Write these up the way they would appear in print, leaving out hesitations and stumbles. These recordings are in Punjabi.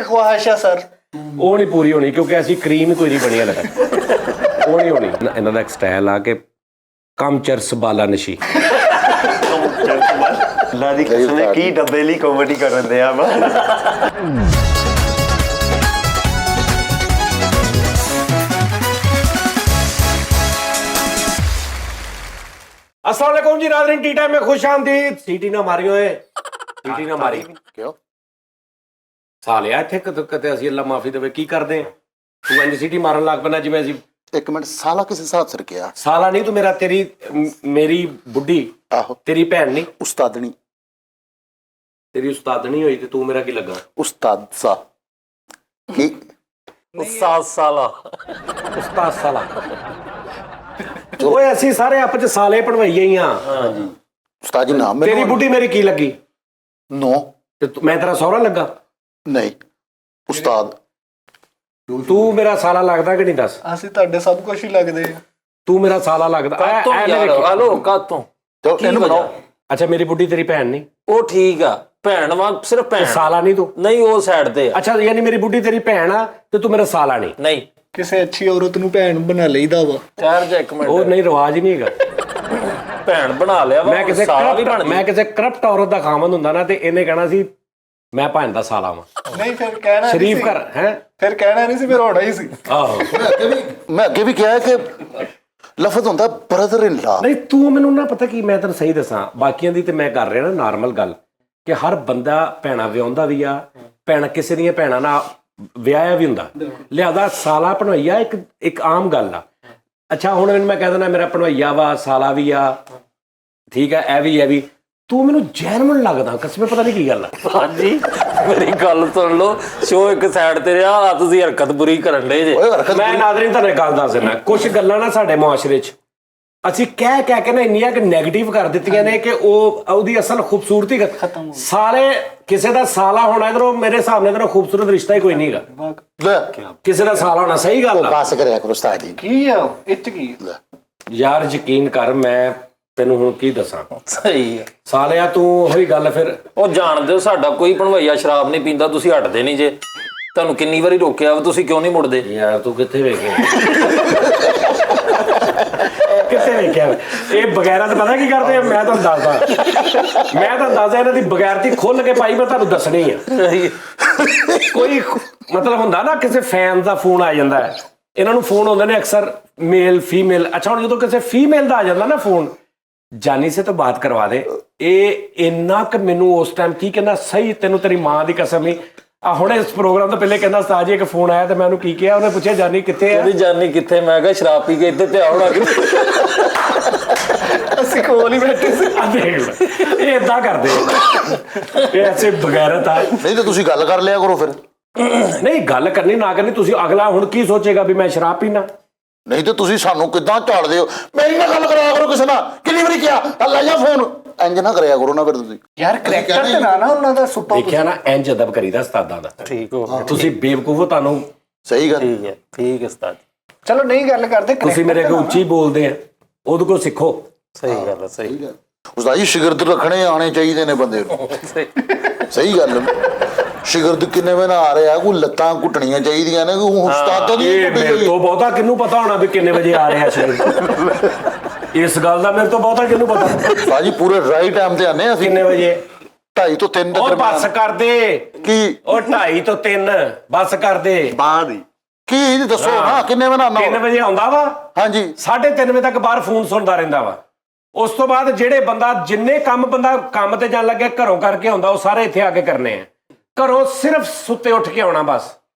ਇੱਕ ਖੁਆਇਸ਼ ਆ ਸਰ, ਉਹ ਨਹੀਂ ਪੂਰੀ ਹੋਣੀ ਕਿਉਂਕਿ ਅਸੀਂ ਕਰੀਮ ਕੋਈ ਨਹੀਂ ਬਣੀ ਹਲੇ ਤੱਕ। ਉਹ ਨਹੀਂ ਹੋਣੀ। ਇਹਨਾਂ ਦਾ ਇੱਕ ਸਟਾਈਲ ਆ ਕਿ ਕੰਮ ਚਰਸ ਬਾਲਾ ਨਸ਼ੀ। ਲਾ ਦੀ ਕਸਮ ਹੈ ਕੀ ਡੱਬੇ ਲਈ ਕਾਮੇਡੀ ਕਰਨ ਦੇ ਆ। अस्सलाम वालेकुम जी नाज़रीन, टी टाइम में खुश आमदीद। सीटी ना मारियो है, सीटी ना मारी क्यों सालिया इत्थे कते ਅਸੀਂ ਅੱਲਾ ਮਾਫੀ ਦੇਵੇ ਕੀ ਕਰਦੇ ਤੂੰ ਇੰਜ ਸੀਟੀ ਮਾਰਨ ਲੱਗ ਪੈਣਾ ਜਿਵੇਂ ਅਸੀਂ। एक मिनट साला किस हिसाब से किया? ਸਾਲਾ ਨਹੀਂ ਤੂੰ ਮੇਰਾ ਤੇਰੀ ਮੇਰੀ ਬੁੱਢੀ आहो ਤੇਰੀ ਭੈਣ ਨਹੀਂ, उस्तादनी ਤੇਰੀ ਉਸਤਾਦਣੀ ਹੋਈ ਤੇ ਤੂੰ ਮੇਰਾ ਕੀ ਲੱਗਾ? उस्ताद सा की ਉਸਤਾਦ ਸਾਲਾ। ਉਸਤਾਦ ਸਾਲਾ। ਓਏ ਅਸੀਂ ਸਾਰੇ ਆਪਸ ਚ ਸਾਲੇ ਭਣਵਈਏ ਹੀ ਆ। उस्ताद जी नाम ਤੇਰੀ ਬੁੱਢੀ ਮੇਰੀ ਕੀ ਲੱਗੀ? नो ਤੇ ਮੈਂ ਤੇਰਾ ਸਹੁਰਾ ਲੱਗਾ? नहीं उस्ताद ਤੂੰ ਮੇਰਾ ਸਾਲਾ ਲੱਗਦਾ ਕਿ ਨਹੀਂ ਦੱਸ? ਅਸੀਂ ਤੁਹਾਡੇ ਸਭ ਕੁਝ ਹੀ ਲੱਗਦੇ ਆ। ਤੂੰ ਮੇਰਾ ਸਾਲਾ ਲੱਗਦਾ? ਹਲੋ ਕਾਤੋਂ तो इन्हें बनाओ। ਅੱਛਾ ਮੇਰੀ ਬੁੱਢੀ ਤੇਰੀ ਭੈਣ ਨਹੀਂ? ਉਹ ਠੀਕ ਆ, ਭੈਣ ਵਾਂ ਸਿਰਫ ਭੈਣ, ਸਾਲਾ ਨਹੀਂ ਤੂੰ? ਨਹੀਂ ਉਹ ਸਾਈਡ ਤੇ ਆ। ਅੱਛਾ ਯਾਨੀ ਮੇਰੀ ਬੁੱਢੀ ਤੇਰੀ ਭੈਣ ਆ ਤੇ ਤੂੰ ਮੇਰਾ ਸਾਲਾ ਨਹੀਂ? ਨਹੀਂ ਕਿਸੇ ਅੱਛੀ ਔਰਤ ਨੂੰ ਭੈਣ ਬਣਾ ਲਈਦਾ ਵਾ। ਠਹਿਰ ਜਾ ਇੱਕ ਉਹ ਮਿੰਟ, ਨਹੀਂ ਰਿਵਾਜ ਹੀ ਨਹੀਂ ਹੈਗਾ। ਭੈਣ ਬਣਾ ਲਿਆ ਵਾ, ਮੈਂ ਕਿਸੇ ਸਾਲਾ ਵੀ ਬਣ ਮੈਂ ਕਿਸੇ ਕਰਪਟ ਔਰਤ ਦਾ ਖਾਮਨ ਹੁੰਦਾ ਨਾ ਤੇ ਇਹਨੇ ਕਹਿਣਾ ਸੀ ਮੈਂ ਭੈਣ ਦਾ ਸਾਲਾ ਵਾਂ। ਨਹੀਂ ਫਿਰ ਕਹਿਣਾ ਸ਼ਰੀਫ ਕਰ ਹੈ। ਫਿਰ ਕਹਿਣਾ ਨਹੀਂ ਸੀ, ਫਿਰ ਹੋਣਾ ਹੀ ਸੀ। ਆਹੋ मैं अगे भी क्या है कि लफज होता ब्रदर इन लॉ। ਨਹੀਂ ਤੂੰ ਮੈਨੂੰ ਨਾ ਪਤਾ ਕੀ, ਮੈਂ ਤੈਨੂੰ ਸਹੀ ਦੱਸਾਂ, ਬਾਕੀਆਂ ਦੀ ਤੇ ਮੈਂ ਕਰ ਰਿਹਾ ਨਾ ਨਾਰਮਲ ਗੱਲ ਕਿ ਹਰ ਬੰਦਾ ਭੈਣਾ ਵਿਆਹੁੰਦਾ ਵੀ ਆ, ਭੈਣ ਕਿਸੇ ਦੀਆਂ ਭੈਣਾਂ ਨਾਲ ਵਿਆਹਿਆ ਵੀ ਹੁੰਦਾ, ਲਿਆਦਾ ਸਾਲਾ ਭਣਵਈਆ ਇੱਕ ਆਮ ਗੱਲ ਆ। ਅੱਛਾ ਹੁਣ ਮੈਨੂੰ ਮੈਂ ਕਹਿ ਦਿੰਦਾ ਮੇਰਾ ਭਣਵਈਆ ਵਾ, ਸਾਲਾ ਵੀ ਆ, ਠੀਕ ਹੈ, ਇਹ ਵੀ ਤੂੰ ਮੈਨੂੰ ਜੈਨੂਇਨ ਲੱਗਦਾ ਕਸਮੇ, ਪਤਾ ਨਹੀਂ ਕੀ ਗੱਲ ਆ। ਹਾਂਜੀ ਮੇਰੀ ਗੱਲ ਸੁਣ ਲਓ, ਸ਼ੋ ਇੱਕ ਸਾਈਡ ਤੇ ਰਿਹਾ ਆ, ਤੁਸੀਂ ਹਰਕਤ ਬੁਰੀ ਕਰਨ ਦੇ ਜੇ। ਮੈਂ ਨਾਜ਼ਰੀਨ ਤੁਹਾਨੂੰ ਗੱਲ ਦੱਸ ਦਿੰਦਾ, ਕੁਝ ਗੱਲਾਂ ਨਾ ਸਾਡੇ ਮੁਆਸ਼ਰੇ 'ਚ ਅਸੀਂ ਕਹਿ ਕੇ ਨਾ ਇੰਨੀਆਂ ਕਿ ਨੈਗੇਟਿਵ ਕਰ ਦਿੱਤੀਆਂ ਨੇ ਕਿ ਉਹਦੀ ਅਸਲ ਖੂਬਸੂਰਤੀ ਖਤਮ। ਸਾਲੇ ਕਿਸੇ ਦਾ ਸਾਲਾ ਹੋਣਾ ਇਧਰੋਂ ਮੇਰੇ ਹਿਸਾਬ ਨਾਲ ਇਧਰੋਂ ਖੂਬਸੂਰਤ ਰਿਸ਼ਤਾ ਹੀ ਕੋਈ ਨਹੀਂ ਹੈਗਾ। ਕਿਸੇ ਦਾ ਸਾਲਾ ਹੋਣਾ ਸਹੀ ਗੱਲ ਆ। बस करे करो उस्ताद जी। ਕੀ ਆ ਇੱਚ ਕੀ? ਯਾਰ ਯਕੀਨ ਕਰ, ਮੈਂ ਤੈਨੂੰ ਹੁਣ ਕੀ ਦੱਸਾਂ। ਸਹੀ ਆ, ਸਾਲਿਆ ਤੂੰ ਉਹੀ ਗੱਲ ਫਿਰ। ਉਹ ਜਾਣਦੇ ਹੋ ਸਾਡਾ ਕੋਈ ਭਣਵਈਆ ਸ਼ਰਾਬ ਨਹੀਂ ਪੀਂਦਾ, ਤੁਸੀਂ ਹਟਦੇ ਨਹੀਂ ਜੇ। ਤੁਹਾਨੂੰ ਕਿੰਨੀ ਵਾਰੀ ਰੋਕਿਆ ਵਾ, ਤੁਸੀਂ ਕਿਉਂ ਨਹੀਂ ਮੁੜਦੇ? ਯਾਰ ਤੂੰ ਕਿੱਥੇ ਵੇਖਿਆ ਕਿੱਥੇ ਵੇਖਿਆ ਇਹ ਬਗੈਰਾਂ ਤਾਂ ਪਤਾ ਕੀ ਕਰਦੇ ਆ? ਮੈਂ ਤੁਹਾਨੂੰ ਦੱਸਦਾ ਇਹਨਾਂ ਦੀ ਬਗੈਰਤੀ ਖੁੱਲ ਕੇ ਪਾਈ ਮੈਂ ਤੁਹਾਨੂੰ ਦੱਸਣੀ ਆ। ਕੋਈ ਮਤਲਬ ਹੁੰਦਾ ਨਾ ਕਿਸੇ ਫੈਨ ਦਾ ਫੋਨ ਆ ਜਾਂਦਾ ਹੈ, ਇਹਨਾਂ ਨੂੰ ਫੋਨ ਆਉਂਦੇ ਨੇ ਅਕਸਰ ਮੇਲ ਫੀਮੇਲ। ਅੱਛਾ ਹੁਣ ਜਦੋਂ ਕਿਸੇ ਫੀਮੇਲ ਦਾ ਆ ਜਾਂਦਾ ਨਾ ਫੋਨ, ਜਾਨੀ ਸੇ ਤਾਂ ਬਾਤ ਕਰਵਾ ਦੇ, ਇਹ ਇੰਨਾ ਕਿ ਮੈਨੂੰ ਉਸ ਟਾਈਮ ਕੀ ਕਹਿੰਦਾ, ਸਹੀ ਤੈਨੂੰ ਤੇਰੀ ਮਾਂ ਦੀ ਕਸਮ ਨਹੀਂ ਆ। ਹੁਣ ਇਸ ਪ੍ਰੋਗਰਾਮ ਤੋਂ ਪਹਿਲੇ ਕਹਿੰਦਾ ਉਸਤਾਦ ਜੀ ਇੱਕ ਫੋਨ ਆਇਆ ਤੇ ਮੈਂ ਉਹਨੂੰ ਕੀ ਕਿਹਾ, ਉਹਨੇ ਪੁੱਛਿਆ ਜਾਨੀ ਕਿੱਥੇ ਆ? ਉਹਦੀ ਜਾਨੀ ਕਿੱਥੇ? ਮੈਂ ਕਿਹਾ ਸ਼ਰਾਬ ਪੀ ਕੇ ਇੱਥੇ ਤੇ ਆਉਣਾ ਕਿੱਥੇ? ਅਸੀਂ ਕੋਲ ਹੀ ਬੈਠੇ ਸੀ। ਆ ਦੇਖ ਲੈ, ਇਹ ਏਦਾਂ ਕਰਦੇ ਇਹ ਐਸੇ ਬਗੈਰਤ ਆ। नहीं तो तुसी गल कर लिया करो फिर। ਨਹੀਂ ਗੱਲ ਕਰਨੀ ਨਾ ਕਰਨੀ, ਤੁਸੀਂ ਅਗਲਾ ਹੁਣ ਕੀ ਸੋਚੇਗਾ ਵੀ ਮੈਂ ਸ਼ਰਾਬ ਪੀਣਾ? नहीं तो तुसी सानू किदां झाड़दे हो? मेरी ना गल कराया करो किसे नाल। किन्नी बारी किया ले जा फोन, इंज ना करया करो ना फिर तुसी। ਯਾਰ ਕਰੈਕਟਰ ਤੇ ਨਾ ਉਹਨਾਂ ਦਾ ਸੁੱਟੋ। ਦੇਖਿਆ ਨਾ, ਇੰਜ ਅਦਬ ਕਰੀਦਾ ਉਸਤਾਦਾਂ ਦਾ। ਠੀਕ ਹੋ, ਤੁਸੀਂ ਬੇਵਕੂਫ ਹੋ, ਤੁਹਾਨੂੰ सही गल। ਠੀਕ ਹੈ, ਠੀਕ ਹੈ ਉਸਤਾਦ, ਚਲੋ ਨਹੀਂ ਗੱਲ ਕਰਦੇ, ਤੁਸੀਂ ਮੇਰੇ ਅੱਗੇ ਉੱਚੀ ਬੋਲਦੇ ਆ, ਉਹਦੇ ਕੋਲ ਸਿੱਖੋ। ਸਹੀ ਗੱਲ ਹੈ, ਸਹੀ ਗੱਲ। उस्ताद जी शिगिर्द रखने आने चाहिए ने बंदे नूं। सही गल। शिगिर्द किन्ने वे ना आ रहा, कोई लत्तां घुटणियां चाहिए ने, कोई उस्ताद दी ਇਹ ਮੇਰੇ ਤੋਂ ਬਹੁਤਾ ਕਿਹਨੂੰ ਪਤਾ ਹੋਣਾ ਵੀ ਕਿੰਨੇ ਵਜੇ ਆ ਰਿਹਾ ਸ਼ਰੀਰ? ਇਸ ਗੱਲ ਦਾ ਮੇਰੇ ਤੋਂ ਬਹੁਤਾ ਕਿਹਨੂੰ ਪਤਾ उस्ताद जी पूरे राइट टाइम ते आने असि। ਕਿੰਨੇ ਵਜੇ? 2:30 ਤੋਂ 3 ਉਹ ਬੱਸ ਕਰ ਦੇ। की ਉਹ 2:30 ਤੋਂ 3 ਬੱਸ ਕਰ ਦੇ। ਬਾਅਦ ਹੀ की दसो ना किन्ने वे ना 3 ਵਜੇ ਆਉਂਦਾ ਵਾ, हाँ जी 3:30 ਵਜੇ ਤੱਕ ਬਾਹਰ ਫੋਨ ਸੁਣਦਾ ਰਹਿੰਦਾ ਵਾ। ਉਸ ਤੋਂ ਬਾਅਦ ਜਿਹੜੇ ਜਿੰਨੇ ਬੰਦਾ ਕੰਮ ਤੇ ਜਾਣ ਲੱਗਿਆ ਘਰੋਂ ਕਰਕੇ ਆਉਂਦਾ, ਉਹ ਸਾਰੇ ਇੱਥੇ ਆ ਕੇ ਕਰਨੇ ਆ। ਘਰੋਂ ਸਿਰਫ ਸੁੱਤੇ ਉੱਠ ਕੇ ਆਉਣਾ, ਬਸ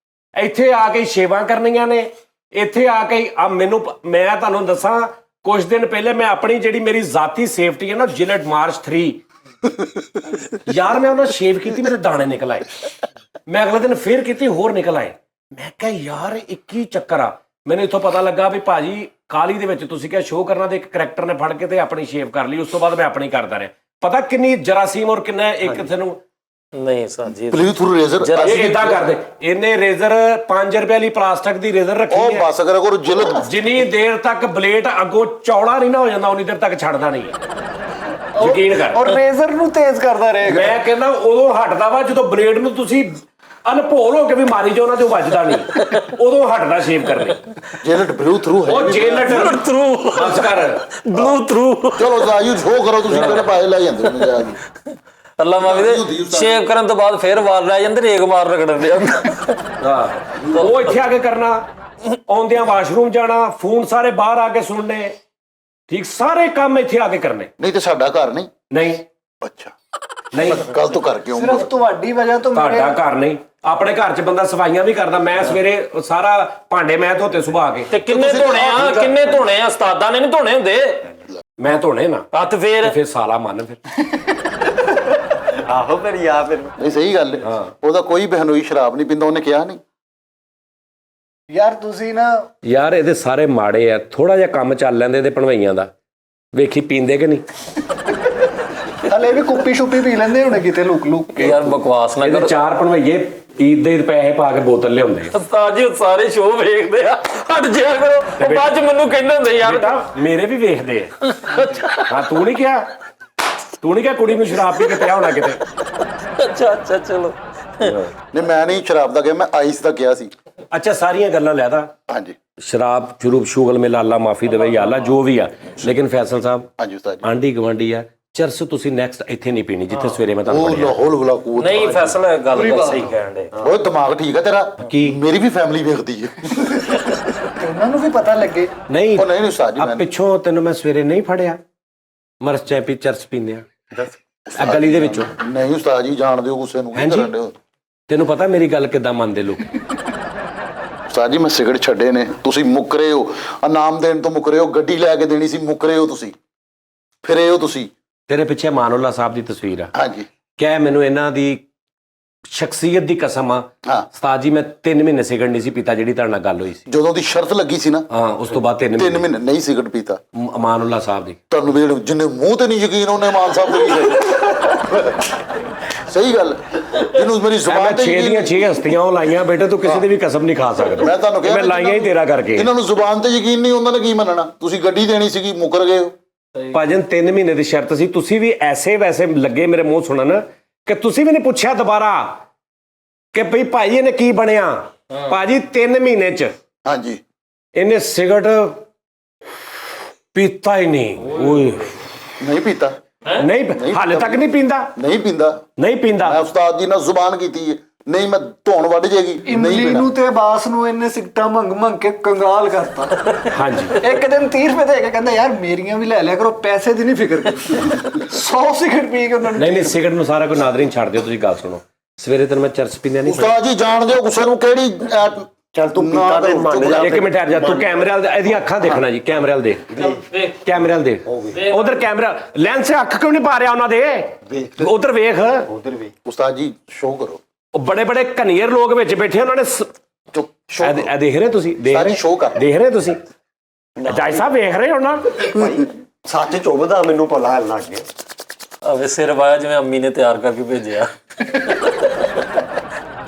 ਇੱਥੇ ਆ ਕੇ ਸੇਵਾ ਕਰਨੀਆਂ ਨੇ। ਇੱਥੇ ਆ ਕੇ ਮੈਂ ਤੁਹਾਨੂੰ ਦੱਸਾਂ, ਕੁਝ ਦਿਨ ਪਹਿਲੇ ਮੈਂ ਆਪਣੀ ਜਿਹੜੀ ਮੇਰੀ ਜ਼ਾਤੀ ਸੇਫਟੀ ਹੈ ਨਾ, ਜਿਲਟ ਮਾਰਚ 3 ਯਾਰ ਮੈਂ ਉਹਨਾਂ ਸ਼ੇਵ ਕੀਤੀ, ਮੇਰੇ ਦਾਣੇ ਨਿਕਲ ਆਏ। ਮੈਂ ਅਗਲੇ ਦਿਨ ਫੇਰ ਕੀਤੀ, ਹੋਰ ਨਿਕਲ ਆਏ। ਮੈਂ ਕਿਹਾ ਯਾਰ ਇੱਕ ਹੀ ਚੱਕਰ ਆ। ਮੈਨੂੰ ਇੱਥੋਂ ਪਤਾ ਲੱਗਾ ਵੀ ਭਾਜੀ ਕਾਲੀ ਦੇ ਵਿੱਚ ਤੁਸੀਂ ਕਿਹਾ ਸ਼ੋਅ ਕਰਨਾ, ਤੇ ਇੱਕ ਕਰੈਕਟਰ ਨੇ ਫੜ ਕੇ ਤੇ ਆਪਣੀ ਸ਼ੇਵ ਕਰ ਲਈ। ਉਸ ਤੋਂ ਬਾਅਦ ਮੈਂ ਆਪਣੀ ਕਰਦਾ ਰਿਹਾ। ਪਤਾ ਕਿੰਨੀ ਜਰਾਸੀਮ ਔਰ ਕਿੰਨਾ ਇੱਕ ਤੈਨੂੰ ਨਹੀਂ ਸਾਜੀ प्लीज थ्रू रेजर ਇਹ ਇਦਾਂ ਕਰਦੇ। ਇਹਨੇ ਰੇਜ਼ਰ 5 ਰੁਪਏ ਵਾਲੀ ਪਲਾਸਟਿਕ ਦੀ ਰੇਜ਼ਰ ਰੱਖੀ ओ ਹੈ। बस करा करो जिल्द। ਜਿੰਨੀ ਦੇਰ ਤੱਕ ਬਲੇਡ ਅੱਗੋਂ ਚੌੜਾ ਨਹੀਂ ਨਾ ਹੋ ਜਾਂਦਾ, ਉਨੀ ਦੇਰ ਤੱਕ ਛੱਡਦਾ ਨਹੀਂ ਹੈ। ਯਕੀਨ ਕਰ। ਔਰ ਰੇਜ਼ਰ ਨੂੰ ਤੇਜ਼ ਕਰਦਾ ਰਹੇਗਾ। ਮੈਂ ਕਹਿੰਦਾ ਉਦੋਂ ਹਟਦਾ ਵਾ ਜਦੋਂ ਬਲੇਡ ਨੂੰ ਤੁਸੀਂ ਅਨਭੋਲ ਹੋ ਕੇ ਵੀ ਮਾਰੀ ਜੋ ਉਹਨਾਂ ਚੋਂ ਵੱਜਦਾ ਨਹੀਂ, ਉਦੋਂ ਹਟਦਾ ਸ਼ੇਵ ਕਰਨੇ। ਜੇਲਟ ਬਲੂ ਥਰੂ ਹੈ ਉਹ ਜੇਲਟ ਥਰੂ ਬਸ ਕਰ ਬਲੂ ਥਰੂ। ਚਲੋ ਜਾਇਓ ਸ਼ੋ ਕਰੋ ਤੁਸੀਂ, ਕਿਹੜੇ ਪਾਏ ਲੈ ਜਾਂਦੇ ਹੋ ਜਾ ਕੇ। ਅੱਲਾ ਮਾਵੀ ਦੇ ਸ਼ੇਵ ਕਰਨ ਤੋਂ ਬਾਅਦ ਫੇਰ ਵਾਲ ਲੈ ਜਾਂਦੇ, ਰੇਗ ਮਾਰ ਰਗੜਨ ਦੇ। ਹਾਂ ਉਹ ਇੱਥੇ ਆ ਕੇ ਕਰਨਾ, ਆਉਂਦਿਆਂ ਵਾਸ਼ਰੂਮ ਜਾਣਾ, ਫੋਨ ਸਾਰੇ ਬਾਹਰ ਆ ਕੇ ਸੁਣਨੇ, ਠੀਕ ਸਾਰੇ ਕੰਮ ਇੱਥੇ ਆ ਕੇ ਕਰਨੇ। ਨਹੀਂ ਤੇ ਸਾਡਾ ਘਰ ਨਹੀਂ। ਨਹੀਂ ਅੱਛਾ ਨਹੀਂ ਕੱਲ ਤੋਂ ਕਰਕੇ ਆਉਂਗਾ। ਸਿਰਫ ਤੁਹਾਡੀ ਵਜ੍ਹਾ ਤੋਂ ਮੇਰੇ ਤੁਹਾਡਾ ਘਰ ਨਹੀਂ, ਆਪਣੇ ਘਰ 'ਚ ਬੰਦਾ ਸਫਾਈਆਂ ਵੀ ਕਰਦਾ। ਮੈਂ ਸਵੇਰੇ ਸਾਰਾ ਭਾਂਡੇ ਮੈਂ ਧੋਤੇ ਸੁਭਾ ਕੇ, ਤੇ ਕਿੰਨੇ ਧੋਣੇ ਆ, ਕਿੰਨੇ ਧੋਣੇ ਆ? ਉਸਤਾਦਾਂ ਨੇ ਨਹੀਂ ਧੋਣੇ ਹੁੰਦੇ, ਮੈਂ ਧੋਣੇ ਨਾ। ਹੱਥ ਫੇਰ ਫਿਰ ਸਾਲਾ ਮੰਨ ਫਿਰ ਆਹੋ ਫਿਰ ਯਾ ਫਿਰ ਨਹੀਂ ਸਹੀ ਗੱਲ ਹੈ। ਉਹਦਾ ਕੋਈ ਬਹਿਨੋਈ ਸ਼ਰਾਬ ਨਹੀਂ ਪੀਂਦਾ, ਉਹਨੇ ਕਿਹਾ ਨਹੀਂ। ਯਾਰ ਤੁਸੀਂ ਨਾ ਯਾਰ ਇਹਦੇ ਸਾਰੇ ਮਾੜੇ ਆ। ਥੋੜਾ ਜਿਹਾ ਕੰਮ ਚੱਲ ਲੈਂਦੇ ਇਹਦੇ ਭਣਵਈਆਂ ਦਾ, ਵੇਖੀ ਪੀਂਦੇ ਕਿ ਨਹੀਂ। ਹਲੇ ਵੀ ਕੁੱਪੀ ਸ਼ੁੱਪੀ ਪੀ ਲੈਂਦੇ ਹੋਣੇ ਕਿਤੇ ਲੁਕ ਲੁਕ ਕੇ। ਯਾਰ ਬਕਵਾਸ ਨਾ ਇਹਦੇ ਕਰੋ। 4 ਭਣਵਈਏ ਈਦ ਦੇ ਪੈਸੇ ਪਾ ਕੇ ਬੋਤਲ ਲਿਆਉਂਦੇ। ਉਸਤਾਦ ਜੀ ਸਾਰੇ ਸ਼ੋਅ ਵੇਖਦੇ ਆ, ਹਟ ਜਿਆ ਕਰੋ। ਉਹ ਬਾਅਦ ਚ ਮੈਨੂੰ ਕਹਿੰਦੇ ਹੁੰਦੇ ਯਾਰ ਬੇਟਾ ਮੇਰੇ ਵੀ ਵੇਖਦੇ ਆ। ਹਾਂ ਤੂੰ ਨਹੀਂ ਕਿਹਾ ਕੁੜੀ ਨੂੰ ਸ਼ਰਾਬ ਪੀ ਕੇ ਪਿਆ ਹੋਣਾ ਕਿਤੇ। ਅੱਛਾ ਚਲੋ। ਨਹੀਂ ਮੈਂ ਨਹੀਂ ਸ਼ਰਾਬ ਦਾ ਕਿਹਾ, ਮੈਂ ਆਈਸ ਦਾ ਕਿਹਾ ਸੀ। ਅੱਛਾ ਸਾਰੀਆਂ ਗੱਲਾਂ ਲੈਦਾ, ਹਾਂਜੀ ਸ਼ਰਾਬ ਸ਼ੁਰੂਬ ਸ਼ੁਗਲ ਮੇਲਾ ਅੱਲਾ ਮਾਫੀ ਦੇਵੇ ਯਾ ਅੱਲਾ ਜੋ ਵੀ ਆ। ਲੇਕਿਨ ਫੈਸਲ ਸਾਹਿਬ ਹਾਂਜੀ ਉਸਤਾਦ ਜੀ। ਆਂਢੀ ਗਵਾਂਢੀ ਆ, ਚਰਸ ਤੁਸੀਂ ਨੈਕਸਟ ਇੱਥੇ ਨਹੀਂ ਪੀਣੀ ਜਿੱਥੇ ਸਵੇਰੇ ਮੈਂ ਉਹ ਤੁਹਾਨੂੰ ਪੜਿਆ। ਲਾਹੌਲ ਵਲਾ ਕੂਤ। ਨਹੀਂ ਫੈਸਲਾ ਗੱਲ ਸਹੀ ਕਹਿਣ ਦੇ। ਉਹ ਦਿਮਾਗ ਠੀਕ ਹੈ ਤੇਰਾ? ਕੀ? ਮੇਰੀ ਵੀ ਫੈਮਿਲੀ ਵੇਖਦੀ ਹੈ। ਤੇ ਉਹਨਾਂ ਨੂੰ ਵੀ ਪਤਾ ਲੱਗੇ। ਨਹੀਂ ਉਹ ਨਹੀਂ ਉਸਤਾਦ ਜੀ ਆ ਮੈਂ ਪਿੱਛੋਂ ਤੈਨੂੰ ਮੈਂ ਸਵੇਰੇ ਨਹੀਂ ਫੜਿਆ ਮਰਸ ਚੈਪੀ ਚਰਸ ਪੀਂਦੇ ਆ ਆ ਗਲੀ ਦੇ ਵਿੱਚੋਂ। ਨਹੀਂ ਉਸਤਾਦ ਜੀ ਜਾਣਦੇ ਹੋ ਗੁੱਸੇ ਨੂੰ ਕੀ ਹਾਂਜੀ। ਕਰਨ ਦੇ ਹੋ? ਤੈਨੂੰ ਪਤਾ ਮੇਰੀ ਗੱਲ ਕਿੱਦਾਂ ਮੰਨਦੇ ਲੋਕ। ਉਸਤਾਦ ਜੀ ਮੈਂ ਸਿਗਰਟ ਛੱਡੇ ਨੇ, ਤੁਸੀਂ ਮੁੱਕ ਰਹੇ ਹੋ। ਇਨਾਮ ਦੇਣ ਤੋਂ ਮੁੱਕ ਰਹੇ ਹੋ, ਗੱਡੀ ਲੈ ਕੇ ਦੇਣੀ ਸੀ ਮੁੱਕ ਰਹੇ ਹੋ ਤੁਸੀਂ, ਫਿਰੇ ਹੋ ਤੁਸੀਂ। ਤੇਰੇ ਪਿੱਛੇ ਮਾਨੁੱਲਾ ਸਾਹਿਬ ਦੀ ਤਸਵੀਰ ਆ। ਹਾਂਜੀ ਕਹਿ ਮੈਨੂੰ ਇਹਨਾਂ ਦੀ ਸ਼ਖਸੀਅਤ ਦੀ ਕਸਮ ਆ ਹਾਂ। ਉਸਤਾਦ ਜੀ ਮੈਂ 3 ਮਹੀਨੇ ਸਿਗਰਟ ਨਹੀਂ ਸੀ ਪੀਤਾ ਜਿਹੜੀ ਤੁਹਾਡੇ ਨਾਲ ਗੱਲ ਹੋਈ ਸੀ। ਜਦੋਂ ਦੀ ਸ਼ਰਤ ਲੱਗੀ ਸੀ ਨਾ, ਹਾਂ ਉਸ ਤੋਂ ਬਾਅਦ 3 3 ਮਹੀਨੇ ਨਹੀਂ ਸਿਗਰਟ ਪੀਤਾ। ਮਾਨੁੱਲਾ ਸਾਹਿਬ ਦੀ। ਤੁਹਾਨੂੰ ਵੀ ਜਿੰਨੇ ਮੂੰਹ ਤੇ ਨਹੀਂ ਯਕੀਨ ਉਹਨੇ ਮਾਨ ਸਾਹਿਬ ਤੇ ਵੀ ਸਹੀ ਗੱਲ। ਜਿਹਨੂੰ ਮੇਰੀ ਮੈਂ ਜ਼ੁਬਾਨ ਤੇ 6 ਦੀਆਂ ਯਕੀਨ 6 ਹਸਤੀਆਂ ਉਹ ਲਾਈਆਂ ਬੇਟੇ, ਤੂੰ ਕਿਸੇ ਦੀ ਵੀ ਕਸਮ ਨਹੀਂ ਖਾ ਸਕਦਾ। ਮੈਂ ਤੁਹਾਨੂੰ ਕਿਹਾ ਮੈਂ ਲਾਈਆਂ ਹੀ ਤੇਰਾ ਕਰਕੇ। ਇਹਨਾਂ ਨੂੰ ਜ਼ੁਬਾਨ ਤੇ ਯਕੀਨ ਨਹੀਂ, ਉਹਨਾਂ ਨੇ ਕੀ ਮੰਨਣਾ? ਤੁਸੀਂ ਗੱਡੀ ਦੇਣੀ ਸੀਗੀ ਮੁੱਕਰ ਗਏ ਹੋ। ਭਾਜਨ 3 ਮਹੀਨੇ ਦੀ ਸ਼ਰਤ ਸੀ, ਤੁਸੀਂ ਵੀ ਐਸੇ ਵੈਸੇ ਲੱਗੇ ਮੇਰੇ ਮੂੰਹ ਸੁਣਨ ਕਿ ਤੁਸੀਂ ਵੀ ਨਹੀਂ ਪੁੱਛਿਆ ਦੁਬਾਰਾ ਕਿ ਭਈ ਭਾਈ ਇਹਨੇ ਕੀ ਬਣਿਆ। ਭਾਜੀ 3 ਮਹੀਨੇ ਚ ਹਾਂਜੀ ਇਹਨੇ ਸਿਗਰਟ ਪੀਤਾ ਹੀ ਨਹੀਂ। ਓਏ ਨਹੀਂ ਪੀਤਾ, ਨਹੀਂ ਹਾਲੇ ਤੱਕ ਨਹੀਂ ਪੀਂਦਾ। ਨਹੀਂ ਪੀਂਦਾ। ਨਹੀਂ ਪੀਂਦਾ। ਮੈਂ ਉਸਤਾਦ ਜੀ ਨਾਲ ਜ਼ੁਬਾਨ ਕੀਤੀ ਹੈ, ਨਹੀਂ ਮੈਂ ਧੌਣ ਵੱਢ ਜੇਗੀ ਨਹੀਂ ਇਮਲੀ ਪੀਣਾ। ਨੂੰ ਤੇ ਬਾਸ ਨੂੰ ਇਹਨੇ ਸਿਗਟਾਂ ਮੰਗ ਕੇ ਕੰਗਾਲ ਕਰਤਾ। ਹਾਂਜੀ ਇੱਕ ਦਿਨ 30 ਰੁਪਏ ਦੇ ਕੇ ਕਹਿੰਦਾ ਯਾਰ ਮੇਰੀਆਂ ਵੀ ਲੈ ਲਿਆ ਕਰੋ, ਪੈਸੇ ਦੀ ਨਹੀਂ ਫਿਕਰ ਕਰਨੀ। 100 ਸਿਗਰਟ ਪੀ ਕੇ ਉਹਨਾਂ ਨੂੰ ਨਹੀਂ ਸਿਗਰਟ ਨੂੰ ਸਾਰਾ ਕੋਈ ਨਾਦਰੀਨ ਛੱਡ ਦਿਓ। ਤੁਸੀਂ ਗੱਲ ਸੁਣੋ, ਸਵੇਰੇ ਤੈਨੂੰ ਮੈਂ ਚਰਸ ਪੀਂਦਿਆਂ ਨਹੀਂ ਉਸਤਾਦ ਜੀ ਜਾਣਦੇ ਹੋ ਗੁੱਸੇ ਨੂੰ ਕਿਹੜੀ ਚੱਲ ਤੂੰ ਪੀਤਾ ਤੇ ਮੰਨ ਜਾ। ਇੱਕ ਮਿੰਟ ਠਹਿਰ ਜਾ, ਤੂੰ ਕੈਮਰੇ ਵਾਲ ਇਹਦੀਆਂ ਅੱਖਾਂ ਦੇਖਣਾ ਜੀ। ਕੈਮਰੇ ਵਾਲ ਦੇਖ, ਕੈਮਰੇ ਵਾਲ ਦੇਖ, ਉਧਰ ਕੈਮਰਾ ਲੈਂਸ ਅੱਖ ਕਿਉਂ ਨਹੀਂ ਪਾ ਰਿਹਾ ਉਹਨਾਂ ਦੇ? ਉਧਰ ਵੇਖ। ਉਧਰ ਵੀ ਉਸਤਾਦ ਜੀ ਸ਼ੋਅ ਕਰੋ। ਉਹ ਬੜੇ ਬੜੇ ਕਨੀਅਰ ਲੋਕ ਵਿੱਚ ਬੈਠੇ, ਉਹਨਾਂ ਨੇ ਚੁੱਪ ਸ਼ੋਅ ਕਰੋ। ਇਹ ਦੇਖ ਰਹੇ ਤੁਸੀਂ? ਦੇਖ ਸਾਰੀ show ਕਰ। ਰਹੇ ਦੇਖ ਰਹੇ ਤੁਸੀਂ? ਜਾਈ ਸਾਹਿਬ ਵੇਖ ਰਹੇ ਹੋ ਨਾ? ਸੱਚ ਚੁੱਭਦਾ ਮੈਨੂੰ ਪਤਾ ਲੱਗ ਗਿਆ। ਆਵੇ ਸਿਰ ਵਾਇਆ ਜਿਵੇਂ ਅੰਮੀ ਨੇ ਤਿਆਰ ਕਰਕੇ ਭੇਜਿਆ।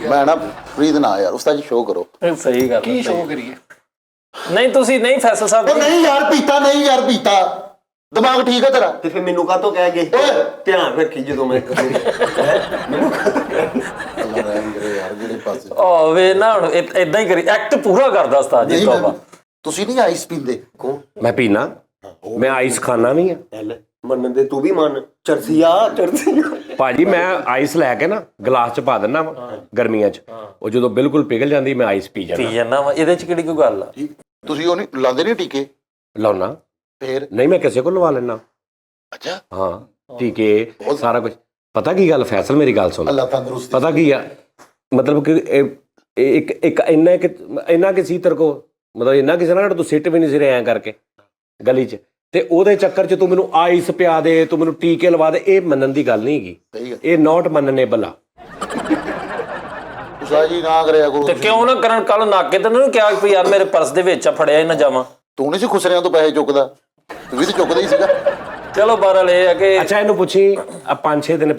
ਮੈਂ ਨਾ ਫਰੀਦ ਨਾ ਯਾਰ, ਉਸਤਾਦ ਜੀ ਸ਼ੋਅ ਕਰੋ। ਸਹੀ ਗੱਲ ਕੀ ਸ਼ੋਅ ਕਰੀਏ? ਨਹੀਂ ਤੁਸੀਂ ਨਹੀਂ ਫੈਸਲ ਸਾਹਿਬ ਉਹ ਨਹੀਂ ਯਾਰ ਪੀਤਾ, ਨਹੀਂ ਯਾਰ ਪੀਤਾ। ਦਿਮਾਗ ਠੀਕ ਹੈ ਤੇਰਾ? ਤੇ ਫਿਰ ਮੈਨੂੰ ਕਾਹਤੋਂ ਕਹਿ ਗਏ? ਓਏ! ਧਿਆਨ ਰੱਖੀ ਜਦੋਂ ਮੈਂ ਅੱਲਾ ਰਹਿਮ ਕਰੇ ਯਾਰ ਜਿਹੜੇ ਪਾਸੇ। ਓਵੇ ਨਾ ਹੁਣ ਇਦਾਂ ਹੀ ਕਰੀ, ਐਕਟ ਪੂਰਾ ਕਰਦਾ ਉਸਤਾਦ ਜੀ। ਨਹੀਂ ਤੋਬਾ। ਤੁਸੀਂ ਨਹੀਂ ਆਈਸ ਪੀਂਦੇ? ਮੈਂ ਪੀਣਾ, ਮੈਂ ਆਈਸ ਖਾਣਾ ਵੀ ਆ ਮੰਨਣ ਦੇ ਤੂੰ ਵੀ ਮੰਨ। ਚਰਸੀਆ ਭਾਜੀ। ਮੈਂ ਆਈਸ ਲੈ ਕੇ ਨਾ ਗਲਾਸ ਚ ਪਾ ਦਿੰਦਾ ਵਾ ਗਰਮੀਆਂ ਚ, ਉਹ ਜਦੋਂ ਬਿਲਕੁਲ ਪਿਘਲ ਜਾਂਦੀ ਮੈਂ ਆਈਸ ਪੀ ਪੀ ਜਾਂਦਾ। ਜਾਂਦਾ ਵਾ, ਇਹਦੇ ਚ ਕਿਹੜੀ ਕੋਈ ਗੱਲ ਆ? ਤੁਸੀਂ ਉਹ ਨਹੀਂ ਲਾਉਂਦੇ ਨਹੀਂ ਟੀਕੇ? ਲਾਉਣਾ ਫੇਰ ਨਹੀਂ, ਮੈਂ ਕਿਸੇ ਕੋਲ ਲਵਾ ਲੈਣਾ। ਅੱਛਾ ਹਾਂ ਟੀਕੇ ਸਾਰਾ ਕੁਝ। ਪਤਾ ਕੀ ਗੱਲ ਫੈਸਲ, ਮੇਰੀ ਗੱਲ ਸੁਣ। ਅੱਲਾ ਤੰਦਰੁਸਤੀ। ਪਤਾ ਕੀ ਆ ਮਤਲਬ ਕਿ ਇੱਕ ਇੰਨਾ ਕਿ ਸੀ ਤੇਰੇ ਕੋ, ਮਤਲਬ ਇੰਨਾ ਕਿਸੇ ਨਾਲ ਤੂੰ ਸਿੱਟ ਵੀ ਨਹੀਂ ਸੀ ਰਿਹਾ ਐਂ ਕਰਕੇ ਗਲੀ 'ਚ, ਤੇ ਉਹਦੇ ਚੱਕਰ 'ਚ ਤੂੰ ਮੈਨੂੰ ਆਈਸ ਪਿਆ ਦੇ, ਤੂੰ ਮੈਨੂੰ ਟੀਕੇ ਲਵਾ ਦੇ। ਇਹ ਮੰਨਣ ਦੀ ਗੱਲ ਨਹੀਂ ਹੈਗੀ, ਸਹੀ ਗੱਲ। ਇਹ ਨੋਟ ਮੰਨਨੇਬਲ ਆ। ਉਸਤਾਦ ਜੀ ਨਾ ਕਰਿਆ ਕਰੋ। ਤੇ ਕਿਉਂ ਨਾ ਕਰਨ? ਕੱਲ ਨਾਕੇ ਤੇ ਉਹਨੂੰ ਕਿਹਾ ਵੀ ਯਾਰ ਮੇਰੇ ਪਰਸ ਦੇ ਵਿੱਚ ਆ, ਫੜਿਆ ਹੀ ਨਾ ਜਾਵਾਂ। ਤੂੰ ਨਹੀਂ ਸੀ ਖੁਸਰਿਆਂ ਤੋਂ ਪੈਸੇ ਚੁੱਕਦਾ? ਤੂੰ ਵੀ ਤਾਂ ਚੁੱਕਦਾ ਹੀ ਸੀਗਾ। ਚਲੋ ਬਹਰਹਾਲ ਇਹ ਆ ਕਿ ਅੱਛਾ ਇਹਨੂੰ ਪੁੱਛੀ ਆ 5-6 ਦਿਨ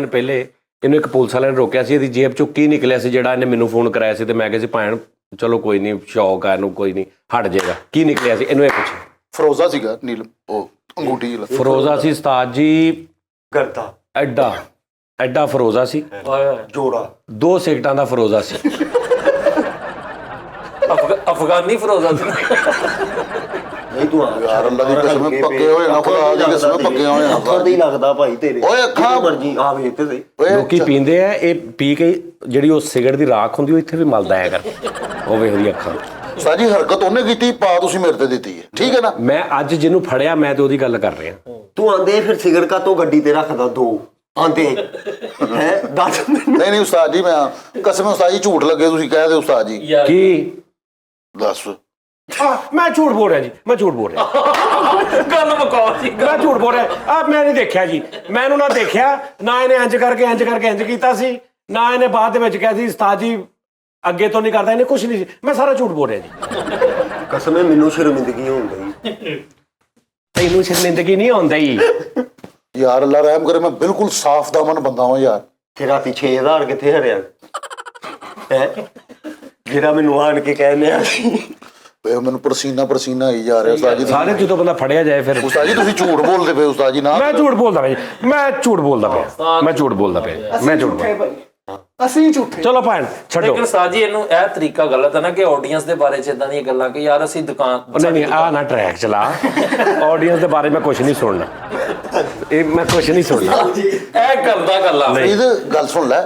ਪਹਿਲੇ ਇਹਨੂੰ ਇੱਕ ਪੁਲਿਸ ਵਾਲੇ ਨੇ ਰੋਕਿਆ ਸੀ। ਇਹਦੀ ਜੇਬ 'ਚੋਂ ਕੀ ਨਿਕਲਿਆ ਸੀ ਜਿਹੜਾ ਇਹਨੇ ਮੈਨੂੰ ਫੋਨ ਕਰਾਇਆ ਸੀ? ਤੇ ਮੈਂ ਕਿਹਾ ਸੀ ਭੈਣ ਚਲੋ ਕੋਈ ਨਹੀਂ, ਸ਼ੌਕ ਆ ਇਹਨੂੰ, ਕੋਈ ਨਹੀਂ ਹਟ ਜਾਏਗਾ। ਕੀ ਨਿਕਲਿਆ ਸੀ? ਇਹਨੂੰ ਇਹ ਪੁੱਛ। ਫਰੋਜ਼ਾ ਸੀਗਾ ਨੀਲਮ, ਉਹ ਅੰਗੂਠੀ ਵਾਲਾ। ਫਰੋਜ਼ਾ ਸੀ ਉਸਤਾਦ ਜੀ, ਕਰਦਾ ਐਡਾ ਐਡਾ ਫਰੋਜ਼ਾ ਸੀ, ਜੋੜਾ 2 ਸਿਗਟਾਂ ਦਾ ਫਰੋਜ਼ਾ ਸੀ। ਅਫਗਾਨੀ ਫਰੋਜ਼ਾ ਸੀ। ਨਹੀਂ ਤੂੰ ਯਾਰ ਅੱਲਾ ਦੀ ਕਸਮ ਪੱਕੇ ਹੋਏ ਨਾ, ਖੁਦਾ ਦੀ ਕਸਮ ਪੱਕੇ ਹੋਏ ਨਾ। ਅੱਖਾਂ ਤੇ ਹੀ ਲੱਗਦਾ ਭਾਈ ਤੇਰੇ। ਓਏ ਅੱਖਾਂ ਮਰਜੀ ਆ ਵੇਖ ਤੇ ਸਹੀ। ਲੋਕੀ ਪੀਂਦੇ ਆ, ਇਹ ਪੀ ਕੇ ਜਿਹੜੀ ਉਹ ਸਿਗਰਟ ਦੀ ਰਾਖ ਹੁੰਦੀ ਉਹ ਇੱਥੇ ਵੀ ਮਲਦਾ ਆਇਆ ਕਰ, ਉਹ ਵੇਖ ਉਹਦੀ ਅੱਖਾਂ। ਸਾਜੀ ਹਰਕਤ ਉਹਨੇ ਕੀਤੀ, ਪਾ ਤੁਸੀਂ ਮੇਰੇ ਤੇ ਦਿੱਤੀ ਹੈ, ਠੀਕ ਹੈ ਨਾ। ਮੈਂ ਅੱਜ ਜਿਹਨੂੰ ਫੜਿਆ ਮੈਂ ਤੇ ਉਹਦੀ ਗੱਲ ਕਰ ਰਿਹਾ। ਤੂੰ ਆਂਦੇ ਫਿਰ ਸਿਗਰਟ ਕਾ ਤੋਂ ਗੱਡੀ ਤੇ ਰੱਖਦਾ 2 ਆਂਦੇ ਹੈ ਦੱਸ। ਨਹੀਂ ਉਸਤਾਦ ਜੀ, ਮੈਂ ਕਸਮ ਉਸਤਾਦ ਜੀ ਝੂਠ ਲੱਗੇ ਤੁਸੀਂ ਕਹਿ ਦਿਓ ਉਸਤਾਦ ਜੀ। ਕੀ ਦੱਸ। ਮੈਂ ਝੂਠ ਬੋਲ ਰਿਹਾ ਜੀ, ਮੈਂ ਝੂਠ ਬੋਲ ਰਿਹਾ। ਗੱਲ ਮੁਕਾਓ ਜੀ। ਮੈਂ ਝੂਠ ਬੋਲ ਰਿਹਾ। ਮੈਂ ਨਹੀਂ ਦੇਖਿਆ ਜੀ, ਮੈਂ ਇਹਨੂੰ ਨਾ ਦੇਖਿਆ ਨਾ। ਇਹਨੇ ਇੰਜ ਕਰਕੇ ਇੰਜ ਕੀਤਾ ਸੀ, ਨਾ ਇਹਨੇ ਬਾਅਦ ਦੇ ਵਿੱਚ ਕਿਹਾ ਸੀ ਉਸਤਾਦ ਜੀ ਅੱਗੇ ਤੋਂ ਨਹੀਂ ਕਰਦਾ, ਇਹਨੇ ਕੁਝ ਨਹੀਂ। ਮੈਂ ਸਾਰਾ ਝੂਠ ਬੋਲ ਰਿਹਾ ਜੀ। ਕਸਮ ਹੈ ਮੈਨੂੰ ਸ਼ਰਮਿੰਦਗੀ ਹੋਣ ਗਈ। ਤੈਨੂੰ ਸ਼ਰਮਿੰਦਗੀ ਨਹੀਂ ਆਉਂਦੀ ਯਾਰ ਅੱਲਾ ਰਹਿਮ ਕਰੇ, ਮੈਂ ਬਿਲਕੁਲ ਸਾਫ਼ ਦਾਮਨ ਬੰਦਾ ਹਾਂ ਯਾਰ। ਤੇ ਰਾਤੀ 6000 ਕਿੱਥੇ ਹਰਿਆ ਹੈ ਜਿਹੜਾ ਮੈਨੂੰ ਆਣ ਕੇ ਕਹਿੰਦੇ ਆ। ਵੇ ਮੈਨੂੰ ਪਰਸੀਨਾ ਆਈ ਜਾ ਰਿਹਾ ਉਸਤਾਦ ਜੀ। ਸਾਰੇ ਜਦੋਂ ਬੰਦਾ ਫੜਿਆ ਜਾਏ ਫਿਰ। ਉਸਤਾਦ ਜੀ ਤੁਸੀਂ ਝੂਠ ਬੋਲਦੇ ਪਏ ਉਸਤਾਦ ਜੀ। ਨਾ ਮੈਂ ਝੂਠ ਬੋਲਦਾ ਪਿਆ ਜੀ, ਮੈਂ ਝੂਠ ਬੋਲਦਾ ਪਿਆ, ਮੈਂ ਝੂਠ ਬੋਲਦਾ ਪਿਆ, ਮੈਂ ਝੂਠ ਬੋਲਦਾ। ਅਸੀਂ ਝੂਠੇ। ਚਲੋ ਭੈਣ ਛੱਡੋ। ਲੇਕਿਨ ਉਸਤਾਦ ਜੀ ਇਹਨੂੰ ਇਹ ਤਰੀਕਾ ਗਲਤ ਹੈ ਨਾ ਕਿ ਆਡੀਅנס ਦੇ ਬਾਰੇ ਚ ਇਦਾਂ ਦੀਆਂ ਗੱਲਾਂ ਕਿ ਯਾਰ ਅਸੀਂ ਦੁਕਾਨ। ਨਹੀਂ ਆਹ ਨਾ ਟਰੈਕ ਚਲਾ। ਆਡੀਅנס ਦੇ ਬਾਰੇ ਮੈਂ ਕੁਝ ਨਹੀਂ ਸੁਣਨਾ, ਇਹ ਮੈਂ ਕੁਝ ਨਹੀਂ ਸੁਣਨਾ। ਇਹ ਕਰਦਾ ਗੱਲਾਂ। ਫਰੀਦ ਗੱਲ ਸੁਣ ਲੈ,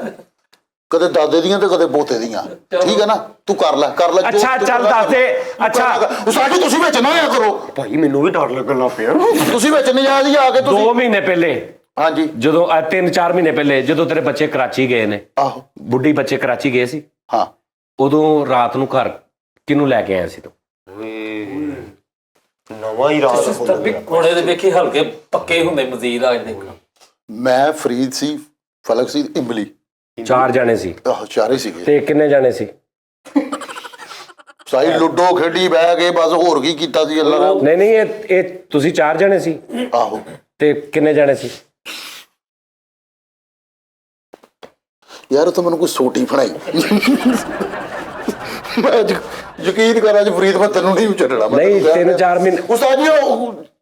ਕਦੇ ਦਾਦੇ ਦੀਆਂ ਤੇ ਕਦੇ ਪੋਤੇ ਦੀਆਂ, ਠੀਕ ਹੈ ਨਾ। ਤੂੰ ਕਰ ਲੈ ਅੱਛਾ ਚੱਲ ਦੱਸ ਦੇ। ਅੱਛਾ ਉਸਤਾਦ ਜੀ ਤੁਸੀਂ ਵਿੱਚ ਨਾ ਆਇਆ ਕਰੋ ਭਾਈ ਮੈਨੂੰ ਵੀ ਡਰ ਲੱਗਣ ਲੱਗ ਪਿਆ। ਤੁਸੀਂ ਵਿੱਚ ਨਜਾਇਜ਼ ਹੀ ਆ ਕੇ 2 ਤੁਸੀਂ। ਮਹੀਨੇ ਪਹਿਲੇ, ਹਾਂਜੀ ਜਦੋਂ 3-4 ਮਹੀਨੇ ਪਹਿਲੇ ਜਦੋਂ ਤੇਰੇ ਬੱਚੇ ਕਰਾਚੀ ਗਏ ਨੇ, ਆਹੋ ਬੁੱਢੀ ਬੱਚੇ ਕਰਾਚੀ ਗਏ ਸੀ, ਹਾਂ। ਉਦੋਂ ਰਾਤ ਨੂੰ ਘਰ ਕਿਹਨੂੰ ਲੈ ਕੇ ਆਇਆ ਸੀ ਤੂੰ? ਨਵਾਂ ਹੀ ਰਾਜ ਹੁਣ ਇਹਦੇ ਵੇਖੀ ਹਲਕੇ ਪੱਕੇ ਹੁੰਦੇ ਮਜ਼ੀਦ ਆ ਇਹਦੇ। ਮੈਂ ਫਰੀਦ ਸੀ, ਫਲਕ ਸੀ, ਇਮਲੀ। 4 ਜਾਣੇ ਸੀ। ਆਹੋ ਚਾਰੇ ਸੀਗੇ। ਤੇ ਕਿੰਨੇ ਜਾਣੇ ਸੀ? ਸਾਈ ਲੁੱਡੋ ਖੇਡੀ ਬਹਿ ਕੇ ਬਸ, ਹੋਰ ਕੀ ਕੀਤਾ ਸੀ ਅੱਲਾ ਰਾਮ। ਨਹੀਂ ਇਹ ਤੁਸੀਂ 4 ਜਾਣੇ ਸੀ ਆਹੋ ਤੇ ਕਿੰਨੇ ਜਾਣੇ ਸੀ? ਯਾਰ ਤੂੰ ਮੈਨੂੰ ਕੋਈ ਸੋਟੀ ਫੜਾਈ। ਮੈਂ ਯਕੀਨ ਕਰ ਅੱਜ ਫਰੀਦ ਮੈਂ ਤੈਨੂੰ ਨਹੀਂ ਛੱਡਣਾ। ਨਹੀਂ 3-4 ਮਹੀਨੇ। ਉਸਤਾਦ ਜੀ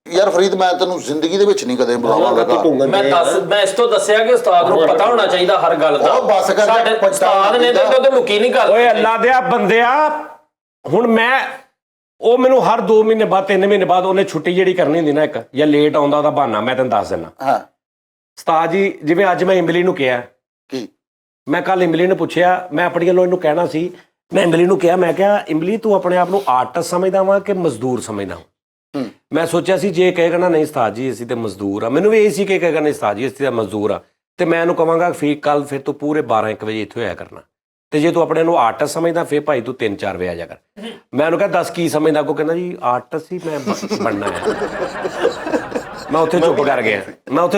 ਯਾਰ ਫਰੀਦ ਮੈਂ ਤੈਨੂੰ ਜ਼ਿੰਦਗੀ ਦੇ ਵਿੱਚ ਨਹੀਂ ਕਦੇ ਬੁਲਾਵਾਂਗਾ। ਮੈਂ ਇਸ ਤੋਂ ਦੱਸਿਆ ਕਿ ਉਸਤਾਦ ਨੂੰ ਪਤਾ ਹੋਣਾ ਚਾਹੀਦਾ ਹਰ ਗੱਲ ਦਾ। ਉਹ ਬਸ ਕਰ। ਸਾਡੇ ਉਸਤਾਦ ਨੇ ਤਾਂ ਲੁਕੀ ਨਹੀਂ ਗੱਲ। ਓਏ ਅੱਲਾ ਦਿਆ ਬੰਦਿਆ, ਹੁਣ ਉਹ ਮੈਨੂੰ ਹਰ 2 ਮਹੀਨੇ ਬਾਅਦ 3 ਮਹੀਨੇ ਬਾਅਦ ਉਹਨੇ ਛੁੱਟੀ ਜਿਹੜੀ ਕਰਨੀ ਹੁੰਦੀ ਨਾ, ਇੱਕ ਜਾਂ ਲੇਟ ਆਉਂਦਾ ਉਹਦਾ ਬਹਾਨਾ ਮੈਂ ਤੈਨੂੰ ਦੱਸ ਦਿੰਦਾ। ਹਾਂ ਉਸਤਾਦ ਜੀ ਜਿਵੇਂ ਅੱਜ ਮੈਂ ਇਮਲੀ ਨੂੰ ਕਿਹਾ, ਕੀ ਮੈਂ ਕੱਲ ਇਮਲੀ ਨੂੰ ਪੁੱਛਿਆ, ਮੈਂ ਆਪਣੀ ਵੱਲੋਂ ਇਹਨੂੰ ਕਹਿਣਾ ਸੀ, ਮੈਂ ਇਮਲੀ ਨੂੰ ਕਿਹਾ, ਮੈਂ ਕਿਹਾ ਇਮਲੀ ਤੂੰ ਆਪਣੇ ਆਪ ਨੂੰ ਆਰਟਿਸਟ ਸਮਝਦਾ ਵਾਂ ਕਿ ਮਜ਼ਦੂਰ ਸਮਝਦਾ? ਮੈਂ ਸੋਚਿਆ ਸੀ ਜੇ ਕਹੇਗਾ ਨਾ ਨਹੀਂ ਉਸਤਾਦ ਜੀ ਅਸੀਂ ਤੇ ਮਜ਼ਦੂਰ ਆ, ਮੈਨੂੰ ਵੀ ਇਹ ਸੀ ਕਿ ਕਹੇਗਾ ਨਹੀਂ ਉਸਤਾਦ ਜੀ ਅਸੀਂ ਤਾਂ ਮਜ਼ਦੂਰ ਆ, ਤੇ ਮੈਂ ਇਹਨੂੰ ਕਹਾਂਗਾ ਕੱਲ ਫਿਰ ਤੂੰ ਪੂਰੇ 12-1 ਵਜੇ ਇੱਥੇ ਹੋਇਆ ਕਰਨਾ, ਤੇ ਜੇ ਤੂੰ ਆਪਣੇ ਨੂੰ ਆਰਟਿਸਟ ਸਮਝਦਾ ਫਿਰ ਭਾਈ ਤੂੰ 3-4 ਵਜੇ ਆ ਜਾ ਕਰ। ਮੈਂ ਉਹਨੂੰ ਕਿਹਾ ਦੱਸ ਕੀ ਸਮਝਦਾ? ਕੋ ਕਹਿੰਦਾ ਜੀ ਆਰਟਿਸਟ ਹੀ ਮੈਂ ਬਣਨਾ ਹੈ। ਮੈਂ ਉੱਥੇ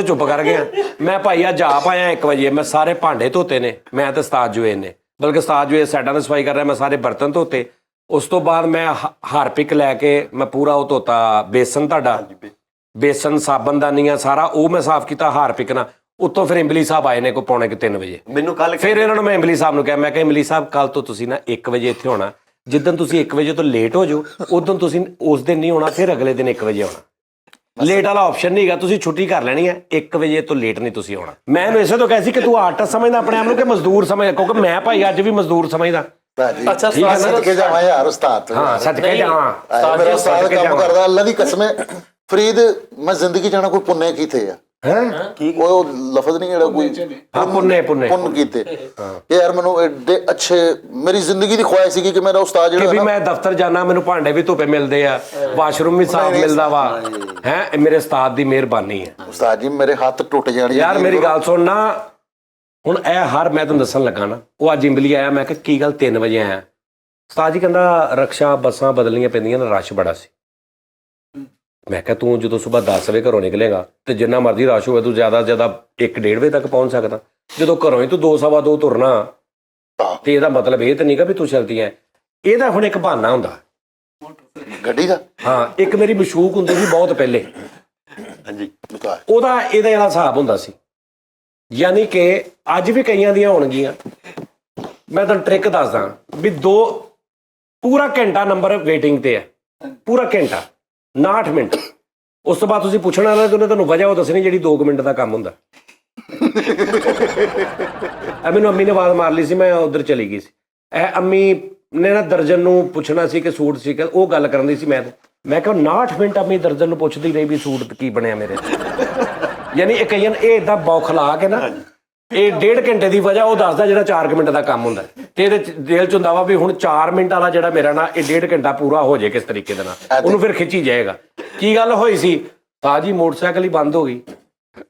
ਚੁੱਪ ਕਰ ਗਿਆ। ਮੈਂ ਭਾਈ ਆ ਜਾ ਪਾਇਆ 1 ਵਜੇ, ਮੈਂ ਸਾਰੇ ਭਾਂਡੇ ਧੋਤੇ ਨੇ, ਮੈਂ ਤੇ ਉਸਤਾਦ ਜੁਏਦ ਨੇ, ਬਲਕਿ ਉਸਤਾਦ ਜੁਏਦ ਸਾਈਡਾਂ ਦੀ ਸਫਾਈ ਕਰ ਰਿਹਾ, ਮੈਂ ਸਾਰੇ ਬਰਤਨ ਧੋਤੇ। ਉਸ ਤੋਂ ਬਾਅਦ ਮੈਂ ਹਾਰਪਿਕ ਲੈ ਕੇ ਮੈਂ ਪੂਰਾ ਉਹ ਧੋਤਾ, ਬੇਸਨ ਸਾਬਣਦਾਨੀਆਂ ਸਾਰਾ ਉਹ ਮੈਂ ਸਾਫ਼ ਕੀਤਾ ਹਾਰਪਿਕ ਨਾਲ। ਉੱਤੋਂ ਫਿਰ ਇਮਲੀ ਸਾਹਿਬ ਆਏ ਨੇ ਕੋ 2:45 ਵਜੇ। ਮੈਨੂੰ ਕੱਲ ਫਿਰ ਇਹਨਾਂ ਨੂੰ ਮੈਂ ਇਮਲੀ ਸਾਹਿਬ ਨੂੰ ਕਿਹਾ, ਮੈਂ ਕਿਹਾ ਇਮਲੀ ਸਾਹਿਬ ਕੱਲ ਤੋਂ ਤੁਸੀਂ ਨਾ 1 ਵਜੇ ਇੱਥੇ ਹੋਣਾ, ਜਿੱਦਣ ਤੁਸੀਂ 1 ਵਜੇ ਤੋਂ ਲੇਟ ਹੋ ਜਾਓ ਉਦੋਂ ਤੁਸੀਂ ਉਸ ਦਿਨ ਨਹੀਂ ਹੋਣਾ, ਫਿਰ ਅਗਲੇ ਦਿਨ 1 ਵਜੇ ਆਉਣਾ। ਲੇਟ ਵਾਲਾ ਆਪਸ਼ਨ ਨਹੀਂ ਹੈਗਾ, ਤੁਸੀਂ ਛੁੱਟੀ ਕਰ ਲੈਣੀ ਹੈ, 1 ਵਜੇ ਤੋਂ ਲੇਟ ਨਹੀਂ ਤੁਸੀਂ ਆਉਣਾ। ਮੈਂ ਇਹਨੂੰ ਇਸੇ ਤੋਂ ਕਿਹਾ ਸੀ ਕਿ ਤੂੰ ਆਰਟਿਸਟ ਸਮਝਦਾ ਆਪਣੇ ਆਪ ਨੂੰ ਕਿ ਮਜ਼ਦੂਰ ਸਮਝਦਾ, ਕਿਉਂਕਿ ਮੈਂ ਭਾਈ ਅੱਜ ਵੀ ਮਜ਼ਦੂਰ ਸਮਝਦਾ। ਅੱਛਾ ਸਦਕੇ ਜਾਵਾਂ ਯਾਰ ਉਸਤਾਦ ਤੋਂ। ਹਾਂ ਸਦਕੇ ਜਾਵਾਂ। ਮੇਰਾ ਉਸਤਾਦ ਕੰਮ ਕਰਦਾ, ਅੱਲਾ ਦੀ ਕਸਮ ਹੈ ਫਰੀਦ, ਮੈਂ ਜ਼ਿੰਦਗੀ ਜਾਣਾ ਕੋਈ ਪੁੰਨੇ ਕੀਤੇ ਆ। ਉਹ ਲਫ਼ਜ਼ ਨਹੀਂ ਜਿਹੜਾ ਕੋਈ ਪੁੰਨ ਕੀਤੇ ਯਾਰ। ਮੈਨੂੰ ਐਡੇ ਅੱਛੇ, ਮੇਰੀ ਜ਼ਿੰਦਗੀ ਦੀ ਖੁਆਇਸ਼ ਸੀਗੀ ਕਿ ਮੇਰਾ ਉਸਤਾਦ ਜਿਹੜਾ ਵੀ ਮੈਂ ਦਫ਼ਤਰ ਜਾਣਾ, ਮੈਨੂੰ ਭਾਂਡੇ ਵੀ ਧੋਪੇ ਮਿਲਦੇ ਆ, ਵਾਸ਼ਰੂਮ ਵੀ ਸਾਫ਼ ਮਿਲਦਾ ਵਾ, ਹੈ ਮੇਰੇ ਉਸਤਾਦ ਦੀ ਮਿਹਰਬਾਨੀ ਹੈ। ਉਸਤਾਦ ਜੀ ਮੇਰੇ ਹੱਥ ਟੁੱਟ ਜਾਣ ਯਾਰ ਮੇਰੀ ਗੱਲ ਸੁਣ ਨਾ, ਹੁਣ ਇਹ ਮੈਂ ਤੁਹਾਨੂੰ ਦੱਸਣ ਲੱਗਾ ਨਾ, ਉਹ ਅੱਜ ਇਮਲੀ ਆਇਆ, ਮੈਂ ਕਿਹਾ ਕੀ ਗੱਲ 3 ਵਜੇ ਆਇਆ? ਉਸਤਾਦ ਜੀ ਕਹਿੰਦਾ ਰਕਸ਼ਾ ਬੱਸਾਂ ਬਦਲਣੀਆਂ ਪੈਂਦੀਆਂ ਨਾ, ਰਸ਼ ਬੜਾ ਸੀ। ਮੈਂ ਕਿਹਾ ਤੂੰ ਜਦੋਂ ਸਵੇਰ 10 ਵਜੇ ਘਰੋਂ ਨਿਕਲੇਗਾ ਤੇ ਜਿੰਨਾ ਮਰਜ਼ੀ ਰਸ਼ ਹੋਵੇ ਤੂੰ ਜ਼ਿਆਦਾ 1-1:30 ਵਜੇ ਤੱਕ ਪਹੁੰਚ ਸਕਦਾ, ਜਦੋਂ ਘਰੋਂ ਹੀ ਤੂੰ 2-2:15 ਤੁਰਨਾ ਤੇ ਇਹਦਾ ਮਤਲਬ ਇਹ ਤਾਂ ਨਹੀਂਗਾ ਵੀ ਤੂੰ ਚਲਦੀ ਹੈ। ਇਹਦਾ ਹੁਣ ਇੱਕ ਬਹਾਨਾ ਹੁੰਦਾ ਗੱਡੀ ਦਾ। ਹਾਂ ਇੱਕ ਮੇਰੀ ਮਸ਼ੂਕ ਹੁੰਦੀ ਸੀ ਬਹੁਤ ਪਹਿਲੇ, ਹਾਂਜੀ ਉਹਦਾ ਇਹਦੇ ਵਾਲਾ ਹਿਸਾਬ ਹੁੰਦਾ ਸੀ, ਯਾਨੀ ਕਿ ਅੱਜ ਵੀ ਕਈਆਂ ਦੀਆਂ ਹੋਣਗੀਆਂ। ਮੈਂ ਤੁਹਾਨੂੰ ਟ੍ਰਿਕ ਦੱਸਦਾ ਵੀ ਪੂਰਾ ਘੰਟਾ ਨੰਬਰ ਵੇਟਿੰਗ ਤੇ ਹੈ, ਪੂਰਾ ਘੰਟਾ 59 ਮਿੰਟ। ਉਸ ਤੋਂ ਬਾਅਦ ਤੁਸੀਂ ਪੁੱਛਣਾ ਨਾ, ਤੁਹਾਨੂੰ ਵਜ੍ਹਾ ਉਹ ਦੱਸਣੀ ਜਿਹੜੀ 2 ਮਿੰਟ ਦਾ ਕੰਮ ਹੁੰਦਾ। ਮੈਨੂੰ ਅੰਮੀ ਨੇ ਆਵਾਜ਼ ਮਾਰ ਲਈ ਸੀ, ਮੈਂ ਉਧਰ ਚਲੀ ਗਈ ਸੀ। ਇਹ ਅੰਮੀ ਨੇ ਨਾ ਦਰਜਨ ਨੂੰ ਪੁੱਛਣਾ ਸੀ ਕਿ ਸੂਟ ਸੀ ਕਿ ਉਹ ਗੱਲ ਕਰਨ ਦੀ ਸੀ। ਮੈਂ ਕਿਹਾ 59 ਮਿੰਟ ਅੰਮੀ ਦਰਜਨ ਨੂੰ ਪੁੱਛਦੀ ਰਹੀ ਵੀ ਸੂਟ ਕੀ ਬਣਿਆ ਮੇਰੇ। ਯਾਨੀ ਇਹ ਕਈਆਂ ਇਹ ਇਦਾਂ ਬੌਖਲਾ ਕੇ ਨਾ, ਇਹ 1.5 ਘੰਟੇ ਦੀ ਵਜ੍ਹਾ ਉਹ ਦੱਸਦਾ ਜਿਹੜਾ 4 ਮਿੰਟ ਦਾ ਕੰਮ ਹੁੰਦਾ, ਤੇ ਇਹਦੇ ਦਿਲ ਚ ਹੁੰਦਾ ਵਾ ਵੀ ਹੁਣ 4 ਮਿੰਟ ਵਾਲਾ ਜਿਹੜਾ ਮੇਰਾ ਨਾ ਇਹ 1.5 ਘੰਟਾ ਪੂਰਾ ਹੋ ਜਾਏ ਕਿਸ ਤਰੀਕੇ ਦੇ ਨਾਲ, ਉਹਨੂੰ ਫਿਰ ਖਿੱਚੀ ਜਾਏਗਾ। ਕੀ ਗੱਲ ਹੋਈ ਸੀ? ਸਾਜੀ ਮੋਟਰਸਾਈਕਲ ਹੀ ਬੰਦ ਹੋ ਗਈ।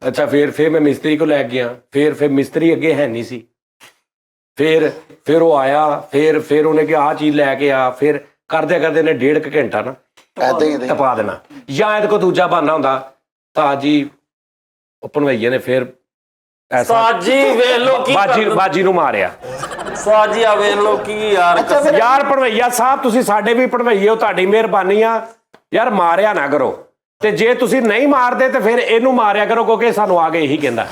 ਅੱਛਾ, ਫਿਰ ਮੈਂ ਮਿਸਤਰੀ ਕੋਲ ਲੈ ਗਿਆ, ਫਿਰ ਮਿਸਤਰੀ ਅੱਗੇ ਹੈ ਨਹੀਂ ਸੀ। ਫਿਰ ਉਹ ਆਇਆ, ਫਿਰ ਉਹਨੇ ਕਿਹਾ ਆਹ ਚੀਜ਼ ਲੈ ਕੇ ਆ, ਫਿਰ ਕਰਦੇ ਨੇ 1.5 ਘੰਟਾ ਨਾ ਟਪਾ ਦੇਣਾ। ਜਾਂ ਇਹਦੇ ਕੋਲ ਦੂਜਾ ਬਹਾਨਾ ਹੁੰਦਾ, ਸਾਜੀ ਉਹ ਭਣਵਈਏ ਨੇ ਫਿਰ ਸਾਜੀ ਵੇਖ ਲੋ ਕੀ ਬਾਜੀ ਨੂੰ ਮਾਰਿਆ। ਸਾਜੀ ਆ ਵੇਖ ਲੋ ਕੀ ਯਾਰ ਭਣਵਈਆ ਸਾਹਿਬ, ਤੁਸੀਂ ਸਾਡੇ ਵੀ ਭਣਵਈਏ ਹੋ, ਤੁਹਾਡੀ ਮਿਹਰਬਾਨੀ ਆ ਯਾਰ, ਮਾਰਿਆ ਨਾ ਕਰੋ। ਤੇ ਜੇ ਤੁਸੀਂ ਨਹੀਂ ਮਾਰਦੇ ਤੇ ਫਿਰ ਇਹਨੂੰ ਮਾਰਿਆ ਕਰੋ, ਕਿਉਂਕਿ ਸਾਨੂੰ ਆ ਕੇ ਇਹੀ ਕਹਿੰਦਾ।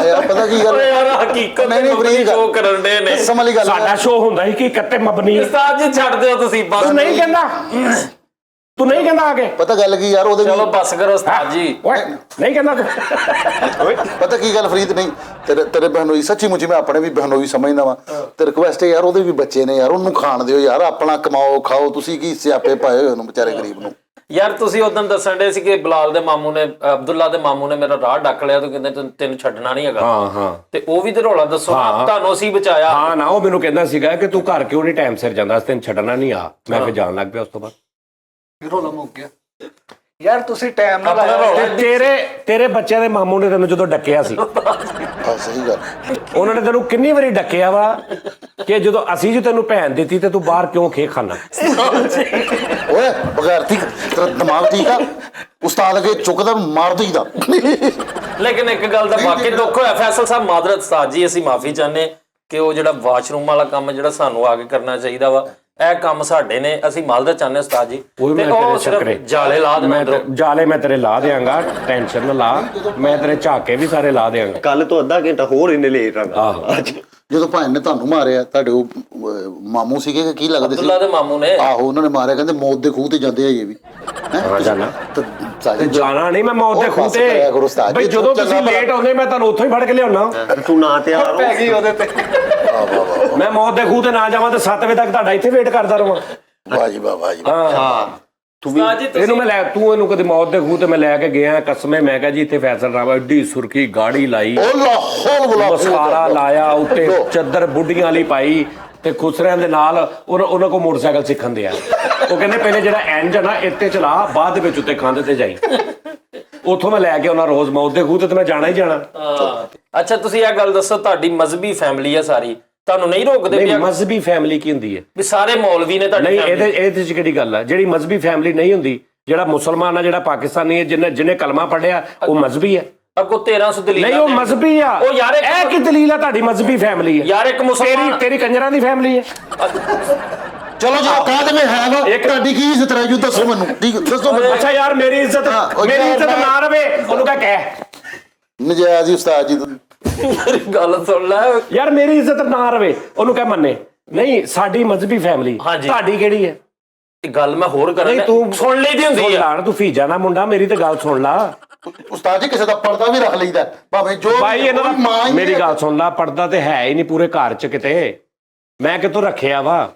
ਯਾਰ ਪਤਾ ਕੀ ਗੱਲ ਯਾਰ ਹਕੀਕਤ ਨਹੀਂ ਸ਼ੋਅ ਕਰਨ ਦੇ ਨੇ। ਸਾਡਾ ਸ਼ੋਅ ਹੁੰਦਾ ਸੀ ਹਕੀਕਤ ਤੇ ਮਬਨੀ। ਉਸਤਾਦ ਜੀ ਛੱਡ ਦਿਓ ਤੁਸੀਂ, ਬਸ। ਤੂੰ ਨਹੀਂ ਕਹਿੰਦਾ ਆ ਕੇ। ਪਤਾ ਗੱਲ ਕੀ ਯਾਰ, ਉਹਦੇ ਚਲੋ ਬਸ ਕਰੋ ਉਸਤਾਦ ਜੀ। ਓਏ ਨਹੀਂ ਕਹਿੰਦਾ ਤੂੰ। ਪਤਾ ਕੀ ਗੱਲ ਫਰੀਦ, ਨਹੀਂ ਤੇਰੇ ਬਹਿਨੋਈ ਸੱਚੀ ਮੁੱਚੀ ਮੈਂ ਆਪਣੇ ਵੀ ਬਹਿਨੋਈ ਸਮਝਦਾ ਵਾਂ ਤੇ ਰਿਕੁਐਸਟ ਹੈ ਯਾਰ, ਉਹਦੇ ਵੀ ਬੱਚੇ ਨੇ ਯਾਰ, ਉਹਨੂੰ ਖਾਣ ਦਿਓ ਯਾਰ, ਆਪਣਾ ਕਮਾਓ ਖਾਓ। ਤੁਸੀਂ ਕੀ ਸਿਆਪੇ ਪਾਏ ਹੋਏ ਉਹਨੂੰ ਵਿਚਾਰੇ ਗਰੀਬ ਨੂੰ। ਯਾਰ ਤੁਸੀਂ ਉਦੋਂ ਦੱਸਣ ਦੇ ਸੀ ਕਿ ਬਲਾਲ ਦੇ ਮਾਮੂ ਨੇ, ਅਬਦੁੱਲਾ ਦੇ ਮਾਮੂ ਨੇ ਮੇਰਾ ਰਾਹ ਡੱਕ ਲਿਆ, ਤੂੰ ਕਹਿੰਦੇ ਤੈਨੂੰ ਛੱਡਣਾ ਨਹੀਂ ਹੈਗਾ। ਹਾਂ ਤੇ ਉਹ ਵੀ ਤੇ ਰੌਲਾ ਦੱਸੋ, ਤੁਹਾਨੂੰ ਅਸੀਂ ਬਚਾਇਆ। ਹਾਂ ਨਾ, ਉਹ ਮੈਨੂੰ ਕਹਿੰਦਾ ਸੀਗਾ ਕਿ ਤੂੰ ਘਰ ਕਿਉਂ ਨਹੀਂ ਟਾਈਮ ਸਿਰ ਜਾਂਦਾ, ਤੈਨੂੰ ਛੱਡਣਾ ਨਹੀਂ ਆ। ਮੈਂ ਫਿਰ ਜਾਣ ਲੱਗ ਪਿਆ। ਉਸ ਤੋਂ ਬਾਅਦ ਰੌਲਾ ਮੁੱਕ ਗਿਆ ਯਾਰ, ਤੁਸੀਂ ਟਾਈਮ ਨਾਲ ਆਇਆ। ਤੇਰੇ ਬੱਚਿਆਂ ਦੇ ਮਾਮੂ ਨੇ ਤੈਨੂੰ ਜਦੋਂ ਡੱਕਿਆ ਸੀ, ਸਹੀ ਗੱਲ, ਉਹਨਾਂ ਨੇ ਤੈਨੂੰ ਕਿੰਨੀ ਵਾਰੀ ਡੱਕਿਆ ਵਾ ਕਿ ਜਦੋਂ ਅਸੀਂ ਜੀ ਤੈਨੂੰ ਭੈਣ ਦਿੱਤੀ ਤੇ ਤੂੰ ਬਾਹਰ ਕਿਉਂ ਖੇ ਖਾਨਾ। ਓਏ ਬਗੈਰ ਠੀਕ ਤੇਰਾ ਦਿਮਾਗ ਠੀਕ ਆ? ਉਸਤਾਦ ਅਗੇ ਚੁੱਕਦਾ ਮਾਰ ਦਈਦਾ। ਲੇਕਿਨ ਇੱਕ ਗੱਲ ਦਾ ਵਾਕਈ ਦੁੱਖ ਹੋਇਆ ਫੈਸਲ ਸਾਹਿਬ, ਮਾਦਰਤ ਉਸਤਾਦ ਜੀ, ਅਸੀਂ ਮਾਫੀ ਚਾਹੁੰਦੇ ਕਿ ਉਹ ਜਿਹੜਾ ਵਾਸ਼ਰੂਮ ਵਾਲਾ ਕੰਮ ਜਿਹੜਾ ਸਾਨੂੰ ਆ ਕੇ ਕਰਨਾ ਚਾਹੀਦਾ ਵਾ, ਇਹ ਕੰਮ ਸਾਡੇ ਨੇ, ਅਸੀਂ ਮਾਦਰਤ ਚਾਹੁੰਦੇ ਉਸਤਾਦ ਜੀ। ਤੇ ਉਹ ਸਿਰਫ ਜਾਲੇ ਲਾ ਦੇਣਾ, ਜਾਲੇ ਮੈਂ ਤੇਰੇ ਲਾ ਦਿਆਂਗਾ, ਟੈਨਸ਼ਨ ਨਾ ਲਾ। ਮੈਂ ਤੇਰੇ ਝਾਕੇ ਵੀ ਸਾਰੇ ਲਾ ਦਿਆਂਗਾ। ਕੱਲ ਤੋਂ ਅੱਧਾ ਘੰਟਾ ਹੋਰ ਇਹਨੇ ਲੇਟ ਆਗਾ। ਜਦੋਂ ਭਾਈ ਨੇ ਤੁਹਾਨੂੰ ਮਾਰਿਆ, ਤੁਹਾਡੇ ਉਹ ਮਾਮੂ ਸੀਗੇ ਕਿ ਕੀ ਲੱਗਦੇ ਸੀ? ਅਬਦੁੱਲਾ ਦੇ ਮਾਮੂ ਨੇ। ਆਹੋ, ਉਹਨਾਂ ਨੇ ਮਾਰਿਆ, ਕਹਿੰਦੇ ਮੌਤ ਦੇ ਖੂਹ ਤੇ ਜਾਂਦੇ ਆ ਇਹ ਵੀ। ਜਾਣਾ ਨਹੀਂ ਮੈਂ ਮੌਤ ਦੇ ਖੂਹ ਤੇ, ਬਈ ਜਦੋਂ ਤੁਸੀਂ ਲੇਟ ਆਉਂਦੇ ਮੈਂ ਤੁਹਾਨੂੰ ਉੱਥੋਂ ਹੀ ਫੜ ਕੇ ਲਿਆਉਣਾ। ਤੂੰ ਨਾ ਤਿਆਰ ਪੈ ਗਈ ਉਹਦੇ ਤੇ। ਮੈਂ ਮੌਤ ਦੇ ਖੂਹ ਤੇ ਨਾ ਜਾਵਾਂ ਤੇ 7 ਵਜੇ ਤੱਕ ਤੁਹਾਡਾ ਇੱਥੇ ਵੇਟ ਕਰਦਾ ਰਹਾਂ। ਵਾਹ ਜੀ ਵਾਹ, ਵਾਹ ਜੀ। ਹਾਂ, ਇਹਨੂੰ ਮੈਂ ਲੈ, ਤੂੰ ਇਹਨੂੰ ਕਦੇ ਮੌਤ ਦੇ ਖੂਹ ਤੇ ਮੈਂ ਲੈ ਕੇ ਗਿਆ ਕਸਮੇ। ਮੈਂ ਕਿਹਾ ਜੀ ਇੱਥੇ ਫੈਸਲ ਰਾਵਾ, ਏਡੀ ਸੁਰਖੀ ਗਾੜੀ ਲਾਈ, ਮਸਾਲਾ ਲਾਇਆ ਉੱਤੇ, ਚੱਦਰ ਬੁੱਢੀਆਂ ਵਾਲੀ ਪਾਈ ਤੇ ਖੁਸਰਿਆਂ ਦੇ ਨਾਲ ਉਹਨਾਂ ਕੋਲ ਮੋਟਰਸਾਈਕਲ ਸਿੱਖਣ ਦੇ ਆ। ਉਹ ਕਹਿੰਦੇ ਪਹਿਲੇ ਜਿਹੜਾ ਇੰਜਨ ਆ ਇੱਥੇ ਚਲਾ, ਬਾਅਦ ਦੇ ਵਿੱਚ ਉੱਤੇ ਕੰਧ ਤੇ ਜਾਈ। ਉੱਥੋਂ ਮੈਂ ਲੈ ਕੇ ਉਹਨਾਂ ਰੋਜ਼ ਮੌਤ ਦੇ ਖੂਹ ਤੇ ਮੈਂ ਜਾਣਾ ਹੀ ਜਾਣਾ। ਅੱਛਾ, ਤੁਸੀਂ ਇਹ ਗੱਲ ਦੱਸੋ, ਤੁਹਾਡੀ ਮਜ਼ਹਬੀ ਫੈਮਿਲੀ ਆ ਸਾਰੀ, ਤੁਹਾਨੂੰ ਨਹੀਂ ਰੋਕਦੇ? ਨਹੀਂ, ਮਜ਼ਹਬੀ ਫੈਮਿਲੀ ਕੀ ਹੁੰਦੀ ਹੈ? ਵੀ ਸਾਰੇ ਮੌਲਵੀ ਨੇ ਤੁਹਾਡੀ? ਨਹੀਂ, ਇਹਦੇ ਚ ਕਿਹੜੀ ਗੱਲ ਆ? ਜਿਹੜੀ ਮਜ਼ਹਬੀ ਫੈਮਿਲੀ ਨਹੀਂ ਹੁੰਦੀ, ਜਿਹੜਾ ਮੁਸਲਮਾਨ ਆ, ਜਿਹੜਾ ਪਾਕਿਸਤਾਨੀ ਹੈ, ਜਿਹਨੇ ਕਲਮਾ ਪੜਿਆ, ਉਹ ਮਜ਼ਹਬੀ ਹੈ। ਅੱਗੋਂ 1300 ਦਲੀਲ ਨਹੀਂ, ਉਹ ਮਜ਼ਹਬੀ ਆ। ਉਹ ਯਾਰ ਇਹ ਕੀ ਦਲੀਲ ਆ? ਤੁਹਾਡੀ ਮਜ਼ਹਬੀ ਫੈਮਿਲੀ ਹੈ ਯਾਰ, ਇੱਕ ਮੁਸਲਮਾਨ ਤੇਰੀ ਕੰਜਰਾਂ ਦੀ ਫੈਮਿਲੀ ਹੈ। ਚਲੋ ਜੀ, ਕਾਹਦੇ ਵਿੱਚ ਹੈ ਵਾ? ਤੁਹਾਡੀ ਕੀ ਇੱਜ਼ਤ ਰਹਿ ਜੂ, ਦੱਸੋ ਮੈਨੂੰ। ਠੀਕ ਦੱਸੋ ਮੈਨੂੰ। ਅੱਛਾ ਯਾਰ, ਮੇਰੀ ਇੱਜ਼ਤ ਨਾ ਰਵੇ, ਉਹਨੂੰ ਕਹਿ ਨਜਾਇਜ਼ ਹੀ ਉਸਤਾਦ ਜੀ। ਮੇਰੀ ਗੱਲ ਸੁਣ ਲੈ ਯਾਰ, ਮੇਰੀ ਇੱਜ਼ਤ ਨਾ ਰਵੇ, ਉਹਨੂੰ ਕਹਿ ਮੰਨੇ। ਨਹੀਂ, ਸਾਡੀ ਮਜ਼ਹਬੀ ਫੈਮਿਲੀ, ਤੁਹਾਡੀ ਕਿਹੜੀ ਹੈ? ਗੱਲ ਮੈਂ ਹੋਰ ਕਰਾਂ, ਤੂੰ ਸੁਣ ਲਈ ਦੀ ਹੁੰਦੀ ਆ। ਤੂੰ ਫੀਜਾ ਨਾ ਮੁੰਡਾ, ਮੇਰੀ ਤੇ ਗੱਲ ਸੁਣ ਲਾ। ਉਸਤਾਦ ਜੀ, ਕਿਸੇ ਦਾ ਪਰਦਾ ਵੀ ਰੱਖ ਲਈਦਾ ਭਾਵੇਂ ਜੋ ਭਾਈ। ਇਹਨਾਂ ਦਾ ਮੇਰੀ ਗੱਲ ਸੁਣ ਲਾ, ਪਰਦਾ ਤੇ ਹੈ ਹੀ ਨਹੀਂ ਪੂਰੇ ਘਰ ਚ ਕਿਤੇ। ਮੈਂ ਕਿਤੋਂ ਰੱਖਿਆ ਵਾ?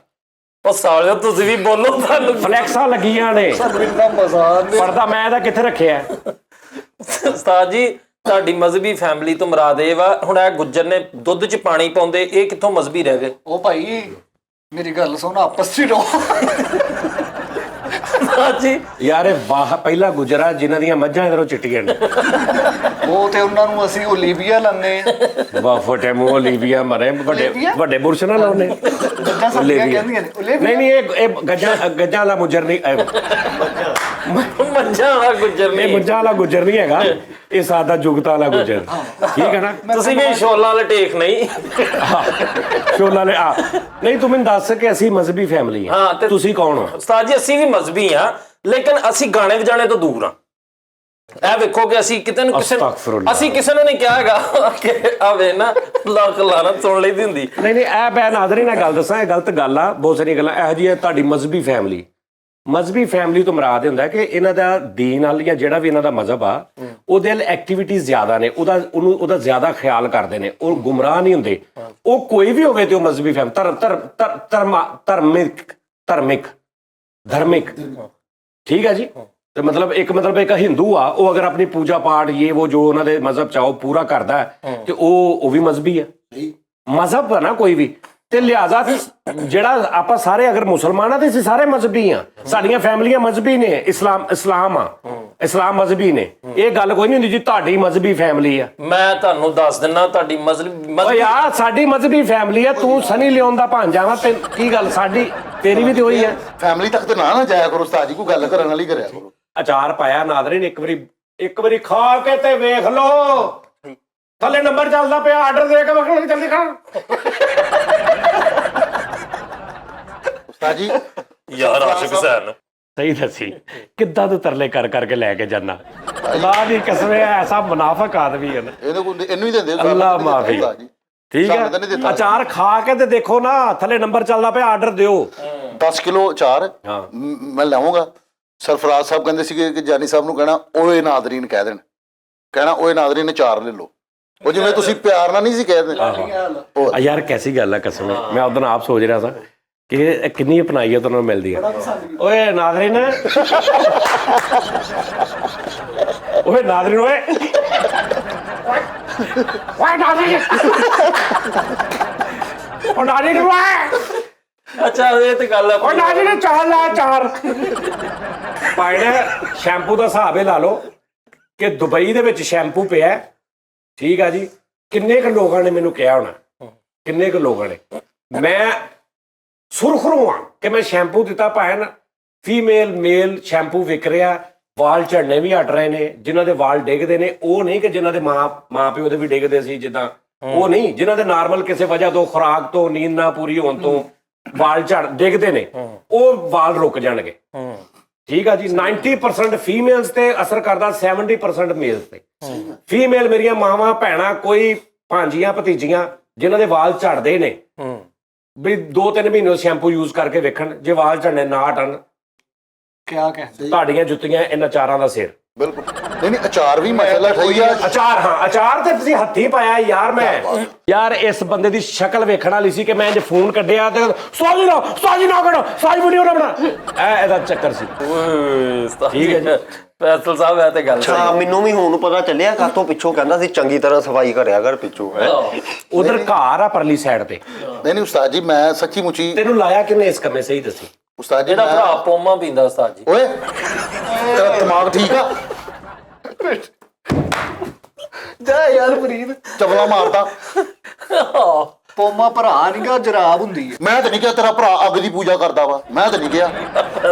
ਉਹ ਸਾਲਿਓ, ਤੁਸੀਂ ਵੀ ਬੋਲੋ, ਤੁਹਾਨੂੰ ਫਲੈਕਸਾਂ ਲੱਗੀਆਂ ਨੇ। ਪਰਦਾ ਮੈਂ ਇਹਦਾ ਕਿੱਥੇ ਰੱਖਿਆ? ਉਸਤਾਦ ਜੀ, ਤੁਹਾਡੀ ਮਜ਼ਹਬੀ ਫੈਮਿਲੀ ਤੋਂ ਮੁਰਾਦ ਇਹ ਵਾ, ਹੁਣ ਇਹ ਗੁੱਜਰ ਨੇ ਦੁੱਧ 'ਚ ਪਾਣੀ ਪਾਉਂਦੇ, ਇਹ ਕਿੱਥੋਂ ਮਜ਼ਹਬੀ ਰਹਿ ਗਏ? ਉਹ ਭਾਈ ਮੇਰੀ ਗੱਲ ਸੁਣ, ਆਪਸ ਚ ਰਹੋ। ਜੀ ਯਾਰ, ਇਹ ਪਹਿਲਾ ਗੁਜਰਾ ਜਿਨ੍ਹਾਂ ਦੀਆਂ ਮੱਝਾਂ ਇਧਰੋਂ ਚਿੱਟੀਆਂ ਨੇ, ਉਹ ਤੇ ਉਹਨਾਂ ਨੂੰ ਅਸੀਂ ਓਲੀਵੀਆ ਲਾਉਂਦੇ ਆ। ਵਾਹ ਫਟੇ ਮੂੰਹ ਲੀਵੀਆ ਮਰੇ, ਵੱਡੇ ਬੁਰਸ਼ ਨਾ ਲਾਉਨੇ। ਨਹੀਂ, ਇਹ ਗੱਜਾਂ ਵਾਲਾ ਗੁਜਰ ਨਹੀਂ, ਮੱਝਾਂ ਵਾਲਾ ਗੁੱਜਰ ਨਹੀਂ, ਮੱਝਾਂ ਵਾਲਾ ਗੁਜਰ ਨਹੀਂ ਹੈਗਾ, ਇਹ ਸਾਦਾ ਜੁਗਤਾ ਵਾਲਾ ਗੁਜਰ। ਠੀਕ ਹੈ ਨਾ? ਤੁਸੀਂ ਵੀ ਸ਼ੋਲਾਂ ਵਾਲੇ ਟੇਕ ਨਹੀਂ, ਸ਼ੋਲਾਂ ਵਾਲੇ ਆ ਨਹੀਂ। ਤੂੰ ਮੈਨੂੰ ਦੱਸ ਕਿ ਅਸੀਂ ਮਜ਼ਹਬੀ ਫੈਮਿਲੀ ਹਾਂ, ਤੇ ਤੁਸੀਂ ਕੌਣ ਹੋ? ਉਸਤਾਦ ਜੀ, ਅਸੀਂ ਵੀ ਮਜ਼ਹਬੀ ਆ, ਲੇਕਿਨ ਅਸੀਂ ਗਾਣੇ ਵਜਾਣੇ ਤੋਂ ਦੂਰ ਆ। ਇਹ ਵੇਖੋ ਕਿ ਅਸੀਂ ਕਿਸੇ ਨੂੰ ਨਹੀਂ ਕਿਹਾ ਹੈਗਾ ਕਿ ਆਵੇ ਨਾ ਲੱਖ ਲਾਨਤ ਸੁਣ ਲਈ ਦੀ ਹੁੰਦੀ। ਨਹੀਂ, ਇਹ ਮੈਂ ਨਾਜ਼ਰੀ ਨਾਲ ਗੱਲ ਦੱਸਾਂ, ਇਹ ਗਲਤ ਗੱਲ ਆ। ਬਹੁਤ ਸਾਰੀਆਂ ਗੱਲਾਂ ਇਹੋ ਜਿਹੀਆਂ। ਤੁਹਾਡੀ ਮਜ਼ਹਬੀ ਫੈਮਿਲੀ ਤੋਂ ਮੁਰਾਦ ਹੁੰਦਾ ਕਿ ਇਹਨਾਂ ਦਾ ਦੀਨ ਨਾਲ ਜਾਂ ਜਿਹੜਾ ਵੀ ਇਹਨਾਂ ਦਾ ਮਜ਼ਹਬ ਆ, ਉਹਦੇ ਨਾਲ ਐਕਟੀਵਿਟੀਜ਼ ਜ਼ਿਆਦਾ ਨੇ, ਉਹਦਾ ਜ਼ਿਆਦਾ ਖਿਆਲ ਕਰਦੇ ਨੇ, ਉਹ ਗੁੰਮਰਾਹ ਨਹੀਂ ਹੁੰਦੇ। ਉਹ ਕੋਈ ਵੀ ਹੋਵੇ ਤੇ ਉਹ ਮਜ਼ਹਬੀ ਧਾਰਮਿਕ ਠੀਕ ਹੈ ਜੀ। ਤੇ ਮਤਲਬ ਇੱਕ ਹਿੰਦੂ ਆ, ਉਹ ਅਗਰ ਆਪਣੀ ਪੂਜਾ ਪਾਠ ਉਹ ਜੋ ਉਹਨਾਂ ਦੇ ਮਜ਼ਹਬ ਚ ਆ ਉਹ ਪੂਰਾ ਕਰਦਾ ਹੈ ਤੇ ਉਹ ਵੀ ਮਜ਼ਹਬੀ ਹੈ। ਮਜ਼ਹਬ ਆ ਨਾ ਕੋਈ ਵੀ, ਤੇ ਲਿਹਾਜ਼ਾ ਜਿਹੜਾ ਆਪਾਂ ਸਾਰੇ ਅਗਰ ਮੁਸਲਮਾਨ ਆ ਤੇ ਅਸੀਂ ਸਾਰੇ ਮਜ਼ਹਬੀ ਆ, ਸਾਡੀਆਂ ਫੈਮਲੀਆਂ ਮਜ਼ਹਬੀ ਨੇ, ਇਸਲਾਮ ਆ, ਇਸਲਾਮ ਮਜ਼ਹਬੀ ਨੇ। ਇਹ ਗੱਲ ਕੋਈ ਨਹੀਂ ਹੁੰਦੀ ਜੀ ਤੁਹਾਡੀ ਮਜ਼ਹਬੀ ਫੈਮਲੀ ਆ। ਮੈਂ ਤੁਹਾਨੂੰ ਦੱਸ ਦਿੰਦਾ ਤੁਹਾਡੀ ਓਏ ਯਾਰ ਸਾਡੀ ਮਜ਼ਹਬੀ ਫੈਮਲੀ ਆ, ਤੂੰ ਸਨੀ ਲਿਓਨ ਦਾ ਭਾਂਜਾ ਵਾ ਤੇ ਕੀ ਗੱਲ ਸਾਡੀ ਤੇਰੀ ਵੀ ਤੇ ਉਹੀ ਹੈ। ਫੈਮਿਲੀ ਤੱਕ ਤੇ ਨਾ ਜਾਇਆ ਕਰੋ ਉਸਤਾਦ ਜੀ, ਕੋਈ ਗੱਲ ਕਰਨ ਵਾਲੀ ਕਰਿਆ ਕਰੋ। ਅਚਾਰ ਪਾਇਆ ਨਾਦਰੀਨ, ਇੱਕ ਵਾਰੀ ਖਾ ਕੇ ਤੇ ਵੇਖ ਲੋ, ਥੱਲੇ ਨੰਬਰ ਚੱਲਦਾ ਪਿਆ, ਆਰਡਰ ਦੇ ਕੇ ਵੇਖ ਜਲਦੀ ਖਾ। ਉਸਤਾਦ ਜੀ ਯਾਰ ਆਸ਼ਿਕ ਹੁਸੈਨ ਸਹੀ ਦੱਸੀ ਕਿੱਦਾਂ ਤੂੰ ਤਰਲੇ ਕਰ ਕਰਕੇ ਲੈ ਕੇ ਜਾਣਾ। ਅੱਲਾ ਦੀ ਕਸਮ ਐਸਾ ਮੁਨਾਫਿਕ ਆਦਮੀ ਹੈ ਨਾ, ਇਹਨੂੰ ਹੀ ਦਿੰਦੇ ਅੱਲਾ ਮਾਫੀ। ਠੀਕ ਹੈ, ਅਚਾਰ ਖਾ ਕੇ ਤੇ ਦੇਖੋ ਨਾ, ਥੱਲੇ ਨੰਬਰ ਚੱਲਦਾ ਪਿਆ, ਆਰਡਰ ਦਿਓ। 10 ਕਿਲੋ ਅਚਾਰ ਮੈਂ ਲਾਵਾਂਗਾ। ਸਰਫਰਾਜ਼ ਸਾਹਿਬ ਕਹਿੰਦੇ ਸੀਗੇ ਕਿ ਜਾਨੀ ਸਾਹਿਬ ਨੂੰ ਕਹਿਣਾ ਓਏ ਨਾਦਰੀਨ ਕਹਿ ਦੇਣ, ਕਹਿਣਾ ਓਏ ਨਾਦਰੀਨ ਅਚਾਰ ਲੈ ਲਓ। ਉਹ ਜਿਵੇਂ ਤੁਸੀਂ ਪਿਆਰ ਨਾਲ ਨਹੀਂ ਸੀ ਕਹਿੰਦੇ ਯਾਰ ਕੈਸੀ ਗੱਲ ਹੈ ਕਸਮ, ਮੈਂ ਉਦੋਂ ਆਪ ਸੋਚ ਰਿਹਾ ਸਾਂ ਕਿ ਕਿੰਨੀ ਅਪਣਾਈ ਹੈ ਤੁਹਾਨੂੰ ਮਿਲਦੀ ਹੈ। ਓਏ ਨਾਦਰੀਨ, ਓਏ ਨਾਦਰੀਨ, ਓਏ ਨਾਦਰੀਨ, ਓ ਨਾਦਰੀਨ ਓਏ। ਅੱਛਾ ਇਹ ਤੇ ਗੱਲ ਹੈ। ਓ ਨਾਦਰੀਨ ਚਾਰ ਲਾ ਚਾਰ। ਪਾਇਣਾ ਸ਼ੈਂਪੂ ਦਾ ਹਿਸਾਬ ਲਾ ਲਓ ਕਿ ਦੁਬਈ ਦੇ ਵਿੱਚ ਸ਼ੈਂਪੂ ਪਿਆ, ਠੀਕ ਆ ਜੀ। ਕਿੰਨੇ ਕੁ ਲੋਕਾਂ ਨੇ ਮੈਨੂੰ ਕਿਹਾ ਹੋਣਾ, ਕਿੰਨੇ ਕੁ ਲੋਕਾਂ ਨੇ, ਮੈਂ ਸੁਰਖਰੂ ਆ ਕਿ ਮੈਂ ਸ਼ੈਂਪੂ ਦਿੱਤਾ ਭਾਵੇਂ ਫੀਮੇਲ ਮੇਲ ਸ਼ੈਂਪੂ ਵਿਕ ਰਿਹਾ, ਵਾਲ ਝੜਨੇ ਵੀ ਹਟ ਰਹੇ ਨੇ, ਜਿਨ੍ਹਾਂ ਦੇ ਵਾਲ ਡਿੱਗਦੇ ਨੇ ਉਹ ਨਹੀਂ ਕਿ ਜਿਨ੍ਹਾਂ ਦੇ ਮਾਂ ਪਿਓ ਦੇ ਵੀ ਡਿੱਗਦੇ ਸੀ ਜਿੱਦਾਂ, ਉਹ ਨਹੀਂ, ਜਿਨ੍ਹਾਂ ਦੇ ਨਾਰਮਲ ਕਿਸੇ ਵਜ੍ਹਾ ਤੋਂ, ਖੁਰਾਕ ਤੋਂ, ਨੀਂਦ ਨਾ ਪੂਰੀ ਹੋਣ ਤੋਂ ਵਾਲ ਡਿੱਗਦੇ ਨੇ, ਉਹ ਵਾਲ ਰੁਕ ਜਾਣਗੇ। ਠੀਕ ਆ ਜੀ। 90% ਫੀਮੇਲਸ ਤੇ ਅਸਰ ਕਰਦਾ, 70% ਮੇਲਸ ਤੇ। ਫੀਮੇਲ ਮੇਰੀਆਂ ਮਾਵਾਂ ਭੈਣਾਂ, ਕੋਈ ਭਾਂਜੀਆਂ ਭਤੀਜੀਆਂ ਜਿਨ੍ਹਾਂ ਦੇ ਵਾਲ ਝੜਦੇ ਨੇ, ਵੀ 2-3 ਮਹੀਨੇ ਸ਼ੈਂਪੂ ਯੂਜ਼ ਕਰਕੇ ਵੇਖਣ, ਜੇ ਵਾਲ ਝੜਨੇ ਨਾ ਹਟਣ, ਕਿਆ ਕਹਿੰਦੇ ਤੁਹਾਡੀਆਂ ਜੁੱਤੀਆਂ ਇਹਨਾਂ ਚਾਰਾਂ ਦਾ ਸਿਰ। ਬਿਲਕੁਲ ਨਹੀਂ ਅਚਾਰ ਵੀ ਮਸਾਲਾ ਠਈ ਆ। ਅਚਾਰ, ਹਾਂ ਅਚਾਰ ਤੇ ਤੁਸੀਂ ਹੱਥੀਂ ਪਾਇਆ ਯਾਰ। ਮੈਂ ਯਾਰ ਇਸ ਬੰਦੇ ਦੀ ਸ਼ਕਲ ਵੇਖਣ ਵਾਲੀ ਸੀ ਕਿ ਮੈਂ ਜੇ ਫੋਨ ਕੱਢਿਆ ਤੇ ਸਾਜੀ ਨਾ ਕਰੋ, ਸਾਜੀ ਵੀਡੀਓ ਨਾ ਬਣਾ, ਇਹਦਾ ਚੱਕਰ ਸੀ। ਠੀਕ ਹੈ ਜੀ ਫੈਸਲ ਸਾਹਿਬ, ਇਹ ਤੇ ਗੱਲ ਸਹੀ ਅੱਛਾ, ਮੈਨੂੰ ਵੀ ਹੁਣ ਪਤਾ ਚੱਲਿਆ ਕਾਤੋਂ ਪਿੱਛੋਂ ਕਹਿੰਦਾ ਸੀ ਚੰਗੀ ਤਰ੍ਹਾਂ ਸਫਾਈ ਕਰਿਆ ਕਰ ਪਿੱਛੋਂ। ਉਧਰ ਘਰ ਆ ਪਰਲੀ ਸਾਈਡ ਤੇ। ਨਹੀਂ ਉਸਤਾਦ ਜੀ ਮੈਂ ਸੱਚੀ ਮੁੱਚੀ। ਤੈਨੂੰ ਲਾਇਆ ਕਿੰਨੇ ਇਸ ਕੰਮੇ, ਸਹੀ ਦੱਸੀ। ਉਸਤਾਦ ਜੀ ਜਿਹੜਾ ਭਰਾ ਪੋਮਾ ਪੀਂਦਾ ਉਸਤਾਦ ਜੀ। ਓਏ ਤੇਰਾ ਦਿਮਾਗ ਠੀਕ ਆ? ਜਾ ਯਾਰ ਫਰੀਦ, ਚਵਲਾ ਮਾਰਦਾ। ਪੋਮਾ ਭਰਾ ਨੀਗਾ, ਜਰਾਬ ਹੁੰਦੀ ਹੈ। ਮੈਂ ਤਾਂ ਨਹੀਂ ਕਿਹਾ ਤੇਰਾ ਭਰਾ ਅੱਗ ਦੀ ਪੂਜਾ ਕਰਦਾ ਵਾ, ਮੈਂ ਤਾਂ ਨਹੀਂ ਕਿਹਾ।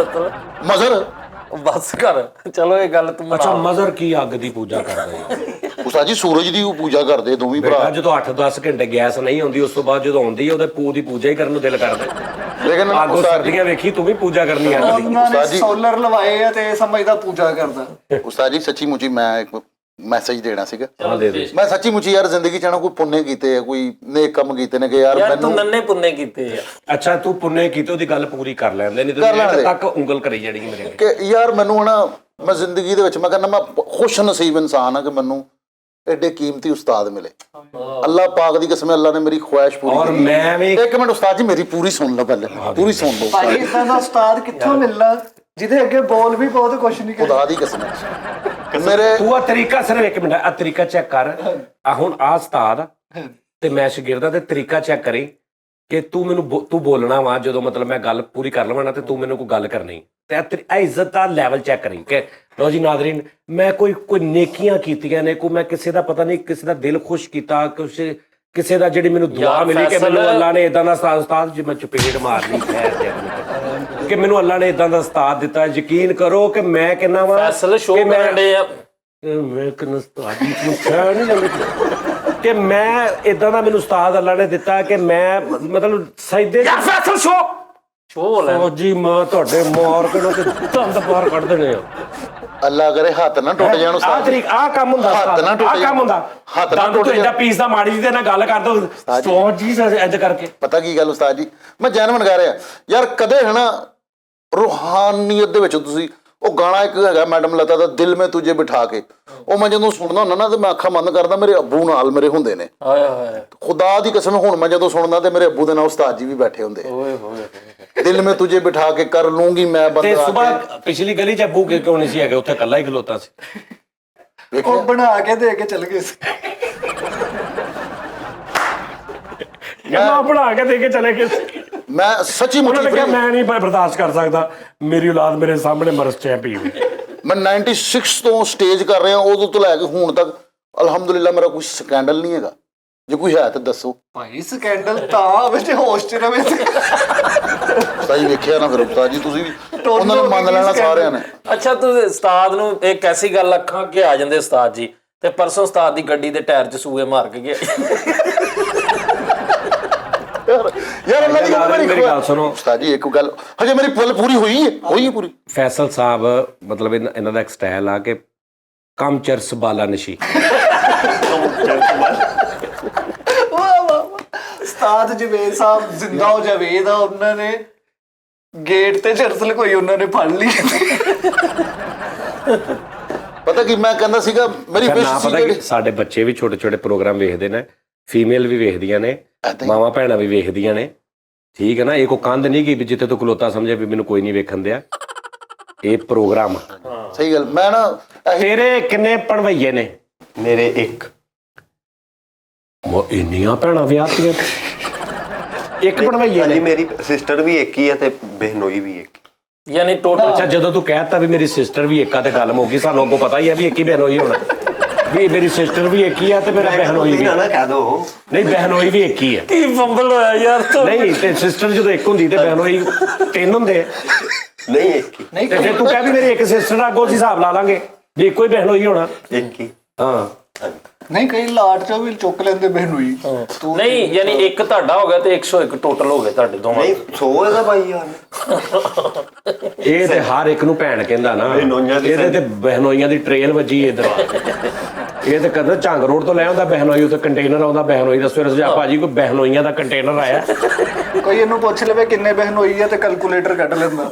ਮਜ਼ਰ ਬਸ ਕਰ, ਚਲੋ ਇਹ ਗੱਲ ਤੂੰ ਅੱਛਾ ਮਜ਼ਰ ਕੀ ਅੱਗ ਦੀ ਪੂਜਾ ਕਰਦੇ ਆ? ਉਸਤਾਦ ਜੀ ਸੂਰਜ ਦੀ ਪੂਜਾ ਕਰਦੇ ਦੋਵੇਂ ਭਰਾ। ਜਦੋਂ 8-10 ਘੰਟੇ ਗੈਸ ਨਹੀਂ ਆਉਂਦੀ, ਉਸ ਤੋਂ ਬਾਅਦ ਜਦੋਂ ਆਉਂਦੀ ਉਹਦੇ ਪੂ ਦੀ ਪੂਜਾ ਹੀ ਕਰਨ ਨੂੰ ਦਿਲ ਕਰਦਾ। ਲੇਕਿਨ ਅੱਗੋਂ ਸਰਦੀਆਂ ਵੇਖੀ ਤੂੰ ਵੀ ਪੂਜਾ ਕਰਨੀ ਆ। ਉਹਨਾਂ ਨੇ ਸੋਲਰ ਲਵਾਏ ਆ ਤੇ ਸਮਝਦਾ ਪੂਜਾ ਕਰਦਾ। ਉਸਤਾਦ ਜੀ ਸੱਚੀ ਮੁੱਚੀ ਮੈਂ ਇੱਕ ਮੈਸੇਜ ਦੇਣਾ ਸੀਗਾ। ਹਾਂ ਦੇ ਦੇ। ਮੈਂ ਸੱਚੀ ਮੁੱਚੀ ਯਾਰ ਜ਼ਿੰਦਗੀ ਚ ਨਾ ਕੋਈ ਪੁੰਨੇ ਕੀਤੇ ਆ, ਕੋਈ ਨੇਕ ਕੰਮ ਕੀਤੇ ਨੇ ਕਿ ਯਾਰ ਯਾਰ ਤੂੰ ਮੈਨੂੰ। ਨੰਨੇ ਪੁੰਨੇ ਕੀਤੇ ਆ। ਅੱਛਾ ਤੂੰ ਪੁੰਨੇ ਕੀਤੇ, ਉਹਦੀ ਗੱਲ ਪੂਰੀ ਕਰ ਲੈਂਦੇ, ਨਹੀਂ ਤਾਂ ਤੱਕ ਉਂਗਲ ਕਰੀ ਜਾਣੀ ਮੇਰੇ ਕਿ ਯਾਰ ਮੈਨੂੰ ਹਨਾ ਮੈਂ ਜ਼ਿੰਦਗੀ ਦੇ ਵਿੱਚ ਮੈਂ ਕਹਿੰਦਾ ਮੈਂ ਖੁਸ਼ ਨਸੀਬ ਇਨਸਾਨ ਆ ਕਿ ਮੈਨੂੰ ਐਡੇ ਕੀਮਤੀ ਉਸਤਾਦ ਮਿਲੇ। ਅੱਲਾਹ ਪਾਕ ਦੀ ਕਸਮ, ਅੱਲਾਹ ਨੇ ਮੇਰੀ ਖੁਆਇਸ਼ ਪੂਰੀ ਔਰ ਮੈਂ ਵੀ। ਇੱਕ ਮਿੰਟ ਉਸਤਾਦ ਜੀ ਮੇਰੀ ਪੂਰੀ ਸੁਣ ਲਓ, ਪਹਿਲੇ ਪੂਰੀ ਸੁਣ ਲਓ। ਭਾਈ ਇਦਾਂ ਦਾ ਉਸਤਾਦ ਕਿੱਥੋਂ ਮਿਲਣਾ ਜਿਹਦੇ ਅੱਗੇ ਬੋਲ ਵੀ ਬਹੁਤ ਕੁਛ ਨਹੀਂ ਕਰਦਾ। ਖੁਦਾ ਦੀ ਕਸਮ ਮੇਰੇ। ਤੂੰ ਆ ਤਰੀਕਾ ਸਿਰਫ ਇੱਕ ਮਿੰਟ, ਆ ਤਰੀਕਾ ਚੈੱਕ ਕਰ। ਆ ਹੁਣ ਆ ਉਸਤਾਦ ਤੇ ਮੈਂ ਸ਼ਾਗਿਰਦਾਂ ਤੇ ਤਰੀਕਾ ਚੈੱਕ ਕਰੀ ਕਿ ਤੂੰ ਮੈਨੂੰ ਤੂੰ ਬੋਲਣਾ ਵਾ ਜਦੋਂ ਮਤਲਬ ਮੈਂ ਗੱਲ ਪੂਰੀ ਕਰ ਲਵਾਂ ਨਾ ਤੇ ਤੂੰ ਮੈਨੂੰ ਕੋਈ ਗੱਲ ਕਰਨੀ ਤੇ ਇਹ ਇੱਜ਼ਤ ਦਾ ਲੈਵਲ ਚੈੱਕ ਕਰੀ ਕਿ ਲੋ ਜੀ ਨਾਜ਼ਰੀਨ, ਮੈਂ ਕੋਈ ਨੇਕੀਆਂ ਕੀਤੀਆਂ ਨੇ, ਕੋਈ ਮੈਂ ਕਿਸੇ ਦਾ ਪਤਾ ਨਹੀਂ ਕਿਸੇ ਦਾ ਦਿਲ ਖੁਸ਼ ਕੀਤਾ, ਕਿਸੇ ਦਾ ਜਿਹੜੀ ਮੈਨੂੰ ਦੁਆ ਮਿਲੀ ਕਿ ਮੈਨੂੰ ਅੱਲਾ ਨੇ ਇਦਾਂ ਦਾ ਉਸਤਾਦ ਜੇ ਮੈਂ ਚਪੇੜ ਮਾਰਨੀ ਕਿ ਮੈਨੂੰ ਅੱਲਾ ਨੇ ਇਦਾਂ ਦਾ ਉਸਤਾਦ ਦਿੱਤਾ। ਯਕੀਨ ਕਰੋ ਕਿ ਮੈਂ ਕਹਿੰਦਾ ਵਾ ਫੈਸਲ ਸ਼ੋ ਕਰਨ ਦੇ ਆ, ਮੈਂ ਕਹਿੰਦਾ ਉਸਤਾਦ ਜੀ ਨੂੰ ਕਹਿ ਨਹੀਂ ਜਾਂਦੇ ਕਿ ਮੈਂ ਇਦਾਂ ਦਾ ਮੈਨੂੰ ਉਸਤਾਦ ਅੱਲਾ ਨੇ ਦਿੱਤਾ ਕਿ ਮੈਂ ਮਤਲਬ ਸਜਦੇ ਫੈਸਲ ਸ਼ੋ ਜੀ ਮਾਂ ਤੁਹਾਡੇ ਮਾਰ ਕੇ ਤੇ ਦੰਦ ਬਾਹਰ ਕੱਢ ਦੇਣੇ ਆ। ਅੱਲਾ ਕਰੇ ਹੱਥ ਨਾ ਟੁੱਟ ਜਾਣ ਉਸਤਾਦ। ਆਹ ਤਰੀਕ ਆਹ ਕੰਮ ਹੁੰਦਾ, ਹੱਥ ਨਾ ਟੁੱਟ ਆਹ ਕੰਮ ਹੁੰਦਾ। ਹੱਥ ਨਾ ਟੁੱਟ ਜਾ ਪੀਸ ਦਾ ਮਾੜੀ ਜੀ ਦੇ ਨਾਲ ਗੱਲ ਕਰ ਦੋ ਉਸਤਾਦ ਜੀ ਇੰਜ ਕਰਕੇ। ਪਤਾ ਕੀ ਗੱਲ ਉਸਤਾਦ ਜੀ, ਮੈਂ ਜੈਨੂਇਨ ਕਹਿ ਰਿਹਾ ਯਾਰ, ਕਦੇ ਹਨਾ ਰੂਹਾਨੀਅਤ ਦੇ ਵਿੱਚ ਤੁਸੀਂ ਉਹ ਗਾਣਾ ਇੱਕ ਹੈਗਾ ਮੈਡਮ ਲਤਾ ਦਾ, ਦਿਲ ਮੈਂ ਤੁਝੇ ਬਿਠਾ ਕੇ, ਉਹ ਮੈਂ ਜਦੋਂ ਸੁਣਦਾ ਹੁੰਦਾ ਨਾ ਤੇ ਮੈਂ ਅੱਖਾਂ ਬੰਦ ਕਰਦਾ, ਮੇਰੇ ਅੱਬੂ ਨਾਲ ਮੇਰੇ ਹੁੰਦੇ ਨੇ। ਹਾਏ ਹਾਏ ਖੁਦਾ ਦੀ ਕਸਮ, ਹੁਣ ਮੈਂ ਜਦੋਂ ਸੁਣਦਾ ਤੇ ਮੇਰੇ ਅੱਬੂ ਦੇ ਨਾਲ ਉਸਤਾਦ ਜੀ ਵੀ ਬੈਠੇ ਹੁੰਦੇ। ਓਏ ਹੋਏ ਦਿਲ ਮੈਂ ਤੁਝੇ ਬਿਠਾ ਕੇ ਕਰ ਲੂੰਗੀ ਮੈਂ ਤੇ ਬੰਦਾ। ਸਵੇਰ ਪਿਛਲੀ ਗਲੀ 'ਚ ਅੱਬੂ ਕਿਉਂ ਨਹੀਂ ਸੀ ਹੈਗੇ, ਉੱਥੇ ਇਕੱਲਾ ਹੀ ਖਲੋਤਾ ਸੀ। ਉਹ ਬਣਾ ਕੇ ਦੇ ਕੇ ਚਲ ਗਏ ਸੀ। ਕਹਿੰਦਾ ਬਣਾ ਕੇ ਦੇ ਕੇ ਚਲੇ ਗਏ ਸੀ। ਮੈਂ ਸੱਚੀ ਉਹਨਾਂ ਮੁੱਠੀ ਨੇ ਕਿਹਾ free- ਮੈਂ ਨਹੀਂ ਬਰਦਾਸ਼ਤ ਕਰ ਸਕਦਾ ਮੇਰੀ ਔਲਾਦ ਮੇਰੇ ਸਾਹਮਣੇ ਮਰਸ ਚੈ ਪੀਵੇ। ਮੈਂ 96 ਤੋਂ ਸਟੇਜ ਕਰ ਰਿਹਾ, ਉਦੋਂ ਤੋਂ ਲੈ ਕੇ ਹੁਣ ਤੱਕ ਅਲਹਮਦੁਲਿਲਾ ਮੇਰਾ ਕੋਈ ਸਕੈਂਡਲ ਨਹੀਂ ਹੈਗਾ। ਜੇ ਕੋਈ ਹੈ ਤਾਂ ਦੱਸੋ। ਭਾਈ ਸਕੈਂਡਲ ਤਾਂ ਆਵੇ ਜੇ ਹੋਸ਼ 'ਚ ਰਵੇ ਤੇ। ਸਹੀ ਵੇਖਿਆ ਨਾ ਫਿਰ ਉਸਤਾਦ ਜੀ, ਤੁਸੀਂ ਵੀ ਉਹਨਾਂ ਨੂੰ ਮੰਨ ਲੈਣਾ ਸਾਰਿਆਂ ਨੇ। ਅੱਛਾ ਤੁਸੀਂ ਉਸਤਾਦ ਨੂੰ ਇੱਕ ਐਸੀ ਗੱਲ ਅੱਖਾਂ ਅੱਗੇ ਆ ਜਾਂਦੇ ਉਸਤਾਦ ਜੀ, ਤੇ ਪਰਸੋਂ ਉਸਤਾਦ ਦੀ ਗੱਡੀ ਦੇ ਟਾਇਰ 'ਚ ਸੂਏ ਮਾਰ ਕੇ ਗਿਆ। ਯਾਰ ਅੱਲਾ ਦੀ ਮੇਰੀ ਗੱਲ ਸੁਣੋ ਉਸਤਾਦ ਜੀ, ਇੱਕ ਗੱਲ ਹਜੇ ਮੇਰੀ ਫੁੱਲ ਪੂਰੀ ਹੋਈ ਹੈ ਪੂਰੀ। ਫੈਸਲ ਸਾਹਿਬ ਮਤਲਬ ਇਹਨਾਂ ਦਾ ਇੱਕ ਸਟਾਈਲ ਆ ਕਿ ਕਮ ਚਰਸ ਬਾਲਾ ਨਸ਼ੀ। ਵਾਹ ਵਾਹ ਉਸਤਾਦ ਜਵੇਦ ਸਾਹਿਬ ਜ਼ਿੰਦਾ ਹੋ ਜਾਵੇਦ ਆ, ਉਹਨਾਂ ਨੇ ਗੇਟ ਤੇ ਚਰਸ ਲਕੋਈ, ਉਹਨਾਂ ਨੇ ਫੜ ਲਈ। ਪਤਾ ਕੀ ਮੈਂ ਕਹਿੰਦਾ ਸੀਗਾ, ਮੇਰੀ ਨਾ ਫਿਸ਼ ਸੀ ਪਤਾ ਜਿਹੜੀ ਕਿ ਸਾਡੇ ਬੱਚੇ ਵੀ ਛੋਟੇ ਛੋਟੇ ਪ੍ਰੋਗਰਾਮ ਵੇਖਦੇ ਨੇ, ਫੀਮੇਲ ਵੀ ਵੇਖਦੀਆਂ ਨੇ, ਮਾਵਾਂ ਭੈਣਾਂ ਵੀ ਵੇਖਦੀਆਂ ਨੇ, ਠੀਕ ਹੈ ਨਾ। ਇਹ ਕੋ ਕੰਧ ਨਹੀਂ ਗਈ ਵੀ ਜਿੱਥੇ ਤੂੰ ਖਲੋਤਾ ਸਮਝੇ ਵੀ ਮੈਨੂੰ ਕੋਈ ਨਹੀਂ ਵੇਖਣ ਦਿਆ। ਇਹ ਪ੍ਰੋਗਰਾਮ ਸਹੀ ਗੱਲ। ਮੈਂ ਨਾ ਤੇਰੇ ਕਿੰਨੇ ਭਣਵਈਏ ਨੇ? ਮੇਰੇ ਇੱਕ ਇੰਨੀਆਂ ਭੈਣਾਂ ਵਿਆਹਤੀਆਂ, ਇੱਕ ਭਣਵਈਏ ਹਾਂਜੀ, ਨੇ। ਮੇਰੀ ਸਿਸਟਰ ਵੀ ਇੱਕ ਹੀ ਹੈ ਤੇ ਬਹਿਨੋਈ ਵੀ ਇੱਕ। ਯਾਨੀ ਟੋਟਲ ਅੱਛਾ, ਜਦੋਂ ਤੂੰ ਕਹਿਤਾ ਵੀ ਮੇਰੀ ਸਿਸਟਰ ਵੀ ਇੱਕ ਆ ਤੇ ਗੱਲ ਮੁੱਕ ਗਈ। ਸਾਨੂੰ ਅੱਗੋਂ ਪਤਾ ਹੀ ਆ ਵੀ ਇੱਕ ਹੀ ਬਹਿਨੋਈ ਹੋਣਾ, ਵੀ ਮੇਰੀ ਸਿਸਟਰ ਵੀ ਇੱਕ ਹੀ ਆ ਤੇ ਮੇਰਾ ਬਹਿਨੋਈ ਵੀ। ਨਾ ਕਹਿ ਦੋ, ਨਹੀਂ, ਬਹਿਨੋਈ ਵੀ ਇੱਕ ਹੀ ਆ। ਕੀ ਫੰਬਲ ਹੋਇਆ ਯਾਰ ਤੂੰ। ਨਹੀਂ ਤੇ ਸਿਸਟਰ ਜਦੋਂ ਇੱਕ ਹੁੰਦੀ ਤੇ ਬਹਿਨੋਈ ਤਿੰਨ ਹੁੰਦੇ ਆ। ਨਹੀਂ ਇੱਕ ਹੀ। ਨਹੀਂ ਤੇ ਫਿਰ ਤੂੰ ਕਹਿ ਵੀ ਮੇਰੀ ਇੱਕ ਸਿਸਟਰ ਆ, ਅੱਗੋਂ ਅਸੀਂ ਹਿਸਾਬ ਲਾ ਲਾਂਗੇ ਵੀ ਇੱਕੋ ਹੀ ਬਹਿਨੋਈ ਹੋਣਾ। ਇੱਕ ਹੀ। ਹਾਂ ਨਹੀਂ, ਕਈ ਲਾਟ 'ਚੋਂ ਵੀ ਚੁੱਕ ਲੈਂਦੇ ਬਹਿਨੋਈ। ਨਹੀਂ ਯਾਨੀ ਇੱਕ ਤੁਹਾਡਾ ਹੋ ਗਿਆ ਤੇ 101 ਟੋਟਲ ਹੋ ਗਏ ਤੁਹਾਡੇ ਦੋਵਾਂ। ਨਹੀਂ 100 ਇਹਦਾ ਭਾਈ ਯਾਰ। ਇਹ ਤੇ ਹਰ ਇੱਕ ਨੂੰ ਭੈਣ ਕਹਿੰਦਾ ਨਾ, ਬਹਿਨੋਈਆਂ ਦੀ ਇਹਦੇ ਤੇ ਬਹਿਨੋਈਆਂ ਦੀ ਟ੍ਰੇਲ ਵੱਜੀ ਇਧਰ। ਇਹ ਤੇ ਕਹਿੰਦਾ ਝੰਗ ਰੋਡ ਤੋਂ ਲੈ ਆਉਂਦਾ ਬਹਿਨੋਈ, ਉੱਤੇ ਕੰਟੇਨਰ ਆਉਂਦਾ ਬਹਿਨੋਈ ਦਾ। ਸਵੇਰੇ ਸਜਾ ਭਾਜੀ ਕੋਈ ਬਹਿਨੋਈਆਂ ਦਾ ਕੰਟੇਨਰ ਆਇਆ। ਕੋਈ ਇਹਨੂੰ ਪੁੱਛ ਲਵੇ ਕਿੰਨੇ ਬਹਿਨੋਈ ਆ ਤੇ ਕੈਲਕੂਲੇਟਰ ਕੱਢ ਲੈਂਦਾ।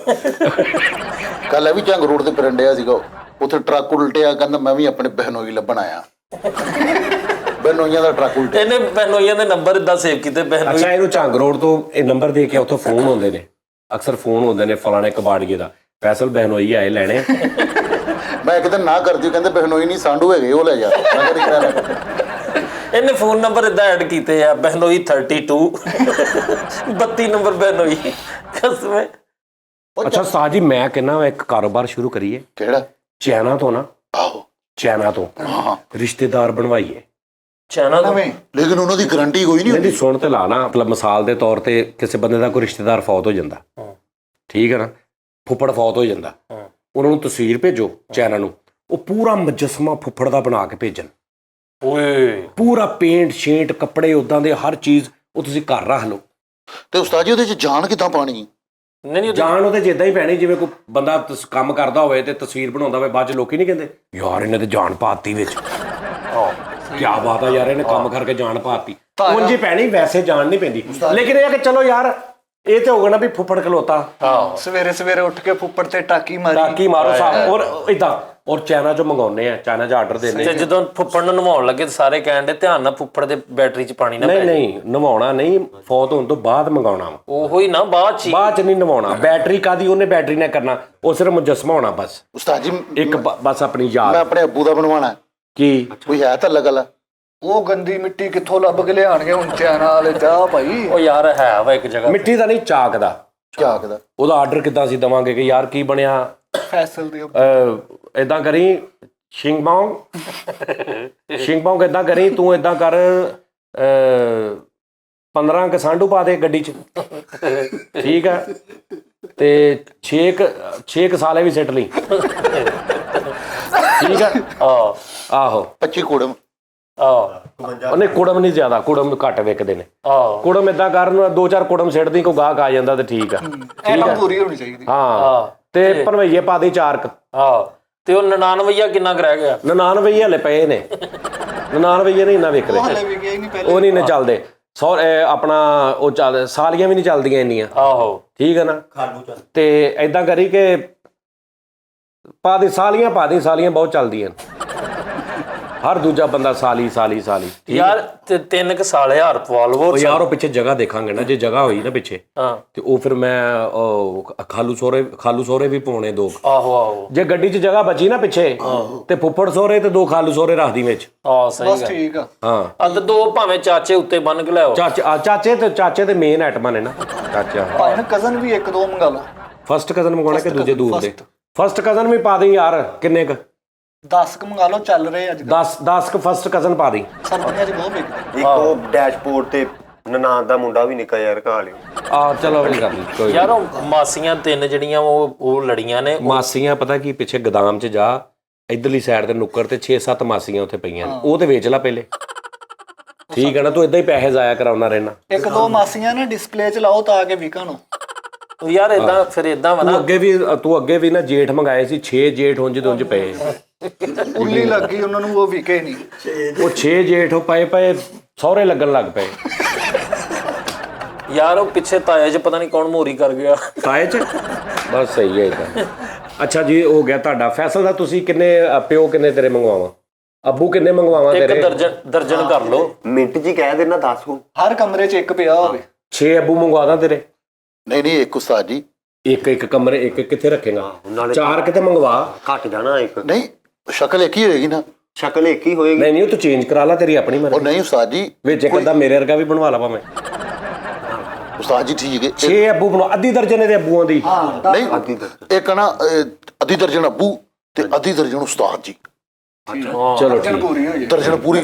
ਕੱਲ ਇਹ ਵੀ ਝੰਗ ਰੋਡ ਤੇ ਫਿਰਨ ਡਿਆ ਸੀਗਾ, ਉੱਥੇ ਟਰੱਕ ਉਲਟਿਆ, ਕਹਿੰਦਾ ਮੈਂ ਵੀ ਆਪਣੇ ਬਹਿਨੋਈ ਲੱਭਣ ਆਇਆ। ਬਹਿਨੋਈਆਂ ਦਾ ਟਰੱਕ ਉਲਟਿਆ। ਇਹਨੇ ਬਹਿਨੋਈਆਂ ਦੇ ਨੰਬਰ ਇਦਾਂ ਸੇਵ ਕੀਤੇ ਬਹਿਨੋਈ। ਅੱਛਾ, ਇਹਨੂੰ ਝੰਗ ਰੋਡ ਤੋਂ ਇਹ ਨੰਬਰ ਦੇ ਕੇ ਉੱਥੋਂ ਫੋਨ ਹੁੰਦੇ ਨੇ, ਅਕਸਰ ਫੋਨ ਹੁੰਦੇ ਨੇ ਫਲਾਣੇ ਕਬਾੜੀਏ ਦਾ, ਫੈਸਲ ਬਹਿਨੋਈ ਆਏ ਲੈਣੇ। ਮੈਂ ਇੱਕ ਦਿਨ ਨਾ ਕਰਦੀ, ਕਹਿੰਦੇ ਬਹਿਨੋਈ ਨਹੀਂ ਸਾਂਢੂ ਹੈਗੇ, ਉਹ ਲੈ ਜਾ। ਮੈਂ ਕਿਹਾ ਇਹਨੇ ਫੋਨ ਨੰਬਰ ਇਦਾਂ ਐਡ ਕੀਤੇ ਆ, ਬਹਿਨੋਈ 32 32 ਨੰਬਰ ਬਹਿਨੋਈ। ਕਸਮੇ ਅੱਛਾ ਸਾਜੀ, ਮੈਂ ਕਹਿੰਦਾ ਇੱਕ ਕਾਰੋਬਾਰ ਸ਼ੁਰੂ ਕਰੀਏ। ਕਿਹੜਾ? ਚਾਈਨਾ ਤੋਂ ਨਾ, ਆਹੋ ਚਾਈਨਾ ਤੋਂ ਹਾਂ, ਰਿਸ਼ਤੇਦਾਰ ਬਣਵਾਈਏ। ਚਾਈਨਾ ਦਾ ਨਵੇਂ ਲੇਕਿਨ ਉਹਨਾਂ ਦੀ ਗਾਰੰਟੀ ਕੋਈ ਨਹੀਂ ਇਹਦੀ ਹੁੰਦੀ। ਸੁਣ ਤੇ ਲਾ ਨਾ, ਮਤਲਬ ਮਿਸਾਲ ਦੇ ਤੌਰ ਤੇ ਕਿਸੇ ਬੰਦੇ ਦਾ ਕੋਈ ਰਿਸ਼ਤੇਦਾਰ ਫੌਤ ਹੋ ਜਾਂਦਾ, ਠੀਕ ਹੈ ਨਾ, ਫੁੱਫੜ ਫੌਤ ਹੋ ਜਾਂਦਾ, ਉਹਨਾਂ ਨੂੰ ਤਸਵੀਰ ਭੇਜੋ ਚਾਈਨਾ ਨੂੰ, ਉਹ ਪੂਰਾ ਮੁਜੱਸਮਾ ਫੁੱਫੜ ਦਾ ਬਣਾ ਕੇ ਭੇਜਣ। ਓਏ ਪੂਰਾ ਪੇਂਟ ਸ਼ੇਂਟ ਕੱਪੜੇ ਉਦਾਂ ਦੇ ਹਰ ਚੀਜ਼ ਉਹ ਤੁਸੀਂ ਘਰ ਰੱਖ ਲਓ। ਤੇ ਉਸਤਾਦ ਜੀ ਉਹਦੇ ਚ ਜਾਨ ਕਿੱਦਾਂ ਪਾਣੀ? ਨਹੀਂ ਜਾਨ ਉਹਦੇ ਜਿੱਦਾਂ ਹੀ ਪੈਣੀ ਜਿਵੇਂ ਕੋਈ ਬੰਦਾ ਕੰਮ ਕਰਦਾ ਹੋਵੇ ਤੇ ਤਸਵੀਰ ਬਣਾਉਂਦਾ ਹੋਵੇ, ਬਾਅਦ ਚ ਲੋਕੀ ਨਹੀਂ ਕਹਿੰਦੇ ਯਾਰ ਇਹਨੇ ਤੇ ਜਾਨ ਪਾਤੀ ਵਿੱਚ। ਕੀ ਬਾਤ ਆ ਯਾਰ, ਇਹਨੇ ਕੰਮ ਕਰਕੇ ਜਾਨ ਪਾਤੀ। ਉਂਝ ਹੀ ਪੈਣੀ, ਵੈਸੇ ਜਾਨ ਨਹੀਂ ਪੈਂਦੀ। ਲੇਕਿਨ ਇਹ ਕਿ ਚਲੋ ਯਾਰ ਇਹ ਤੇ ਹੋਗਾ ਨਾ ਵੀ ਫੁੱਫੜ ਖਲੋਤਾ, ਸਵੇਰੇ ਸਵੇਰੇ ਉੱਠ ਕੇ ਫੁੱਫੜ ਤੇ ਟਾਕੀ ਮਾਰੀ। ਟਾਕੀ ਮਾਰੋ ਸਾਹਿਬ, ਔਰ ਇਦਾਂ ਔਰ ਚਾਈਨਾ ਚੋਂ ਮੰਗਾਉਂਦੇ ਆ, ਚਾਈਨਾ 'ਚ ਆਰਡਰ ਦਿੰਦੇ। ਤੇ ਜਦੋਂ ਫੁੱਫੜ ਨੂੰ ਨਵਾਉਣ ਲੱਗੇ ਤੇ ਸਾਰੇ ਕਹਿਣ ਦੇ ਧਿਆਨ ਨਾਲ ਫੁੱਫੜ ਦੇ ਬੈਟਰੀ 'ਚ ਪਾਣੀ ਨਾ ਨਹੀਂ ਪੈ ਜਾਏ। ਨਹੀਂ, ਨਵਾਉਣਾ ਨਹੀਂ, ਫੌਤ ਹੋਣ ਤੋਂ ਬਾਅਦ ਮੰਗਾਉਣਾ ਵਾ। ਉਹੋ ਹੀ ਨਾ ਬਾਅਦ 'ਚ ਹੀ। ਬਾਅਦ 'ਚ ਨਹੀਂ ਨਵਾਉਣਾ। ਬੈਟਰੀ ਕਾਦੀ, ਉਹਨੇ ਬੈਟਰੀ ਨਾਲ ਕਰਨਾ, ਉਹ ਸਿਰਫ ਮੁਜੱਸਮਾ ਹੋਣਾ ਬਸ। ਉਸਤਾਦ ਜੀ ਇੱਕ ਬਸ ਆਪਣੀ ਮੈਂ ਯਾਦ। ਆਪਣੇ ਅੱਬੂ ਦਾ ਬਣਵਾਉਣਾ। ਕੀ ਕੋਈ ਹੈ ਤਾਂ ਗੱਲ? ਉਹ ਗੰਦੀ ਮਿੱਟੀ ਕਿੱਥੋਂ ਲੱਭ ਕੇ ਲਿਆਣਗੇ ਹੁਣ ਚਾਈਨਾ ਵਾਲੇ? ਜਾ ਭਾਈ, ਉਹ ਯਾਰ ਹੈ ਵਾ ਇੱਕ ਜਗ੍ਹਾ ਮਿੱਟੀ ਦਾ ਨਹੀਂ, ਚਾਕ ਦਾ। ਚਾਕ ਦਾ? ਉਹਦਾ ਆਰਡਰ ਕਿੱਦਾਂ ਅਸੀਂ ਦਵਾਂਗੇ ਕਿ ਯਾਰ ਕੀ ਬਣਿਆ, ਫੈਸਲ ਦੇ ਇਦਾਂ ਕਰੀ ਸ਼ਿੰਗਬਾਂਗ ਇਦਾਂ ਕਰੀ, ਤੂੰ ਇਦਾਂ ਕਰ 15 ਕ ਸਾਂਢੂ ਪਾ ਦੇ ਗੱਡੀ 'ਚ, ਠੀਕ ਆ, ਤੇ 6 ਸਾਲੇ ਵੀ ਸਿੱਟ ਲਈ, ਠੀਕ ਆ। ਆਹੋ 25 ਕੋੜਮ। ਉਹਨੇ ਕੁੜਮ ਨਹੀਂ ਜ਼ਿਆਦਾ, ਕੁੜਮ ਘੱਟ ਵਿਕਦੇ ਨੇ। ਕੁੜਮ ਇਦਾਂ ਕਰਨ 2-4 ਕੁੜਮ ਸਿੱਟਦੀ, ਕੋਈ ਗਾਹਕ ਆ ਜਾਂਦਾ ਤੇ ਠੀਕ ਆ। ਇਹ ਪੂਰੀ ਹੋਣੀ ਚਾਹੀਦੀ। ਹਾਂ, ਤੇ ਭਣਵਈਏ ਪਾ ਦੇ 4 ਕ। ਤੇ ਉਹ 99 ਕਿੰਨਾ ਕੁ ਰਹਿ ਗਿਆ? 99 ਹਲੇ ਪਏ ਨੇ, 99 ਨਹੀਂ ਇੰਨਾ ਵਿਕਦੇ, ਉਹ ਹਲੇ ਵੀ ਗਿਆ ਹੀ ਨਹੀਂ ਪਹਿਲੇ। ਉਹ ਨਹੀਂ ਨੇ ਚੱਲਦੇ। ਆਪਣਾ ਉਹ ਚੱਲ, ਸਾਲੀਆਂ ਵੀ ਨਹੀਂ ਚੱਲਦੀਆਂ ਇੰਨੀਆਂ, ਆਹੋ ਠੀਕ ਹੈ ਨਾ। ਤੇ ਏਦਾਂ ਕਰੀ ਕਿ ਪਾ ਦੇ ਸਾਲੀਆਂ ਬਹੁਤ ਚੱਲਦੀਆਂ ਹਰ ਦੂਜਾ ਬੰਦਾ ਸਾਲੀ ਯਾਰ ਤੇ 3 ਸਾਲ ਹਜ਼ਾਰ ਪਵਾ ਲਵੋ ਉਹ ਯਾਰ ਉਹ ਪਿੱਛੇ ਜਗ੍ਹਾ ਦੇਖਾਂਗੇ ਨਾ, ਜੇ ਜਗ੍ਹਾ ਹੋਈ ਨਾ ਪਿੱਛੇ ਹਾਂ ਤੇ ਉਹ ਫਿਰ ਮੈਂ ਖਾਲੂ ਸੋਰੇ ਵੀ ਪਾਉਣੇ 2। ਆਹੋ ਜੇ ਗੱਡੀ 'ਚ ਜਗ੍ਹਾ ਬਚੀ ਨਾ ਪਿੱਛੇ ਤੇ ਫੁੱਫੜ ਸੋਰੇ ਤੇ 2 ਖਾਲੂ ਸੋਰੇ ਰੱਖਦੀ ਵਿੱਚ। ਸਹੀ ਬਸ ਗੱਲ ਠੀਕ ਆ। ਹਾਂ ਅੰਦ 2 ਭਾਵੇਂ ਚਾਚੇ ਉੱਤੇ ਬੰਨ ਕੇ ਲਿਆਓ। ਚਾਚੇ ਤੇ ਮੇਨ ਆਈਟਮਾਂ ਨੇ ਨਾ ਚਾਚਾ। ਭਾਵੇਂ ਨਾ ਕਜ਼ਨ ਵੀ 1-2 ਮੰਗਾ ਲਓ। ਫਸਟ ਕਜ਼ਨ ਮੰਗਵਾਉਣਾ ਕਿ ਦੂਜੇ ਦੂਰ ਦੇ? ਫਸਟ ਕਜ਼ਨ ਵੀ ਪਾ ਦੇ ਯਾਰ। ਕਿੰਨੇ ਕ 10 ਕ ਮੰਗਾ ਲਓ, ਚੱਲ ਰਹੇ ਅੱਜ 10 ਕ ਫਸਟ ਕਜ਼ਨ ਪਾ ਦੇ। ਸਰਦੀਆਂ 'ਚ ਬਹੁਤ ਵਿਕਦੇ। ਇੱਕ ਉਹ ਡੈਸ਼ਬੋਰਡ ਤੇ ਨਨਾਣ ਦਾ ਮੁੰਡਾ ਵੀ ਨਿੱਕਾ ਯਾਰ ਘਾ ਲਿਓ। ਚਲੋ ਵੀ ਕਰ ਲਈ ਕੋਈ ਯਾਰ ਉਹ ਮਾਸੀਆਂ 3 ਜਿਹੜੀਆਂ ਉਹ ਲੜੀਆਂ ਨੇ। ਮਾਸੀਆਂ ਪਤਾ ਕੀ ਪਿੱਛੇ ਗੋਦਾਮ 'ਚ ਜਾ, ਇਧਰਲੀ ਸਾਈਡ ਤੇ ਨੁੱਕਰ ਤੇ 6-7 ਮਾਸੀਆਂ ਉੱਥੇ ਪਈਆਂ ਨੇ, ਉਹ ਤੇ ਵੇਚ ਲੈ ਪਹਿਲੇ। ਠੀਕ ਹੈ ਨਾ, ਤੂੰ ਇਦਾਂ ਹੀ ਪੈਸੇ ਜ਼ਾਇਆ ਕਰਾਉਣਾ ਰਹਿਣਾ। 1-2 ਮਾਸੀਆਂ ਨੇ ਡਿਸਪਲੇ 'ਚ ਲਾਓ ਤਾਂ ਕਿ ਵਿਕਣ ਨੂੰ। ਯਾਰ ਇਦਾਂ ਫਿਰ ਇਦਾਂ ਵਾ ਨਾ, ਤੂੰ ਅੱਗੇ ਵੀ ਨਾ ਜੇਠ ਮੰਗਾਏ ਸੀ 6 ਜੇਠ ਉਂਝ ਪਏ। ਉੱਲੀ ਲੱਗੀ ਉਹਨਾਂ ਨੂੰ, ਉਹ ਵਿਕੇ ਨਹੀਂ। ਉਹ 6 ਜੇਠ ਉਹ ਪਏ ਸਹੁਰੇ ਲੱਗਣ ਲੱਗ ਪਏ। ਯਾਰ ਉਹ ਪਿੱਛੇ ਤਾਇਆ 'ਚ ਪਤਾ ਨਹੀਂ ਕੌਣ ਮੋਰੀ ਕਰ ਗਿਆ। ਤਾਏ 'ਚ ਬਸ ਸਹੀ ਹੈ ਇਦਾਂ। ਅੱਛਾ ਜੀ, ਹੋ ਗਿਆ ਤੁਹਾਡਾ ਫੈਸਲਾ ਦਾ। ਤੁਸੀਂ ਕਿੰਨੇ ਪਿਓ ਕਿੰਨੇ ਤੇਰੇ ਮੰਗਵਾਵਾਂ? ਅੱਬੂ ਕਿੰਨੇ ਮੰਗਵਾਵਾਂ ਤੇਰੇ? 1 ਦਰਜਨ ਕਰ ਲਓ। ਮਿੰਟ ਜੀ ਕਹਿ ਦੇਣਾ 10 ਹੋ। ਹਰ ਕਮਰੇ 'ਚ ਇੱਕ ਪਿਆ ਹੋਵੇ। 6 ਅੱਬੂ ਮੰਗਵਾ ਦਾਂ ਤੇਰੇ? ਨਹੀਂ ਇੱਕ ਉਸਤਾਦ ਜੀ। ਇੱਕ ਕਮਰੇ ਇੱਕ ਕਿੱਥੇ ਰੱਖੇਗਾ? 4 ਕਿਤੇ ਮੰਗਵਾ। ਘੱਟ ਜਾਣਾ ਇੱਕ। ਨਹੀਂ ਸ਼ਕਲ ਇੱਕ ਹੀ ਹੋਏਗੀ ਨਾ। ਸ਼ਕਲ ਇੱਕ ਹੀ ਹੋਏਗੀ। ਨਹੀਂ ਉਹ ਤੂੰ ਚੇਂਜ ਕਰਾ ਲਾ, ਤੇਰੀ ਆਪਣੀ ਮਰਜ਼ੀ। ਉਹ ਨਹੀਂ ਉਸਤਾਦ ਜੀ, ਵਿੱਚ ਇੱਕ ਅੱਧਾ ਮੇਰੇ ਵਰਗਾ ਵੀ ਬਣਵਾ ਲਾ ਭਾਵੇਂ। ਉਸਤਾਦ ਜੀ ਠੀਕ ਹੈ। 6 ਅੱਬੂ ਬਣਾ, ਅੱਧੀ ਦਰਜਨ ਦੇ ਅੱਬੂਆਂ ਦੀ। ਨਹੀਂ ਇੱਕ ਨਾ ਅੱਧੀ ਦਰਜਨ ਅੱਬੂ ਤੇ ਅੱਧੀ ਦਰਜਨ ਉਸਤਾਦ ਜੀ। ਚਲੋ ਠੀਕ, ਪੂਰੀ ਹੋ ਜਾਏ। ਦਰਜਨ ਪੂਰੀ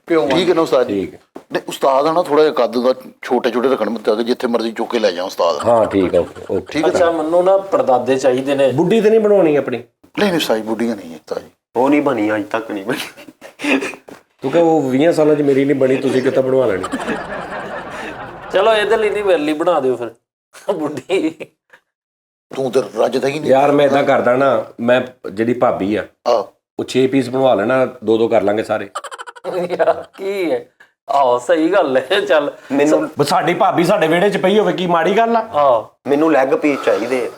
ਠੀਕ ਹੈ ਨਾ ਉਸਤਾਦ ਜੀ? ਠੀਕ ਹੈ। ਨਹੀਂ ਉਸਤਾਦ ਆ ਨਾ ਥੋੜਾ ਜਿਹਾ ਕੱਦ ਦਾ ਛੋਟੇ ਰੱਖਣ ਮਤਲਬ ਜਿੱਥੇ ਮਰਜ਼ੀ ਚੁੱਕ ਕੇ ਲੈ ਜਾ ਉਸਤਾਦ। ਹਾਂ ਠੀਕ ਹੈ, ਓਕੇ ਠੀਕ ਹੈ। ਅੱਛਾ ਮੈਨੂੰ ਨਾ ਪਰਦਾਦੇ ਚਾਹੀਦੇ ਨੇ। ਬੁੱਢੀ ਤੇ ਨਹੀਂ ਬਣਾਉਣੀ ਆਪਣੀ? ਨਹੀਂ ਉਸਤਾਦ ਬੁੱਢੀਆਂ ਨਹੀਂ ਹੈ ਉਸਤਾਦ ਜੀ। ਉਹ ਨਹੀਂ ਬਣੀ ਅੱਜ ਤੱਕ ਨਹੀਂ ਬਣੀ। ਤੂੰ ਕਹ ਉਹ 20 ਸਾਲਾਂ 'ਚ ਮੇਰੀ ਨਹੀਂ ਬਣੀ, ਤੁਸੀਂ ਕਿੱਦਾਂ ਬਣਵਾ ਲੈਣੀ? ਚਲੋ ਇਹਦੇ ਲਈ ਨਹੀਂ, ਮੇਰੇ ਲਈ ਬਣਾ ਦਿਓ ਫਿਰ ਬੁੱਢੀ। ਤੂੰ ਤੇ ਰੱਜਦਾ ਹੀ ਨਹੀਂ ਯਾਰ ਮੈਂ ਇਦਾਂ ਕਰਦਾ ਨਾ, ਮੈਂ ਜਿਹੜੀ ਭਾਬੀ ਆ ਆ। ਉਹ 6 ਪੀਸ ਬਣਵਾ ਲੈਣਾ, 2-2 ਕਰ ਲਾਂਗੇ ਸਾਰੇ। ਯਾਰ ਕੀ ਹੈ? ਆਹੋ ਸਹੀ ਗੱਲ ਹੈ। ਚੱਲ ਮੈਨੂੰ ਸਾਡੀ ਭਾਬੀ ਸਾਡੇ ਵਿਹੜੇ 'ਚ ਪਈ ਹੋਵੇ ਕੀ ਮਾੜੀ ਗੱਲ ਆ? ਮੈਨੂੰ ਲੈਗ ਪੀਸ ਚਾਹੀਦੇ ਆ।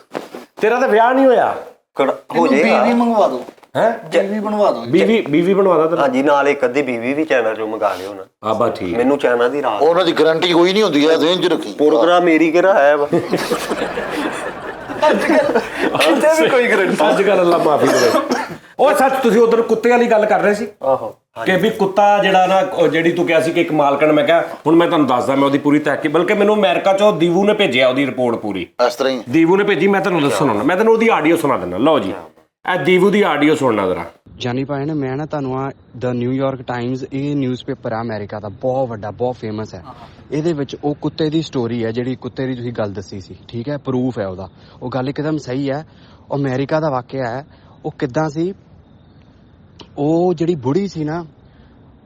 ਤੇਰਾ ਤਾਂ ਵਿਆਹ ਨਹੀਂ ਹੋਇਆ। ਹੋ ਜਾਏਗਾ। ਬੀਵੀ ਮੰਗਵਾ ਦਿਓ। ਹੈ ਬੀਵੀ ਬਣਵਾ ਦਿਓ। ਬੀਵੀ ਬਣਵਾ ਦਾ ਤੈਨੂੰ? ਹਾਂਜੀ, ਨਾਲ ਇੱਕ ਅੱਧੀ ਬੀਵੀ ਵੀ ਚਾਈਨਾ ਚੋਂ ਮੰਗਾ ਲਿਓ ਨਾ। ਆ ਬਾ ਠੀਕ। ਮੈਨੂੰ ਚਾਈਨਾ ਦੀ ਰਾਤ ਉਹਨਾਂ ਦੀ ਗਾਰੰਟੀ ਕੋਈ ਨਹੀਂ ਹੁੰਦੀ ਹੈ, ਰੇਂਜ ਰੱਖੀ। ਪ੍ਰੋਗਰਾਮ ਮੇਰੀ ਕਿਹੜਾ ਹੈ ਵਾ। ਕਿਤੇ ਵੀ ਕੋਈ ਗਰੰਟੀ। ਅੱਜ ਕੱਲ ਅੱਲਾ ਮਾਫੀ ਕਰੇ। ਉਹ ਸੱਚ, ਤੁਸੀਂ ਉਧਰ ਕੁੱਤੇ ਵਾਲੀ ਗੱਲ ਕਰ ਰਹੇ ਸੀ ਕਿ ਵੀ ਕੁੱਤਾ ਜਿਹੜਾ ਨਾ, ਜਿਹੜੀ ਤੂੰ ਕਿਹਾ ਸੀ ਕਿ ਇੱਕ ਮਾਲਕਣ, ਮੈਂ ਕਿਹਾ ਹੁਣ ਮੈਂ ਤੁਹਾਨੂੰ ਦੱਸਦਾ, ਮੈਂ ਉਹਦੀ ਪੂਰੀ ਤਹਿਕੀਕ, ਬਲਕਿ ਮੈਨੂੰ ਅਮਰੀਕਾ ਚੋਂ ਦੀਵੂ ਨੇ ਭੇਜਿਆ ਉਹਦੀ ਰਿਪੋਰਟ ਪੂਰੀ। ਇਸ ਤਰ੍ਹਾਂ ਹੀ ਦੀਵੂ ਨੇ ਭੇਜੀ, ਮੈਂ ਤੁਹਾਨੂੰ ਦੱਸਣਾ, ਮੈਂ ਤੈਨੂੰ ਉਹਦੀ ਆਡੀਓ ਸੁਣਾ ਦਿੰਦਾ। ਲਓ ਜੀ, ਇਹ ਦੀਵੂ ਦੀ ਆਡੀਓ ਸੁਣਨਾ ਜ਼ਰਾ। ਜਾਨੀ ਭੈਣ, ਮੈਂ ਨਾ ਤੁਹਾਨੂੰ ਆ ਦ ਨਿਊਯਾਰਕ ਟਾਈਮਜ਼, ਇਹ ਨਿਊਜ਼ਪੇਪਰ ਆ ਅਮਰੀਕਾ ਦਾ, ਬਹੁਤ ਵੱਡਾ, ਬਹੁਤ ਫੇਮਸ ਹੈ। ਇਹਦੇ ਵਿੱਚ ਉਹ ਕੁੱਤੇ ਦੀ ਸਟੋਰੀ ਹੈ, ਜਿਹੜੀ ਕੁੱਤੇ ਦੀ ਤੁਸੀਂ ਗੱਲ ਦੱਸੀ ਸੀ, ਠੀਕ ਹੈ, ਪ੍ਰੂਫ ਹੈ ਉਹਦਾ। ਉਹ ਗੱਲ ਇੱਕਦਮ ਸਹੀ ਹੈ। ਅਮਰੀਕਾ ਦਾ ਵਾਕਿਆ ਹੈ। ਉਹ ਕਿੱਦਾਂ ਸੀ, ਉਹ ਜਿਹੜੀ ਬੁੜੀ ਸੀ ਨਾ,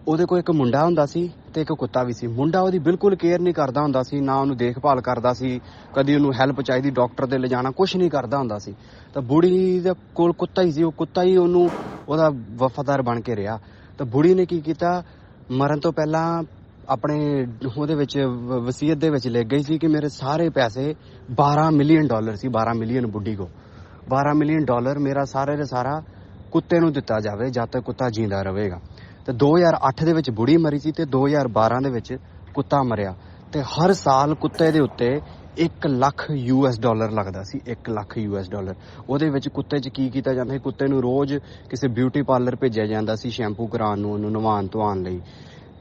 ਉਹਦੇ ਕੋਲ ਇੱਕ ਮੁੰਡਾ ਹੁੰਦਾ ਸੀ ਤੇ ਇੱਕ ਕੁੱਤਾ ਵੀ ਸੀ। ਮੁੰਡਾ ਉਹਦੀ ਬਿਲਕੁਲ ਕੇਅਰ ਨਹੀਂ ਕਰਦਾ ਹੁੰਦਾ ਸੀ, ਨਾ ਉਹਨੂੰ ਦੇਖਭਾਲ ਕਰਦਾ ਸੀ, ਕਦੀ ਉਹਨੂੰ ਹੈਲਪ ਚਾਹੀਦੀ ਡਾਕਟਰ ਦੇ ਲਿਜਾਣਾ, ਕੁਛ ਨਹੀਂ ਕਰਦਾ ਹੁੰਦਾ ਸੀ। ਤਾਂ ਬੁੜੀ ਦੇ ਕੋਲ ਕੁੱਤਾ ਹੀ ਸੀ, ਉਹ ਕੁੱਤਾ ਹੀ ਉਹਨੂੰ ਉਹਦਾ ਵਫਾਦਾਰ ਬਣ ਕੇ ਰਿਹਾ। ਤਾਂ ਬੁੜੀ ਨੇ ਕੀ ਕੀਤਾ, ਮਰਨ ਤੋਂ ਪਹਿਲਾਂ ਆਪਣੇ ਉਹਦੇ ਵਿੱਚ ਵਸੀਅਤ ਦੇ ਵਿੱਚ ਲਿਖ ਗਈ ਸੀ ਕਿ ਮੇਰੇ ਸਾਰੇ ਪੈਸੇ $12 ਮਿਲੀਅਨ ਸੀ। 12 ਮਿਲੀਅਨ ਬੁੱਢੀ ਕੋ $12 ਮਿਲੀਅਨ ਮੇਰਾ ਸਾਰੇ ਦੇ ਸਾਰਾ ਕੁੱਤੇ ਨੂੰ ਦਿੱਤਾ ਜਾਵੇ ਜਦ ਤੱਕ ਕੁੱਤਾ ਜਿੰਦਾ ਰਹੇਗਾ। ਤੇ 2008 ਦੇ ਵਿੱਚ ਬੁੜੀ ਮਰੀ ਸੀ ਤੇ 2012 ਦੇ ਵਿੱਚ ਕੁੱਤਾ ਮਰਿਆ। ਤੇ ਹਰ ਸਾਲ ਕੁੱਤੇ ਦੇ ਉੱਤੇ $1 ਲੱਖ ਲੱਗਦਾ ਸੀ। $1 ਲੱਖ ਉਹਦੇ ਵਿੱਚ ਕੁੱਤੇ 'ਚ ਕੀ ਕੀਤਾ ਜਾਂਦਾ ਸੀ, ਕੁੱਤੇ ਨੂੰ ਰੋਜ਼ ਕਿਸੇ ਬਿਊਟੀ ਪਾਰਲਰ ਭੇਜਿਆ ਜਾਂਦਾ ਸੀ ਸ਼ੈਂਪੂ ਕਰਾਉਣ ਨੂੰ, ਉਹਨੂੰ ਨਵਾਉਣ ਧਵਾਉਣ ਲਈ।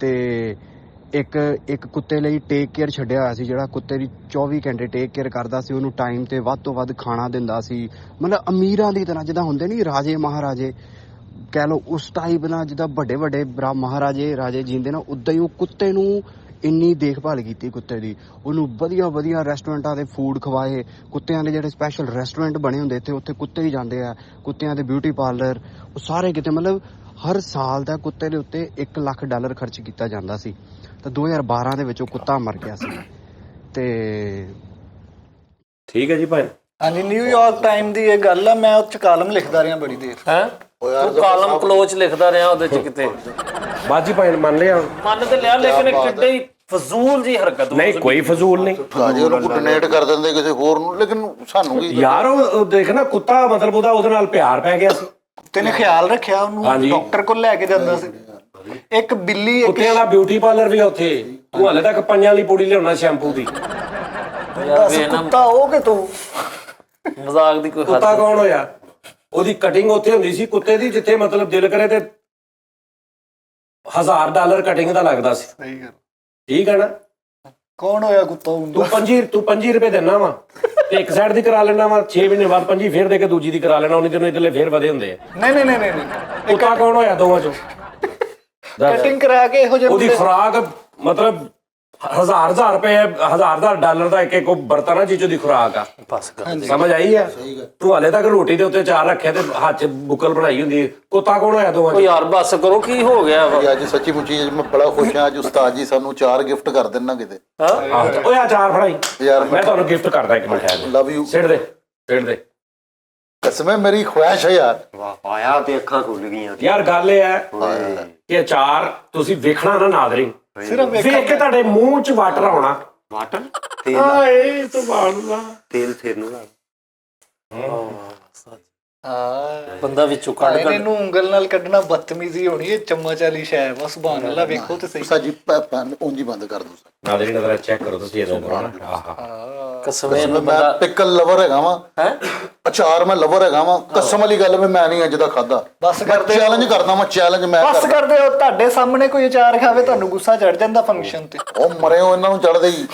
ਤੇ ਇੱਕ ਕੁੱਤੇ ਲਈ ਟੇਕ ਕੇਅਰ ਛੱਡਿਆ ਹੋਇਆ ਸੀ, ਜਿਹੜਾ ਕੁੱਤੇ ਦੀ 24 ਘੰਟੇ ਟੇਕ ਕੇਅਰ ਕਰਦਾ ਸੀ, ਉਹਨੂੰ ਟਾਈਮ ਤੇ ਵੱਧ ਤੋਂ ਵੱਧ ਖਾਣਾ ਦਿੰਦਾ ਸੀ। ਮਤਲਬ ਅਮੀਰਾਂ ਦੀ ਤਰ੍ਹਾਂ, ਜਿੱਦਾਂ ਹੁੰਦੇ ਨਹੀਂ ਰਾਜੇ ਮਹਾਰਾਜੇ ਕਹਿ ਲਓ, ਉਸ ਟਾਈਪ ਨਾਲ, ਜਿੱਦਾਂ ਵੱਡੇ ਵੱਡੇ ਰਾਜੇ ਜੀਂਦੇ ਨਾ, ਉੱਦਾਂ ਹੀ ਉਹ ਕੁੱਤੇ ਨੂੰ ਇੰਨੀ ਦੇਖਭਾਲ ਕੀਤੀ ਕੁੱਤੇ ਦੀ। ਉਹਨੂੰ ਵਧੀਆ ਰੈਸਟੋਰੈਂਟਾਂ ਦੇ ਫੂਡ ਖਵਾਏ। ਕੁੱਤਿਆਂ ਦੇ ਜਿਹੜੇ ਸਪੈਸ਼ਲ ਰੈਸਟੋਰੈਂਟ ਬਣੇ ਹੁੰਦੇ ਇੱਥੇ, ਉੱਥੇ ਕੁੱਤੇ ਹੀ ਜਾਂਦੇ ਆ। ਕੁੱਤਿਆਂ ਦੇ ਬਿਊਟੀ ਪਾਰਲਰ, ਉਹ ਸਾਰੇ ਕਿਤੇ, ਮਤਲਬ ਹਰ ਸਾਲ ਦਾ ਕੁੱਤੇ ਦੇ ਉੱਤੇ $1 ਲੱਖ ਖਰਚ ਕੀਤਾ ਜਾਂਦਾ ਸੀ। ਤਾਂ 2012 ਦੇ ਵਿੱਚ ਉਹ ਕੁੱਤਾ ਮਰ ਗਿਆ ਸੀ। ਤੇ ਠੀਕ ਹੈ ਜੀ ਭਾਈ। ਹਾਂਜੀ, ਨਿਊਯਾਰਕ ਟਾਈਮ ਦੀ ਇਹ ਗੱਲ ਆ। ਮੈਂ ਉਹ 'ਚ ਕਾਲਮ ਲਿਖਦਾ ਰਿਹਾ ਬੜੀ ਦੇਰ। ਹੈ ਤੂੰ ਕਾਲਮ ਕਲੋਚ ਲਿਖਦਾ ਰਿਹਾ ਉਹਦੇ 'ਚ ਕਿਤੇ? ਬਾਜੀ ਭਾਈ ਮੰਨ ਲਿਆ, ਮੰਨ ਤੇ ਲਿਆ, ਲੇਕਿਨ ਕਿੱਡੇ ਹੀ ਫਜ਼ੂਲ ਜੀ ਹਰਕਤ ਨਹੀਂ ਕੋਈ ਫਜ਼ੂਲ ਨਹੀਂ ਉਸਤਾਦ ਜੀ ਉਹਨੂੰ ਡੋਨੇਟ ਕਰ ਦਿੰਦੇ ਕਿਸੇ ਹੋਰ ਨੂੰ, ਲੇਕਿਨ ਸਾਨੂੰ ਕੀ ਯਾਰ ਉਹ ਦੇਖ ਨਾ ਕੁੱਤਾ ਮਤਲਬ ਉਹਦੇ ਨਾਲ ਪਿਆਰ ਪੈ ਗਿਆ ਸੀ ਕੁੱਤੇ ਨੇ ਖਿਆਲ ਰੱਖਿਆ ਉਹਨੂੰ, ਹਾਂਜੀ। ਡਾਕਟਰ ਕੋਲ ਲੈ ਕੇ ਜਾਂਦਾ ਸੀ। ਇੱਕ ਬਿੱਲੀ ਇੱਕ ਕੁੱਤਿਆਂ ਦਾ ਬਿਊਟੀ ਪਾਰਲਰ ਵੀ ਆ ਉੱਥੇ, ਤੂੰ ਹਲੇ ਤੱਕ ਪੰਜਾਂ ਵਾਲੀ ਪੂੜੀ ਲਿਆਉਣਾ ਸ਼ੈਂਪੂ ਦੀ। ਦੱਸ ਕੁੱਤਾ ਉਹ ਕਿ ਤੂੰ ਮਜ਼ਾਕ ਦੀ ਕੋਈ ਹੱਦ ਕੁੱਤਾ ਕੌਣ ਹੋਇਆ? ਉਹਦੀ ਕਟਿੰਗ ਉੱਥੇ ਹੁੰਦੀ ਸੀ ਕੁੱਤੇ ਦੀ, ਜਿੱਥੇ ਮਤਲਬ ਦਿਲ ਕਰੇ ਤੇ $1000 ਕਟਿੰਗ ਦਾ ਲੱਗਦਾ ਸੀ। ਸਹੀ ਗੱਲ। ਠੀਕ ਹੈ ਨਾ? ਕੌਣ ਹੋਇਆ ਕੁੱਤਾ ਹੁੰਦਾ? ਤੂੰ 25 ਰੁਪਏ ਦੇਣਾ ਵਾ ਤੇ ਇੱਕ ਸਾਈਡ ਦੀ ਕਰਾ ਲੈਣਾ ਵਾ, 6 ਮਹੀਨੇ ਬਾਅਦ 25 ਫੇਰ ਦੇ ਕੇ ਦੂਜੀ ਦੀ ਕਰਾ ਲੈਣਾ, ਉਹਨੇ ਤੈਨੂੰ ਇਧਰਲੇ ਫੇਰ ਵਧੇ ਹੁੰਦੇ ਆ। ਨਹੀਂ ਕੁੱਤਾ ਕੌਣ ਹੋਇਆ ਦੋਵਾਂ ਚੋਂ? ਕਟਿੰਗ ਕਰਾ ਕੇ ਇਹੋ ਜਿਹੇ ਉਹਦੀ ਖੁਰਾਕ ਮਤਲਬ $1000 ਰੁਪਏ $1000 ਦਾ ਇੱਕ ਉਹ ਬਰਤਨ ਆ ਜਿੱਚੋ ਦੀ ਖੁਰਾਕ ਆ। ਬਸ ਕਰ ਸਮਝ ਆਈ ਆ? ਤੂੰ ਹਲੇ ਤੱਕ ਰੋਟੀ ਦੇ ਉੱਤੇ ਚਾਰ ਰੱਖਿਆ ਤੇ ਹੱਥ 'ਚ ਬੁੱਕਲ ਬਣਾਈ ਹੁੰਦੀ। ਕੁੱਤਾ ਕੌਣ ਹੋਇਆ ਦੋਵਾਂ ਉਹ ਚੋਂ? ਯਾਰ ਬਸ ਕਰੋ, ਕੀ ਹੋ ਗਿਆ ਵਾ? ਅੱਜ ਸੱਚੀ ਮੁੱਚੀ ਮੈਂ ਬੜਾ ਖੁਸ਼ ਹਾਂ, ਅੱਜ ਉਸਤਾਦ ਜੀ ਸਾਨੂੰ 4 ਗਿਫਟ ਕਰ ਦੇਣਾ ਕਿਤੇ। ਓਏ ਆ ਚਾਰ ਫੜਾਈ, ਯਾਰ ਮੈਂ ਤੁਹਾਨੂੰ ਗਿਫਟ ਕਰਦਾ ਇੱਕ ਮਿੰਟ ਹੈ। Love you. ਸਿੱਟ ਦੇ ਕਸਮੇ ਮੇਰੀ ਖੁਆਇਸ਼ ਹੈ ਯਾਰ। ਵਾਹ ਆਇਆ ਤੇ ਅੱਖਾਂ ਖੁੱਲ ਗਈਆਂ। ਯਾਰ ਗੱਲ ਇਹ ਹੈ ਕਿ ਅਚਾਰ ਤੁਸੀਂ ਵੇਖਣਾ ਨਾ ਨਾਜ਼ਰੀਨ, ਸਿਰਫ ਵੇਖ ਕੇ ਤੁਹਾਡੇ ਮੂੰਹ 'ਚ ਵਾਟਰ ਆਉਣਾ। ਵਾਟਰ ਤੇਲ ਹਾਏ ਸੁਭਾਨਅੱਲਾਹ। ਤੇਲ ਸਿਰ ਨੂੰ ਲਾ। ਹਾਂ ਬੰਦਾ ਵਿੱਚੋਂ ਕੱਢ ਕੱਢ ਇਹਨੂੰ ਉਂਗਲ ਨਾਲ ਕੱਢਣਾ ਬਦਤਮੀਜ਼ੀ ਹੋਣੀ ਹੈ, ਚਮਚ ਵਾਲੀ ਸ਼ੈ ਵਾ। ਸੁਭਾਨ ਅੱਲਾਹ, ਵੇਖੋ ਤੇ ਸਹੀ। ਉਸਤਾਦ ਜੀ ਉਂਝ ਹੀ ਬੰਦ ਕਰ ਦੋ। ਨਾਜ਼ਰੀਨ ਅਗਰ ਚੈੱਕ ਕਰੋ ਤੁਸੀਂ ਇਹਦਾ ਕਰੋ ਨਾ। ਆਹਾ ਕਸਮੇ ਨੂੰ ਮੈਂ ਬੰਦਾ ਪਿਕਲ ਲਵਰ ਹੈਗਾ ਵਾਂ, ਹੈ ਅਚਾਰ ਮੈਂ ਲਵਰ ਹੈਗਾ ਵਾਂ। ਕਸਮ ਵਾਲੀ ਗੱਲ ਮੈਂ ਨਹੀਂ ਅੱਜ ਦਾ ਖਾਦਾ। ਬਸ ਕਰਦੇ ਚੈਲੰਜ ਕਰਦਾ ਮੈਂ, ਚੈਲੰਜ ਮੈਂ ਬਸ ਕਰਦਾ। ਕਰਦੇ ਹੋ। ਤੁਹਾਡੇ ਸਾਹਮਣੇ ਕੋਈ ਅਚਾਰ ਖਾਵੇ ਤੁਹਾਨੂੰ ਗੁੱਸਾ ਚੜ ਜਾਂਦਾ ਫੰਕਸ਼ਨ ਤੇ। ਉਹ ਮਰੇ ਹੋ ਇਹਨਾਂ ਨੂੰ ਚੜਦੇ ਹੀ।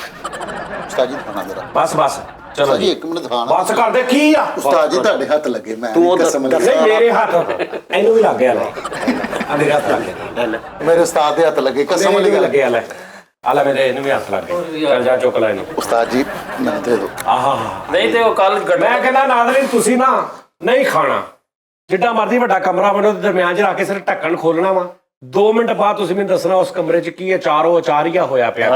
ਉਸਤਾਦ ਜੀ ਖਾਣਾ ਮੇਰਾ। ਬਸ ਚਲੋ ਉਸਤਾਦ ਜੀ ਜੀ 1 ਮਿੰਟ ਖਾਣਾ। ਬਸ ਕਰਦੇ ਕੀ ਆ? ਉਸਤਾਦ ਜੀ ਤੁਹਾਡੇ ਹੱਥ ਲੱਗੇ, ਮੈਂ ਤੂੰ ਉਹ ਕਸਮ ਨਹੀਂ ਵਾਲੀ। ਮੇਰੇ ਹੱਥ ਇਹਨੂੰ ਵੀ ਲੱਗ ਗਿਆ ਲੈ ਆ ਮੇਰੇ ਹੱਥ ਲੱਗ ਗਿਆ ਮੇਰੇ ਉਸਤਾਦ ਦੇ ਹੱਥ ਲੱਗੇ, ਕਸਮ ਵਾਲੀ ਗੱਲ। ਲੱਗਿਆ ਲੈ ਆ ਲੈ ਮੇਰੇ ਇਹਨੂੰ ਵੀ ਹੱਥ ਲੱਗ ਗਿਆ। ਚੱਲ ਜਾ ਚੁੱਕ ਲੈ ਇਹਨੂੰ। ਉਸਤਾਦ ਜੀ ਨਾ ਦੇ ਦਿਓ। ਆਹਾ ਨਹੀਂ ਤੇ ਉਹ ਕੱਲ ਮੈਂ ਕਹਿੰਦਾ ਨਾਜ਼ਰੀਨ ਤੁਸੀਂ ਨਾ ਨਹੀਂ ਖਾਣਾ, ਜਿੱਡਾ ਮਰਜ਼ੀ ਵੱਡਾ ਕਮਰਾ ਬਣੋ ਤੇ ਦਰਮਿਆਨ 'ਚ ਰੱਖ ਕੇ ਸਿਰ ਢੱਕਣ ਖੋਲਣਾ ਵਾ। 2 ਮਿੰਟ ਬਾਅਦ ਤੁਸੀਂ ਮੈਨੂੰ ਦੱਸਣਾ ਉਸ ਕਮਰੇ 'ਚ ਕੀ ਅਚਾਰ ਹੀ ਹੋਇਆ ਪਿਆ।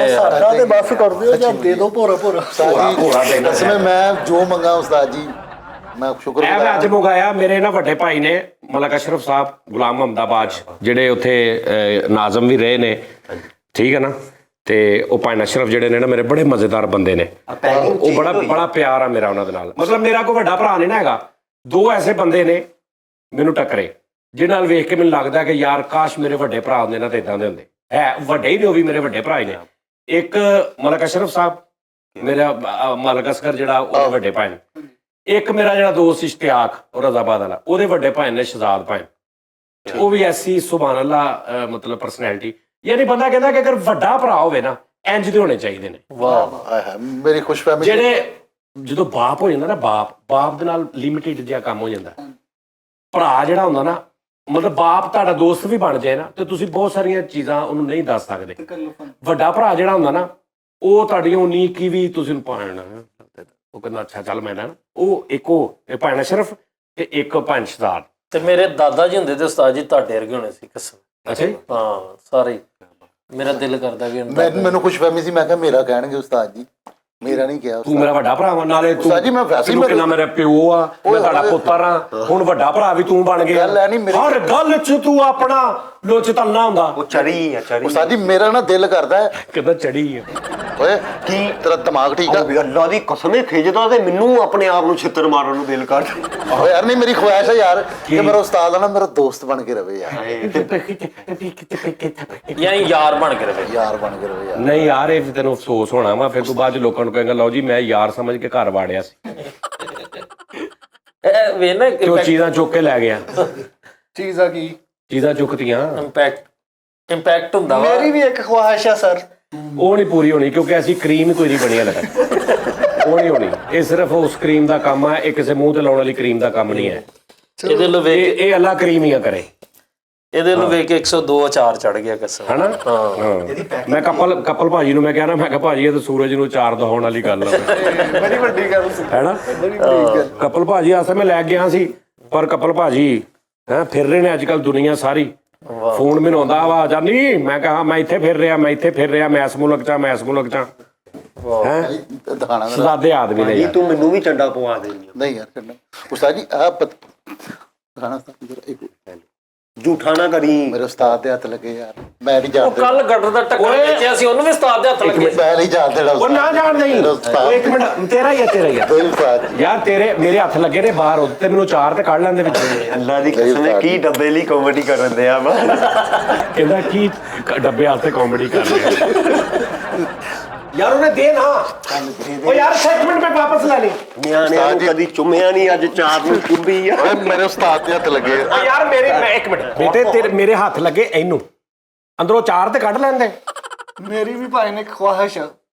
ਸਾਡਾ ਤੇ ਬਸ ਕਰ ਦਿਓ ਜਾਂ ਦੇ ਦਿਓ ਭੋਰਾ ਉਸਤਾਦ ਭੋਰਾ ਜੀ ਦੇਣਾ ਕਸਮ ਮੈਂ ਜੋ ਮੰਗਾ ਉਸਤਾਦ ਜੀ ਮੈਂ ਸ਼ੁਕਰ ਇਹ ਮੈਂ ਅੱਜ ਮੰਗਾਇਆ। ਮੇਰੇ ਨਾ ਵੱਡੇ ਭਾਈ ਨੇ ਮਲਕ ਅਸ਼ਰਫ ਸਾਹਿਬ ਗੁਲਾਮ ਮੁਹੰਮਦਾਬਾਦ 'ਚ, ਜਿਹੜੇ ਉੱਥੇ ਨਾਜ਼ਮ ਵੀ ਰਹੇ ਨੇ, ਠੀਕ ਹੈ ਨਾ। ਤੇ ਉਹ ਭਾਈ ਅਸ਼ਰਫ ਜਿਹੜੇ ਨੇ ਨਾ ਮੇਰੇ ਬੜੇ ਮਜ਼ੇਦਾਰ ਬੰਦੇ ਨੇ। ਉਹ ਬੜਾ ਪਿਆਰ ਆ ਮੇਰਾ ਉਹਨਾਂ ਦੇ ਨਾਲ। ਮਤਲਬ ਮੇਰਾ ਕੋਈ ਵੱਡਾ ਭਰਾ ਨਹੀਂ ਨਾ ਹੈਗਾ। 2 ਐਸੇ ਬੰਦੇ ਨੇ ਮੈਨੂੰ ਟੱਕਰੇ ਜਿਹਨਾਂ ਨਾਲ ਵੇਖ ਕੇ ਮੈਨੂੰ ਲੱਗਦਾ ਕਿ ਯਾਰ ਕਾਸ਼ ਮੇਰੇ ਵੱਡੇ ਭਰਾ ਹੁੰਦੇ ਨਾ ਤੇ ਇਦਾਂ ਦੇ ਹੁੰਦੇ। ਹੈ ਵੱਡੇ ਹੀ ਨੇ, ਉਹ ਵੀ ਮੇਰੇ ਵੱਡੇ ਭਰਾ ਹੀ ਨੇ। ਇੱਕ ਮਲਕ ਅਸ਼ਰਫ ਸਾਹਿਬ, ਮੇਰਾ ਮਲਕ ਅਸਗਰ ਜਿਹੜਾ ਉਹਦੇ ਵੱਡੇ ਭਾਈ ਨੇ। ਇੱਕ ਮੇਰਾ ਜਿਹੜਾ ਦੋਸਤ ਇਸ਼ਤਿਆਕ ਉਹ ਰਜ਼ਾਬਾਦ ਵਾਲਾ, ਉਹਦੇ ਵੱਡੇ ਭਾਈ ਨੇ ਸ਼ਹਜ਼ਾਦ ਭਾਈ। ਉਹ ਵੀ ਐਸੀ ਸੁਭਾਨ ਅੱਲਾਹ ਮਤਲਬ ਪਰਸਨੈਲਿਟੀ। ਯਾਨੀ ਬੰਦਾ ਕਹਿੰਦਾ ਕਿ ਅਗਰ ਵੱਡਾ ਭਰਾ ਹੋਵੇ ਨਾ ਇੰਜ ਦੇ ਹੋਣੇ ਚਾਹੀਦੇ ਨੇ। ਵਾਹ ਮੇਰੀ ਖੁਸ਼ਫਹਿਮੀ। ਜਿਹੜੇ ਜਦੋਂ ਬਾਪ ਹੋ ਜਾਂਦਾ ਨਾ, ਬਾਪ ਦੇ ਨਾਲ ਲਿਮਿਟਿਡ ਜਿਹਾ ਕੰਮ ਹੋ ਜਾਂਦਾ। ਭਰਾ ਜਿਹੜਾ ਹੁੰਦਾ ਨਾ, ਮਤਲਬ ਬਾਪ ਤੁਹਾਡਾ ਦੋਸਤ ਵੀ ਬਣ ਜਾਏ ਨਾ ਤੇ ਤੁਸੀਂ ਬਹੁਤ ਸਾਰੀਆਂ ਚੀਜ਼ਾਂ ਉਹਨੂੰ ਨਹੀਂ ਦੱਸ ਸਕਦੇ। ਵੱਡਾ ਭਰਾ ਜਿਹੜਾ ਹੁੰਦਾ ਨਾ, ਉਹ ਤੁਹਾਡੀਆਂ ਉਨੀ ਕੀ ਵੀ ਤੁਸੀਂ ਉਹਨੂੰ ਪਾਣਾ, ਉਹ ਕਹਿੰਦਾ ਅੱਛਾ ਚੱਲ ਮੈਂ ਨਾ। ਉਹ ਇਹ ਭਾਈ ਅਸ਼ਰਫ ਤੇ ਇੱਕ ਭਾਈ ਸ਼ਹਜ਼ਾਦ। ਤੇ ਮੇਰੇ ਦਾਦਾ ਜੀ ਹੁੰਦੇ ਤੇ ਉਸਤਾਦ ਜੀ ਤੁਹਾਡੇ ਵਰਗੇ ਹੋਣੇ ਸੀ ਕਸਮ। ਅੱਛਾ ਜੀ। ਹਾਂ ਸਾਰੇ ਹੀ। ਮੇਰਾ ਦਿਲ ਕਰਦਾ ਵੀ ਮੈਨੂੰ ਖੁਸ਼ਫਹਿਮੀ ਸੀ, ਮੈਂ ਕਿਹਾ ਮੇਰਾ ਕਹਿਣਗੇ ਉਸਤਾਦ ਜੀ, ਮੇਰਾ ਨਹੀਂ ਕਿਹਾ। ਤੂੰ ਮੇਰਾ ਵੱਡਾ ਭਰਾ ਵਾ, ਨਾਲੇ ਤੂੰ ਉਸਤਾਦ ਜੀ ਮੈਂ ਵੈਸੇ ਹੀ ਕਿੰਨਾ ਮੇਰਾ ਪਿਓ ਆ, ਮੈਂ ਤੁਹਾਡਾ ਪੁੱਤਰ ਆ। ਹੁਣ ਵੱਡਾ ਭਰਾ ਵੀ ਤੂੰ ਬਣ ਗਿਆ। ਗੱਲ ਹੈ ਨਹੀਂ ਮੇਰੀ। ਹਰ ਗੱਲ 'ਚ ਤੂੰ ਆਪਣਾ ਲੋਚ ਤਲਣਾ ਹੁੰਦਾ। ਉਹ ਚੜੀ ਆ ਚੜੀ। ਉਸਤਾਦ ਜੀ ਮੇਰਾ ਨਾ ਦਿਲ ਕਰਦਾ ਹੈ। ਕਿੱਦਾਂ ਚੜੀ ਆ। ਓਏ ਕੀ ਤੇਰਾ ਦਿਮਾਗ ਠੀਕ ਆ? ਉਹ ਅੱਲਾ ਦੀ ਕਸਮ ਹੈ ਖਿੱਚਦਾ ਤੇ ਮੈਨੂੰ ਆਪਣੇ ਆਪ ਨੂੰ ਛਿੱਤਰ ਮਾਰਨ ਨੂੰ ਦਿਲ ਕਰਦਾ। ਓਏ ਯਾਰ ਨਹੀਂ, ਮੇਰੀ ਖੁਆਇਸ਼ ਹੈ ਯਾਰ ਕਿ ਮੇਰਾ ਉਸਤਾਦ ਆ ਨਾ ਮੇਰਾ ਦੋਸਤ ਬਣ ਕੇ ਰਵੇ ਯਾਰ। ਯਾਨੀ ਯਾਰ ਬਣ ਕੇ ਰਵੇ। ਯਾਰ ਬਣ ਕੇ ਰਵੇ ਯਾਰ। ਨਹੀਂ ਯਾਰ, ਇਹ ਤੈਨੂੰ ਅਫਸੋਸ ਹੋਣਾ ਵਾ। ਫਿਰ ਤੂੰ ਬਾਅਦ 'ਚ ਲੋਕਾਂ ਨੂੰ ਕਹੇਗਾ ਲਓ ਜੀ ਮੈਂ ਯਾਰ ਸਮਝ ਕੇ ਘਰ ਵਾੜਿਆ ਸੀ ਇਹ ਵੇ ਨਾ ਤੇ ਉਹ ਚੀਜ਼ਾਂ ਚੁੱਕ ਕੇ ਲੈ ਗਿਆ। ਚੀਜ਼ਾਂ ਕੀ ਚੀਜ਼ਾਂ ਚੁੱਕਤੀਆਂ ਇੰਪੈਕਟ ਹੁੰਦਾ ਵਾ। ਮੇਰੀ ਵੀ ਇੱਕ ਖੁਆਇਸ਼ ਆ ਸਰ, ਉਹ ਨਹੀਂ ਪੂਰੀ ਹੋਣੀ ਕਿਉਂਕਿ ਅਸੀਂ ਕਰੀਮ ਹੀ ਕੋਈ ਨਹੀਂ ਬਣੀ ਹਲੇ ਤੱਕ। ਉਹ ਨਹੀਂ ਹੋਣੀ। ਇਹ ਸਿਰਫ ਉਸ ਕਰੀਮ ਦਾ ਕੰਮ ਹੈ, ਇਹ ਕਿਸੇ ਮੂੰਹ ਤੇ ਲਾਉਣ ਵਾਲੀ ਕਰੀਮ ਦਾ ਕੰਮ ਨਹੀਂ ਹੈ। ਇਹਦੇ ਲੋ ਵੇਖ ਇਹ ਅੱਲਾ ਕਰੀਮ ਹੀ ਕਰੇ। ਇਹਦੇ ਲੋ ਵੇਖ ਕੇ 102 ਅਚਾਰ ਚੜ ਗਿਆ ਕਸਮ। ਹਨਾ? ਹਾਂ। ਮੈਂ ਕਪਲ ਭਾਜੀ ਨੂੰ ਮੈਂ ਕਿਹਾ ਨਾ, ਮੈਂ ਕਿਹਾ ਭਾਜੀ ਇਹ ਤਾਂ ਸੂਰਜ ਨੂੰ ਚਾਰ ਦਿਖਾਉਣ ਵਾਲੀ ਗੱਲ ਹੈ। ਬੜੀ ਵੱਡੀ ਗੱਲ ਸੀ। ਹੈਨਾ? ਕਪਲ ਭਾਜੀ ਆਸੇ ਮੈਂ ਲੈ ਗਿਆ ਸੀ, ਪਰ ਕਪਲ ਭਾਜੀ ਫਿਰ ਰਹੇ ਨੇ ਅੱਜ ਕੱਲ ਦੁਨੀਆ ਸਾਰੀ। ਫੋਨ ਮੈਨੂੰ ਆਉਂਦਾ ਵਾ ਜਾਨੀ, ਮੈਂ ਕਿਹਾ ਮੈਂ ਇੱਥੇ ਫਿਰ ਰਿਹਾ, ਮੈਂ ਇਸ ਮੁਲਕ ਚ ਹੈ ਦਿਖਾਣਾ ਮੇਰਾ। ਸਦਾਦੇ ਆਦਮੀ ਨੇ ਯਾਰ। ਤੂੰ ਮੈਨੂੰ ਵੀ ਚੰਡਾ ਪਵਾ ਦੇਣੀ। ਨਹੀਂ ਯਾਰ ਛੱਡਣਾ। ਉਸਤਾਦ ਜੀ ਆ ਦਿਖਾਣਾ ਇੱਕ ਝੂਠਾ ਨਾ ਕਰੀ। ਮੇਰੇ ਉਸਤਾਦ ਦੇ ਹੱਥ ਲੱਗੇ ਯਾਰ, ਮੈਂ ਨਹੀਂ ਉਹ ਜਾਣਦਾ, ਕੱਲ ਗੱਡਰ ਦਾ ਟੱਕਰ ਵੇਚਿਆ ਸੀ, ਉਹਨੂੰ ਵੀ ਉਸਤਾਦ ਦੇ ਹੱਥ ਲੱਗੇ। ਮੈਂ ਨਹੀਂ ਜਾਣਦਾ ਉਹ ਨਾ ਜਾਣ ਨਹੀਂ। ਉਹ ਇੱਕ ਮਿੰਟ, ਤੇਰਾ ਹੀ ਆ ਯਾਰ, ਤੇਰੇ ਮੇਰੇ ਹੱਥ ਲੱਗੇ ਨੇ ਬਾਹਰ, ਉੱਤੇ ਮੈਨੂੰ ਚਾਰ ਤੇ ਕੱਢ ਲੈਂਦੇ ਵਿੱਚ। ਅੱਲਾ ਦੀ ਕਸਮ ਹੈ, ਕੀ ਡੱਬੇ ਲਈ ਕਾਮੇਡੀ ਕਰਨ ਦੇ ਆ ਵਾ। ਕਹਿੰਦਾ ਕੀ ਡੱਬੇ ਵਾਸਤੇ ਕਾਮੇਡੀ ਕਰ ਰਹੇ ਯਾਰ, ਉਹਨੇ ਦੇ ਨਾ। ਉਹ ਯਾਰ ਇੱਕ ਮਿੰਟ, ਮੈਂ ਵਾਪਸ ਲੈ ਲਈ। ਨਿਆਣਿਆਂ ਨੂੰ ਕਦੀ ਚੁੰਮਿਆ ਨਹੀਂ, ਅੱਜ ਚਾਰ ਨੂੰ ਚੁੰਬੀ ਆ। ਓਏ ਮੇਰੇ ਉਸਤਾਦ ਦੇ ਹੱਥ ਲੱਗੇ। ਉਹ ਯਾਰ ਮੈਂ ਇੱਕ ਮਿੰਟ ਬੇਟੇ, ਤੇਰੇ ਮੇਰੇ ਹੱਥ ਲੱਗੇ, ਇਹਨੂੰ ਅੰਦਰੋਂ ਚਾਰ ਤੇ ਕੱਢ ਲੈਂਦੇ। मेरी भी भाई ने ख्वाहिश है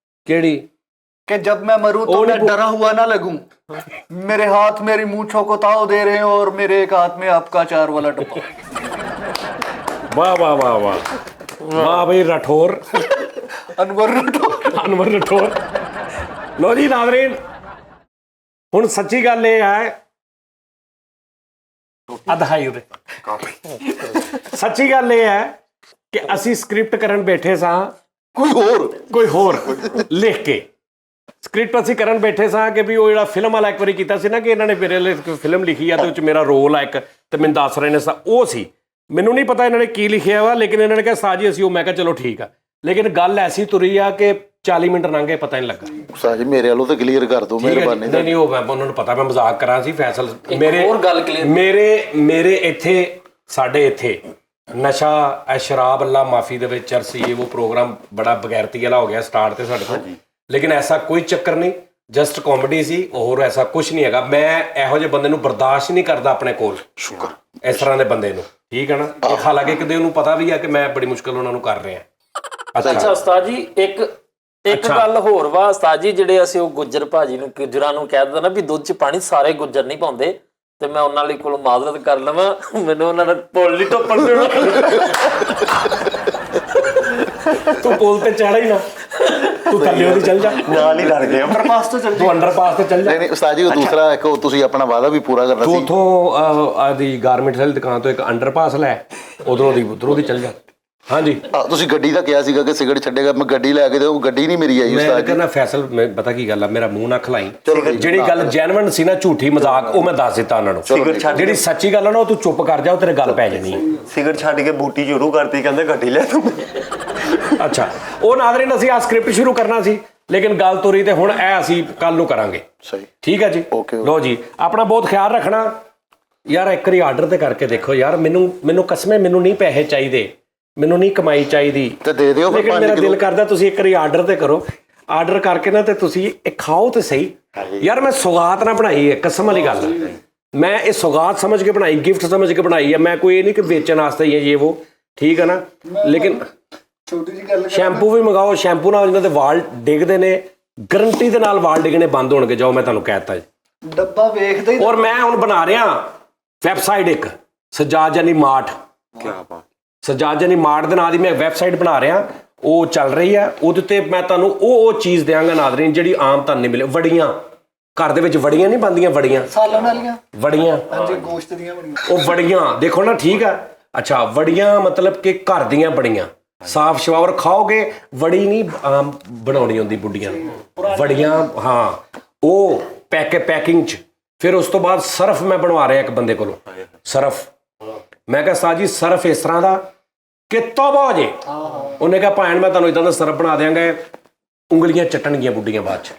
ਕਿਹੜੀ? कि जब मैं मरूं तो मैं डरा हुआ ना लगूं। मेरे हाथ मेरी मूंछों को ताव दे रहे हैं और मेरे एक हाथ में आपका चार वाला डब्बा। वाह वाह वाह वाह वाह भाई राठौर, अनवर राठौर। ਅਨਵਰ ਰਾਠੌਰ। ਲੋ ਜੀ ਨਾਜ਼ਰੀਨ, ਹੁਣ ਸੱਚੀ ਗੱਲ ਇਹ ਹੈ, ਅਧਾਈ ਉਰੇ ਸੱਚੀ ਗੱਲ ਇਹ ਹੈ ਕਿ ਅਸੀਂ ਸਕ੍ਰਿਪਟ ਕਰਨ ਬੈਠੇ ਸਾਂ, ਕੋਈ ਹੋਰ ਲਿਖ ਕੇ ਸਕ੍ਰਿਪਟ ਅਸੀਂ ਕਰਨ ਬੈਠੇ ਸਾਂ ਕਿ ਵੀ ਉਹ ਜਿਹੜਾ ਫਿਲਮ ਵਾਲਾ ਇੱਕ ਵਾਰੀ ਕੀਤਾ ਸੀ ਨਾ ਕਿ ਇਹਨਾਂ ਨੇ ਮੇਰੇ ਲਈ ਫਿਲਮ ਲਿਖੀ ਆ ਤੇ ਉਹ 'ਚ ਮੇਰਾ ਰੋਲ ਆ ਇੱਕ, ਤੇ ਮੈਨੂੰ ਦੱਸ ਰਹੇ ਨੇ ਉਹ ਸੀ। ਮੈਨੂੰ ਨਹੀਂ ਪਤਾ ਇਹਨਾਂ ਨੇ ਕੀ ਲਿਖਿਆ ਵਾ, ਲੇਕਿਨ ਇਹਨਾਂ ਨੇ ਕਿਹਾ ਸਾਜੀ ਅਸੀਂ ਉਹ, ਮੈਂ ਕਿਹਾ ਚਲੋ ਠੀਕ ਆ। ਲੇਕਿਨ ਗੱਲ ਐਸੀ ਤੁਰੀ ਆ ਕਿ 40 ਮਿੰਟ ਲੰਘੇ ਪਤਾ ਨਹੀਂ ਲੱਗਾ। ਸਾਜੀ ਮੇਰੇ ਵੱਲੋਂ ਤਾਂ ਕਲੀਅਰ ਕਰ ਦਿਓ ਮਿਹਰਬਾਨੀ। ਨਹੀਂ ਉਹ ਮੈਂ ਉਹਨਾਂ ਨੂੰ ਪਤਾ, ਮੈਂ ਮਜ਼ਾਕ ਕਰਾਂ ਸੀ। ਫੈਸਲ ਹੋਰ ਗੱਲ clear। ਮੇਰੇ ਇੱਥੇ, ਸਾਡੇ ਇੱਥੇ ਨਸ਼ਾ ਸ਼ਰਾਬ ਅੱਲਾ ਮਾਫੀ ਦੇ ਵਿੱਚ ਚਰਸੀ ਇਹ ਉਹ ਪ੍ਰੋਗਰਾਮ ਬੜਾ ਬਗੈਰਤੀ ਵਾਲਾ ਹੋ ਗਿਆ ਸਟਾਰਟ ਤੇ ਸਾਡੇ ਕੋਲ, ਲੇਕਿਨ ਐਸਾ ਕੋਈ ਚੱਕਰ ਨਹੀਂ, ਜਸਟ ਕਾਮੇਡੀ ਸੀ, ਹੋਰ ਐਸਾ ਕੁਝ ਨਹੀਂ ਹੈਗਾ। ਮੈਂ ਇਹੋ ਜਿਹੇ ਬੰਦੇ ਨੂੰ ਬਰਦਾਸ਼ਤ ਨਹੀਂ ਕਰਦਾ ਆਪਣੇ ਕੋਲ, ਸ਼ੁਕਰ ਇਸ ਤਰ੍ਹਾਂ ਦੇ ਬੰਦੇ ਨੂੰ, ਠੀਕ ਹੈ ਨਾ। ਹਾਲਾਂਕਿ ਕਦੇ ਉਹਨੂੰ ਪਤਾ ਵੀ ਆ ਕਿ ਮੈਂ ਬੜੀ ਮੁਸ਼ਕਲ ਉਹਨਾਂ ਨੂੰ ਕਰ ਰਿਹਾ। ਅੱਛਾ ਉਸਤਾਦ ਜੀ, ਇੱਕ ਗੱਲ ਹੋਰ ਵਾ ਉਸਤਾਦ ਜੀ, ਜਿਹੜੇ ਅਸੀਂ ਉਹ ਗੁੱਜਰ ਭਾਜੀ ਨੂੰ, ਗੁੱਜਰਾਂ ਨੂੰ ਕਹਿ ਦਿੰਦੇ ਨਾ ਵੀ ਦੁੱਧ 'ਚ ਪਾਣੀ, ਸਾਰੇ ਗੁੱਜਰ ਨਹੀਂ ਪਾਉਂਦੇ, ਤੇ ਮੈਂ ਉਹਨਾਂ ਲਈ ਕੋਲ ਮਾਜ਼ਰਤ ਕਰ ਲਵਾਂ, ਮੈਨੂੰ ਉਹਨਾਂ ਦਾ ਪੁੱਲ ਨਹੀਂ ਟੱਪਣ ਦੇਣਾ। ਤੂੰ ਪੁੱਲ ਤੇ ਚੜਾ ਹੀ ਨਾ, ਤੂੰ ਥੱਲੇ ਉਹਦੀ ਚੱਲ ਜਾ, ਨਾਲ ਹੀ ਲੜ ਗਏ। अंडरपास तो चल ਤੂੰ ਅੰਡਰਪਾਸ ਤੇ ਚੱਲ ਜਾ। ਨਹੀਂ ਉਸਤਾਦ ਜੀ, ਉਹ ਦੂਸਰਾ ਇੱਕ ਉਹ ਤੁਸੀਂ ਆਪਣਾ ਵਾਅਦਾ ਵੀ ਪੂਰਾ ਕਰਨਾ ਤੂੰ ਸੀ। ਉੱਥੋਂ ਆਦੀ ਗਾਰਮੈਂਟਸ ਵਾਲੀ ਦੁਕਾਨ ਤੋਂ ਇੱਕ ਅੰਡਰਪਾਸ ਲੈ, ਉਧਰੋਂ ਦੀ ਚੱਲ ਜਾ। ਹਾਂਜੀ, ਤੁਸੀਂ ਗੱਡੀ ਦਾ ਕਿਹਾ ਸੀਗਾ ਕਿ ਸਿਗਰਟ ਛੱਡੇਗਾ, ਮੈਂ ਗੱਡੀ ਲੈ ਕੇ, ਉਹ ਗੱਡੀ ਨਹੀਂ ਮੇਰੀ ਆਈ ਮੈਂ ਉਸਤਾਦ ਜੀ। ਕਹਿੰਦਾ ਫੈਸਲ, ਮੈਂ ਪਤਾ ਕੀ ਗੱਲ ਆ, ਮੇਰਾ ਮੂੰਹ ਨਾ ਖਲਾਈ। ਜਿਹੜੀ ਗੱਲ ਜੈਨੂਇਨ ਸੀ ਨਾ, ਝੂਠੀ ਮਜ਼ਾਕ, ਉਹ ਮੈਂ ਦੱਸ ਦਿੱਤਾ ਉਹਨਾਂ ਨੂੰ। ਜਿਹੜੀ ਸੱਚੀ ਗੱਲ ਆ ਨਾ, ਉਹ ਤੂੰ ਚੁੱਪ ਕਰ ਜਾ, ਉਹ ਤੇਰੇ ਗੱਲ ਪੈ ਜਾਣੀ ਹੈ। ਸਿਗਰਟ ਛੱਡ ਕੇ ਬੂਟੀ ਸ਼ੁਰੂ ਕਰਤੀ, ਕਹਿੰਦੇ ਗੱਡੀ ਲੈ ਤੂੰ। ਅੱਛਾ, ਉਹ ਨਾਜ਼ਰੀਨ ਅਸੀਂ ਆ ਸਕ੍ਰਿਪਟ ਸ਼ੁਰੂ ਕਰਨਾ ਸੀ, ਲੇਕਿਨ ਗੱਲ ਤੋਰੀ ਤੇ ਹੁਣ ਇਹ ਅਸੀਂ ਕੱਲ ਨੂੰ ਕਰਾਂਗੇ। ਸਹੀ, ਠੀਕ ਹੈ ਜੀ। ਲੋ ਜੀ, ਆਪਣਾ ਬਹੁਤ ਖਿਆਲ ਰੱਖਣਾ ਯਾਰ। ਇੱਕ ਵਾਰੀ ਆਰਡਰ ਤੇ ਕਰਕੇ ਦੇਖੋ ਯਾਰ। ਮੈਨੂੰ ਕਸਮੇ, ਮੈਨੂੰ ਨਹੀਂ ਪੈਸੇ ਚਾਹੀਦੇ, ਮੈਨੂੰ ਨਹੀਂ ਕਮਾਈ ਚਾਹੀਦੀ, ਤੇ ਦੇ ਦਿਓ। ਲੇਕਿਨ ਮੇਰਾ ਦਿਲ ਕਰਦਾ ਤੁਸੀਂ ਇੱਕ ਵਾਰੀ ਆਰਡਰ ਤੇ ਕਰੋ। ਆਰਡਰ ਕਰਕੇ ਨਾ ਤੇ ਤੁਸੀਂ ਇਹ ਖਾਓ ਤੇ ਸਹੀ ਯਾਰ। ਮੈਂ ਸੌਗਾਤ ਨਾ ਬਣਾਈ ਹੈ, ਕਸਮ ਵਾਲੀ ਗੱਲ ਹੈ। ਮੈਂ ਇਹ ਸੌਗਾਤ ਸਮਝ ਕੇ ਬਣਾਈ, ਗਿਫਟ ਸਮਝ ਕੇ ਬਣਾਈ ਹੈ। ਮੈਂ ਕੋਈ ਇਹ ਨਹੀਂ ਕਿ ਵੇਚਣ ਵਾਸਤੇ ਹੀ ਹੈ ਇਹ ਉਹ, ਠੀਕ ਹੈ ਨਾ। ਲੇਕਿਨ छोटी जी गल ਸ਼ੈਂਪੂ ਵੀ ਮੰਗਾਓ, ਸ਼ੈਂਪੂ ਨਾਲ ਜਿਹਨਾਂ ਦੇ ਵਾਲ ਡਿੱਗਦੇ ਨੇ, ਗਰੰਟੀ ਦੇ ਨਾਲ ਵਾਲ ਡਿੱਗਣੇ ਬੰਦ ਹੋਣਗੇ। ਜਾਓ, ਮੈਂ ਤੁਹਾਨੂੰ ਕਹਿ ਦਿੱਤਾ ਜੀ। डब्बा वेखदे ही ਔਰ ਮੈਂ ਹੁਣ ਬਣਾ ਰਿਹਾ ਵੈਬਸਾਈਟ ਇੱਕ, ਸਜਾਦ ਜਾਨੀ ਮਾਰਟ। ਕੀ ਬਾਤ। ਸਜਾਦ ਜਾਨੀ ਮਾਰਟ ਦੇ ਨਾਂ ਦੀ ਮੈਂ ਵੈਬਸਾਈਟ ਬਣਾ ਰਿਹਾ, ਉਹ ਚੱਲ ਰਹੀ ਹੈ। ਉਹਦੇ ਤੇ ਮੈਂ ਤੁਹਾਨੂੰ ਉਹ ਚੀਜ਼ ਦਿਆਂਗਾ ਨਾਜ਼ਰੀਨ ਜਿਹੜੀ ਆਮ ਤੁਹਾਨੂੰ ਨਹੀਂ ਮਿਲੇ। ਵੜੀਆਂ, ਘਰ ਦੇ ਵਿੱਚ ਵੜੀਆਂ ਨਹੀਂ ਬਣਦੀਆਂ, ਵੜੀਆਂ सालन वालियां ਵੜੀਆਂ हां जी, गोश्त दियां बड़ियां। ਉਹ ਵੜੀਆਂ ਦੇਖੋ ਨਾ, ਠੀਕ ਆ। ਅੱਛਾ, ਵੜੀਆਂ ਮਤਲਬ ਕਿ ਘਰ ਦੀਆਂ ਬੜੀਆਂ, ਸਾਫ ਸ਼ਵਾਵਰ ਖਾਓਗੇ। ਵੜੀ ਨਹੀਂ ਆਮ ਬਣਾਉਣੀ ਹੁੰਦੀ ਬੁੱਢੀਆਂ ਨੂੰ, ਵੜੀਆਂ। ਹਾਂ, ਉਹ ਪੈਕਿੰਗ 'ਚ। ਫਿਰ ਉਸ ਤੋਂ ਬਾਅਦ ਸਰਫ ਮੈਂ ਬਣਵਾ ਰਿਹਾ ਇੱਕ ਬੰਦੇ ਕੋਲੋਂ, ਸਰਫ। ਮੈਂ ਕਿਹਾ ਸਾਜੀ ਸਰਫ ਇਸ ਤਰ੍ਹਾਂ ਦਾ ਕਿ ਤੋਬਾ ਹੋ ਜੇ। ਉਹਨੇ ਕਿਹਾ ਭੈਣ ਮੈਂ ਤੁਹਾਨੂੰ ਇਦਾਂ ਦਾ ਸਰਫ ਬਣਾ ਦਿਆਂਗਾ, ਉਂਗਲੀਆਂ ਚੱਟਣਗੀਆਂ ਬੁੱਢੀਆਂ ਬਾਅਦ 'ਚ।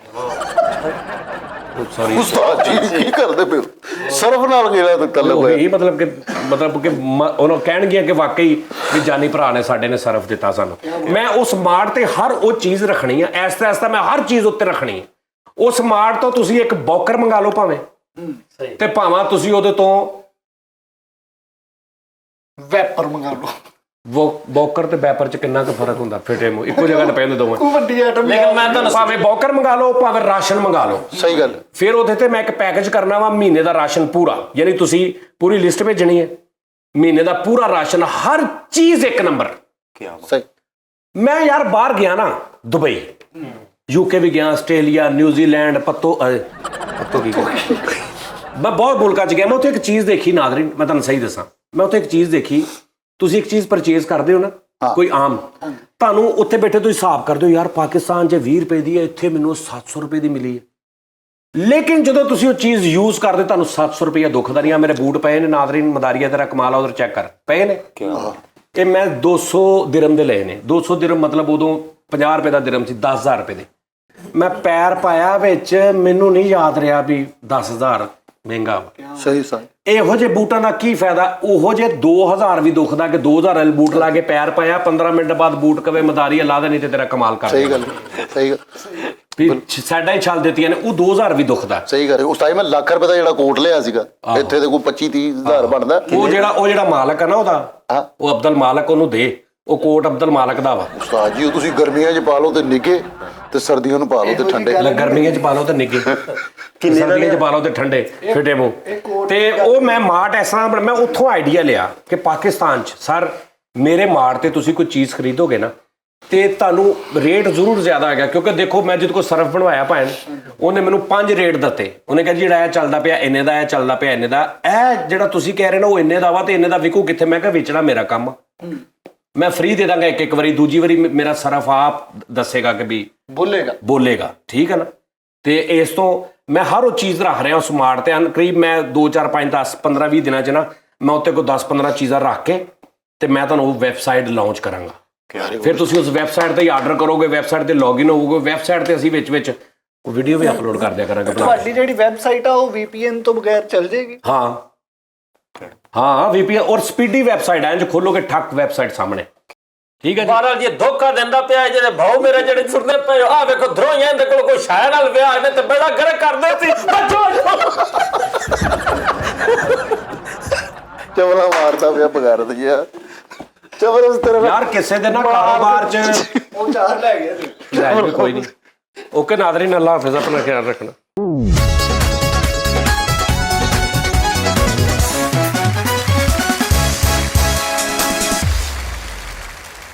ਸੌਰੀ ਉਸਤਾਦ ਜੀ ਕੀ ਕਰਦੇ ਪਏ ਹੋ? ਸਰਫ ਨਾਲ ਕਿਹੜਾ ਤਲਬ ਹੈ? ਇਹ ਮਤਲਬ ਕਿ ਉਹਨੂੰ ਕਹਿਣਗੇ ਕਿ ਵਾਕਈ ਵੀ ਜਾਨੀ ਭਰਾ ਨੇ ਸਾਡੇ ਨੇ ਸਰਫ ਦਿੱਤਾ ਸਾਨੂੰ। ਮੈਂ ਉਸ ਮਾਰਟ ਤੇ ਹਰ ਉਹ ਚੀਜ਼ ਰੱਖਣੀ ਆ, ਐਸਾ ਮੈਂ ਹਰ ਚੀਜ਼ ਉੱਤੇ ਰੱਖਣੀ ਆ। ਉਸ ਮਾਰਟ ਤੋਂ ਤੁਸੀਂ ਇੱਕ ਬੌਕਰ ਮੰਗਾ ਲਓ ਭਾਵੇਂ, ਤੇ ਭਾਵੇਂ ਤੁਸੀਂ ਉਹਦੇ ਤੋਂ ਵੈਪਰ ਮੰਗਾ ਲਓ। ਬੌਕਰ ਤੇ ਵੈਪਰ 'ਚ ਕਿੰਨਾ ਕੁ ਫਰਕ ਹੁੰਦਾ? ਫਿਟੇ ਮੂੰਹ ਇੱਕੋ ਜਗ੍ਹਾ ਤੇ ਪੈਂਦੇ ਦੋਵੇਂ। ਕੋਈ ਵੱਡੀ ਆਈਟਮ ਲੇਕਿਨ ਮੈਂ ਤੁਹਾਨੂੰ ਭਾਵੇਂ ਬੌਕਰ ਮੰਗਾ ਲਓ, ਭਾਵੇਂ ਰਾਸ਼ਨ ਮੰਗਾ ਲਓ। ਸਹੀ ਗੱਲ। ਫਿਰ ਉਹਦੇ ਤੇ ਮੈਂ ਇੱਕ ਪੈਕੇਜ ਕਰਨਾ ਵਾ ਮਹੀਨੇ ਦਾ ਰਾਸ਼ਨ ਪੂਰਾ, ਯਾਨੀ ਤੁਸੀਂ ਪੂਰੀ ਲਿਸਟ ਭੇਜਣੀ ਹੈ, ਮਹੀਨੇ ਦਾ ਪੂਰਾ ਰਾਸ਼ਨ, ਹਰ ਚੀਜ਼ ਇੱਕ ਨੰਬਰ। ਸਹੀ। ਮੈਂ ਯਾਰ ਬਾਹਰ ਗਿਆ ਨਾ, ਦੁਬਈ, ਯੂਕੇ ਵੀ ਗਿਆ, ਆਸਟ੍ਰੇਲੀਆ, ਨਿਊਜ਼ੀਲੈਂਡ, ਪੱਤੋ ਕੀ ਮੈਂ ਬਹੁਤ ਮੁਲਕਾਂ 'ਚ ਗਿਆ। ਮੈਂ ਉੱਥੇ ਇੱਕ ਚੀਜ਼ ਦੇਖੀ ਨਾਜ਼ਰੀਨ, ਮੈਂ ਤੁਹਾਨੂੰ ਸਹੀ ਦੱਸਾਂ, ਮੈਂ ਉੱਥੇ ਇੱਕ ਚੀਜ਼ ਦੇਖੀ। ਤੁਸੀਂ ਇੱਕ ਚੀਜ਼ ਪਰਚੇਜ਼ ਕਰਦੇ ਹੋ ਨਾ, ਕੋਈ ਆਮ, ਤੁਹਾਨੂੰ ਉੱਥੇ ਬੈਠੇ ਤੁਸੀਂ ਹਿਸਾਬ ਕਰਦੇ ਹੋ ਯਾਰ ਪਾਕਿਸਤਾਨ 'ਚ 20 ਰੁਪਏ ਦੀ ਹੈ, ਇੱਥੇ ਮੈਨੂੰ 700 ਰੁਪਏ ਦੀ ਮਿਲੀ ਹੈ। ਲੇਕਿਨ ਜਦੋਂ ਤੁਸੀਂ ਉਹ ਚੀਜ਼ ਯੂਜ਼ ਕਰਦੇ ਤੁਹਾਨੂੰ 700 ਰੁਪਏ ਦੁਖਦਾ ਨਹੀਂ। ਆ ਮੇਰੇ ਬੂਟ ਪਏ ਨੇ ਨਾਜ਼ਰੀਨ, ਮਦਾਰੀਆ ਤੇਰਾ ਕਮਾਲ ਆ, ਉਧਰ ਚੈੱਕ ਕਰ ਪਏ ਨੇ। ਇਹ ਮੈਂ 200 ਦਿਰਮ ਦੇ ਲਏ ਨੇ। 200 ਦਿਰਮ ਮਤਲਬ ਉਦੋਂ 50 ਰੁਪਏ ਦਾ ਦਿਰਮ ਸੀ, 10,000 ਰੁਪਏ ਦੇ। ਮੈਂ ਪੈਰ ਪਾਇਆ ਵਿੱਚ, ਮੈਨੂੰ ਨਹੀਂ ਯਾਦ ਰਿਹਾ ਵੀ 10,000 ਮਹਿੰਗਾ ਵਾ। ਸਹੀ ਇਹੋ ਜਿਹੇ ਬੂਟਾਂ ਦਾ ਕੀ ਫਾਇਦਾ? ਉਹੋ ਜਿਹੇ 2000 ਵੀ ਦੁਖਦਾ ਕਿ 2000 ਵਾਲੇ ਬੂਟ ਲਾ ਕੇ ਪੈਰ ਪਾਇਆ, 15 ਮਿੰਟ ਬਾਅਦ ਬੂਟ ਕਵੇ ਮਦਾਰੀਆ ਲਾ ਦੇ, ਨਹੀਂ ਤੇ ਤੇਰਾ ਕਮਾਲ ਕਰ। ਸਹੀ ਗੱਲ ਸਹੀ ਗੱਲ ਵੀ ਸਾਡਾ ਹੀ ਛਲ ਦਿੱਤੀਆਂ ਨੇ, ਉਹ 2000 ਵੀ ਦੁਖਦਾ। ਸਹੀ ਗੱਲ। ਉਸ ਟਾਈਮ ਮੈਂ ਲੱਖ ਰੁਪਏ ਦਾ ਜਿਹੜਾ ਕੋਟ ਲਿਆ ਸੀਗਾ, ਇੱਥੇ ਤੇ ਕੋਈ 25-30 ਹਜ਼ਾਰ ਬਣਦਾ। ਉਹ ਜਿਹੜਾ ਮਾਲਕ ਆ ਨਾ ਉਹਦਾ, ਉਹ ਅਬਦੁਲ ਮਾਲਕ, ਉਹਨੂੰ ਦੇ ਉਹ ਕੋਟ ਅਬਦੁਲ ਮਾਲਕ ਦਾ ਵਾ। ਉਸਤਾਦ ਜੀ ਉਹ ਤੁਸੀਂ ਗਰਮੀਆਂ 'ਚ ਪਾ ਲਓ ਤੇ ਨਿੱਘੇ, ਤੇ ਸਰਦੀਆਂ ਨੂੰ ਪਾ ਲਓ ਤੇ ਠੰਡੇ। ਗਰਮੀਆਂ 'ਚ ਪਾ ਲਓ ਤੇ ਨਿੱਘੇ, ਸਰਦੀਆਂ 'ਚ ਪਾ ਲਓ ਤੇ ਠੰਡੇ ਫਿੱਟੇ ਮੂੰਹ। ਤੇ ਉਹ ਮੈਂ ਮਾਰਟ ਇਸ ਤਰ੍ਹਾਂ ਮੈਂ ਉੱਥੋਂ ਆਈਡੀਆ ਲਿਆ ਕਿ ਪਾਕਿਸਤਾਨ 'ਚ ਸਰ ਮੇਰੇ ਮਾਰਟ ਤੇ ਤੁਸੀਂ ਕੋਈ ਚੀਜ਼ ਖਰੀਦੋਗੇ ਨਾ ਤੇ ਤੁਹਾਨੂੰ ਰੇਟ ਜ਼ਰੂਰ ਜ਼ਿਆਦਾ ਆ ਗਿਆ। ਕਿਉਂਕਿ ਦੇਖੋ ਮੈਂ ਜਦੋਂ ਕੋਈ ਸਰਫ ਬਣਵਾਇਆ ਭੈਣ, ਉਹਨੇ ਮੈਨੂੰ 5 ਰੇਟ ਦਿੱਤੇ। ਉਹਨੇ ਕਿਹਾ ਜਿਹੜਾ ਇਹ ਚੱਲਦਾ ਪਿਆ ਇੰਨੇ ਦਾ, ਇਹ ਚੱਲਦਾ ਪਿਆ ਇੰਨੇ ਦਾ, ਇਹ ਜਿਹੜਾ ਤੁਸੀਂ ਕਹਿ ਰਹੇ ਨਾ ਉਹ ਇੰਨੇ ਦਾ ਵਾ ਤੇ ਇੰਨੇ ਦਾ ਵਿਕੂ ਕਿੱਥੇ? ਮੈਂ ਕਿਹਾ ਵੇਚਣਾ ਮੇਰਾ ਕੰਮ, ਮੈਂ ਫ੍ਰੀ ਦੇ ਦਾਂਗਾ ਇੱਕ ਵਾਰੀ, ਦੂਜੀ ਵਾਰੀ ਮੇਰਾ ਸਰਫ ਆਪ ਦੱਸੇਗਾ ਕਿ ਵੀ ਬੋਲੇਗਾ, ਠੀਕ ਹੈ ਨਾ। ਤੇ ਇਸ ਤੋਂ ਮੈਂ ਹਰ ਉਹ ਚੀਜ਼ ਰੱਖ ਰਿਹਾ ਉਸ ਮਾਰਟ ਤੇ। ਕਰੀਬ ਮੈਂ 2 4 5 10 15 20 ਦਿਨਾਂ 'ਚ ਨਾ ਮੈਂ ਉੱਤੇ ਕੋਈ 10 15 ਚੀਜ਼ਾਂ ਰੱਖ ਕੇ ਤੇ ਮੈਂ ਤੁਹਾਨੂੰ ਉਹ ਵੈਬਸਾਈਟ ਲਾਂਚ ਕਰਾਂਗਾ। ਫਿਰ ਤੁਸੀਂ ਉਸ ਵੈਬਸਾਈਟ ਤੇ ਹੀ ਆਰਡਰ ਕਰੋਗੇ, ਵੈਬਸਾਈਟ ਤੇ ਲੌਗਇਨ ਹੋਵੋਗੇ, ਵੈਬਸਾਈਟ ਤੇ ਅਸੀਂ ਵਿੱਚ ਵੀਡੀਓ ਵੀ ਅਪਲੋਡ ਕਰ ਦਿਆ ਕਰਾਂਗੇ। ਤੁਹਾਡੀ ਜਿਹੜੀ ਵੈਬਸਾਈਟ ਆ ਉਹ VPN ਤੋਂ ਬਗੈਰ ਚੱਲ ਜਾਏਗੀ? ਹਾਂ VPN ਔਰ ਸਪੀਡੀ ਵੈਬਸਾਈਟ ਹੈ, ਇੰਜ ਖੋਲੋਗੇ ਠੱਕ ਵੈਬਸਾਈਟ ਸਾਹਮਣੇ, ਠੀਕ ਹੈ ਜੀ। ਮਹਾਰਾਜ ਜੀ ਧੋਖਾ ਦਿੰਦਾ ਪਿਆ ਜਿਹੜੇ ਭਾਉ ਮੇਰੇ ਜਿਹੜੇ ਸੁਣਦੇ ਪਏ, ਆ ਵੇਖੋ ਧਰੋਈਆਂ ਇਹਦੇ ਕੋਲ ਕੋਈ ਸ਼ਾਇਰ ਨਾਲ ਵਿਆਹ ਇਹਨੇ ਤੇ ਬੜਾ ਗਰਕ ਕਰਦੇ ਸੀ। ਚਵਲਾ ਮਾਰਦਾ ਪਿਆ ਬਗਾਰਤ ਜਿਹਾ, ਚਵਲ ਉਸ ਤਰ੍ਹਾਂ ਯਾਰ ਕਿਸੇ ਦੇ ਨਾ ਕਾਰੋਬਾਰ 'ਚ ਉਹ ਚਾਰ ਲੈ ਗਿਆ ਸੀ। ਕੋਈ ਨਹੀਂ। ਓਕੇ ਨਾਜ਼ਰੀਨ, ਅੱਲਾ ਹਾਫਿਜ਼, ਆਪਣਾ ਖਿਆਲ ਰੱਖਣਾ।